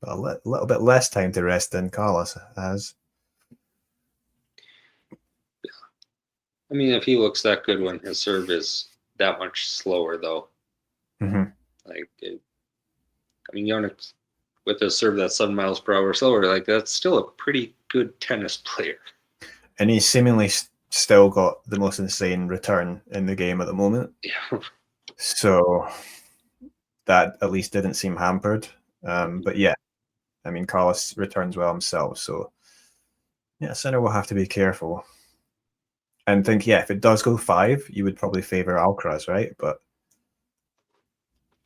But a little bit less time to rest than Carlos has. Yeah. If he looks that good when his serve is that much slower, though. Like, Jannik, with a serve that's 7 miles per hour slower, like, that's still a pretty good tennis player. And he's seemingly still got the most insane return in the game at the moment. Yeah. So that at least didn't seem hampered. But yeah, Carlos returns well himself. So yeah, Sinner will have to be careful. and think, yeah, if it does go 5, you would probably favor Alcaraz, right? But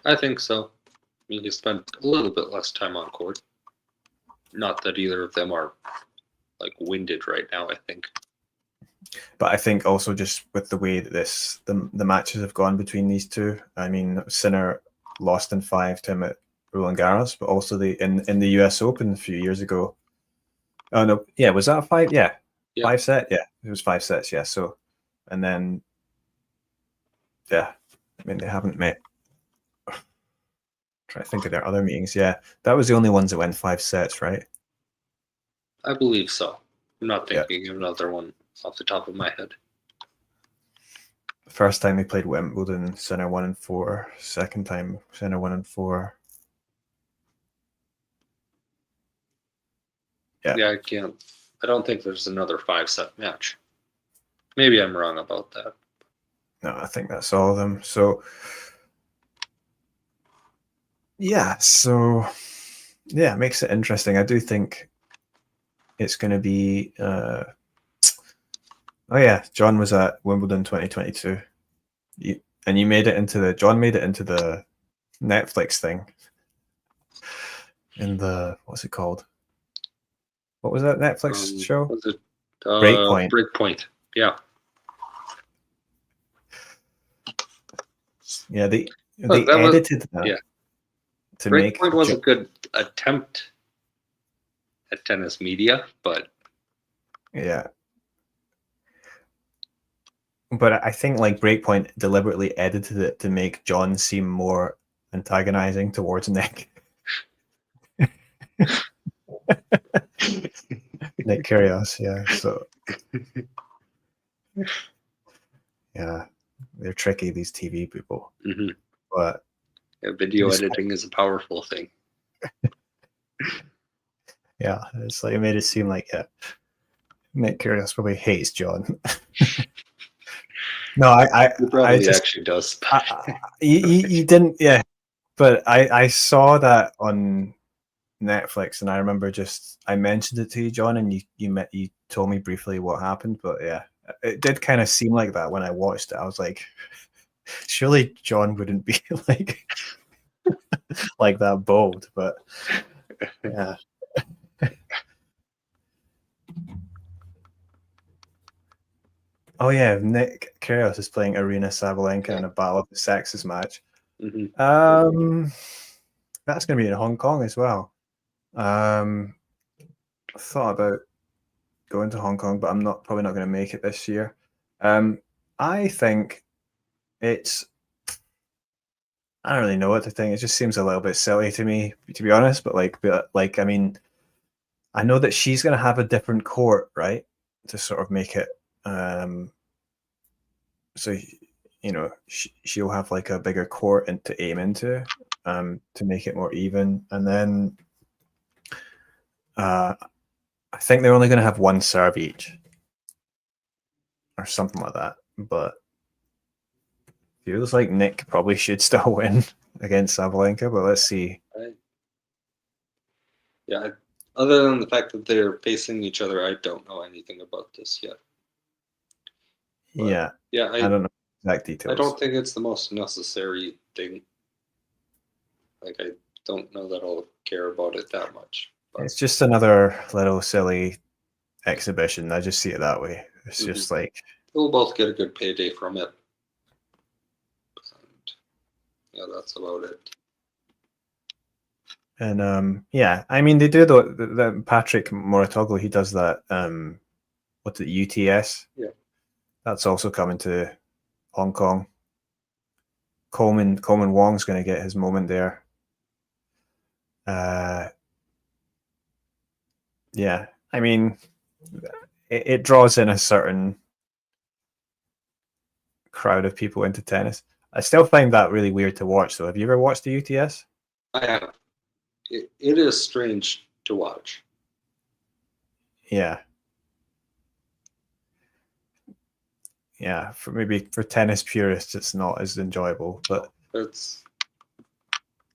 I think so. I mean, he spent a little bit less time on court. Not that either of them are like winded right now, I think. But I think also just with the way that the matches have gone between these two, I mean, Sinner lost in 5 to him at Roland Garros, but also in the US Open a few years ago. Oh no, yeah, was that 5? Yeah, 5 set. Yeah, it was 5 sets. Yeah, so and then yeah, I mean they haven't met. Try to think of their other meetings. Yeah, that was the only ones that went 5 sets, right? I believe so. I'm not thinking of another one off the top of my head. The first time they played Wimbledon, Sinner 1 and 4. Second time, Sinner 1 and 4. Yeah, I can't. I don't think there's another 5-set match. Maybe I'm wrong about that. No, I think that's all of them. So yeah, it makes it interesting. I do think it's going to be. Oh yeah, John was at Wimbledon 2022. And you made it into the. John made it into the Netflix thing. In the what's it called? What was that Netflix show? Was it Breakpoint? Breakpoint. Yeah. Yeah, they edited that. To make Breakpoint was a good attempt at tennis media, but yeah. But I think like Breakpoint deliberately edited it to make John seem more antagonizing towards Nick. Nick Kyrgios, yeah. So yeah, they're tricky, these TV people. Mm-hmm. But video editing is a powerful thing. Yeah, it's like it made it seem like Nick Kyrgios probably hates John. No, I just, actually does. You didn't, yeah. But I saw that on Netflix, and I remember I mentioned it to you, John, and you told me briefly what happened. But yeah, it did kind of seem like that when I watched it. I was like, surely John wouldn't be like that bold, but yeah. Oh yeah, Nick Kyrgios is playing Arina Sabalenka in a Battle of the Sexes match. Mm-hmm. That's going to be in Hong Kong as well. I thought about going to Hong Kong, but I'm probably not going to make it this year. I think I don't really know what to think. It just seems a little bit silly to me, to be honest. But I mean, I know that she's going to have a different court, right, to sort of make it. So she'll have like a bigger court and to aim into, to make it more even. And then I think they're only going to have one serve each, or something like that. But feels like Nick probably should still win against Sabalenka. But let's see. Yeah. Other than the fact that they're facing each other, I don't know anything about this yet. But, yeah, I don't know exact details. I don't think it's the most necessary thing. Like, I don't know that I'll care about it that much. But. It's just another little silly exhibition. I just see it that way. It's just like we'll both get a good payday from it. And, yeah, that's about it. And yeah, I mean they do the Patrick Mouratoglou, he does that what's it, UTS? Yeah. That's also coming to Hong Kong. Coleman Wong's going to get his moment there. Yeah, I mean, it draws in a certain crowd of people into tennis. I still find that really weird to watch, though. Have you ever watched the UTS? I have. It is strange to watch. Yeah. Yeah, for tennis purists, it's not as enjoyable, but it's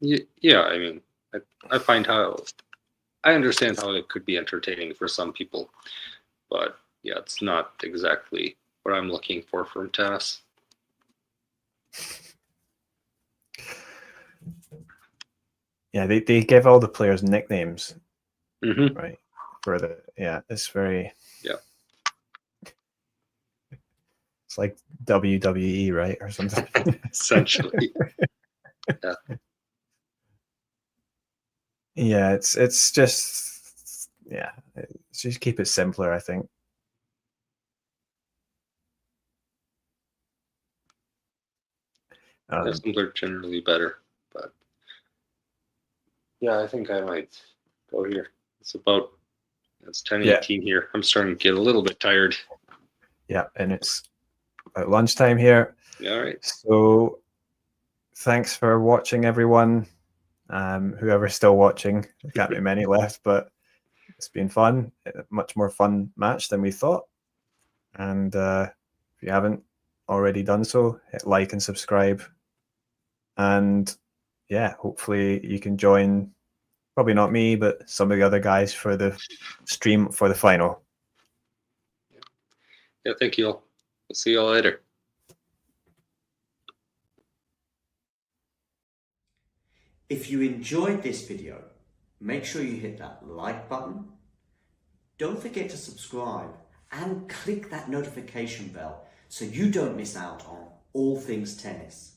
yeah. I mean, I find I understand how it could be entertaining for some people, but yeah, it's not exactly what I'm looking for from tennis. Yeah, they give all the players nicknames, Mm-hmm. right? For the it's very it's like WWE, right, or something. Essentially. Yeah. Yeah, it's just just keep it simpler, I think. Simpler generally better, but yeah, I think I might go here. It's 10:18 here. I'm starting to get a little bit tired. Yeah, and it's about lunchtime here. Yeah, all right. So thanks for watching, everyone. Whoever's still watching, there can't be many left, but it's been fun. A much more fun match than we thought. And if you haven't already done so, hit like and subscribe. And yeah, hopefully you can join, probably not me, but some of the other guys for the stream for the final. Yeah, thank you all. We'll see you all later. If you enjoyed this video, make sure you hit that like button. Don't forget to subscribe and click that notification bell so you don't miss out on all things tennis.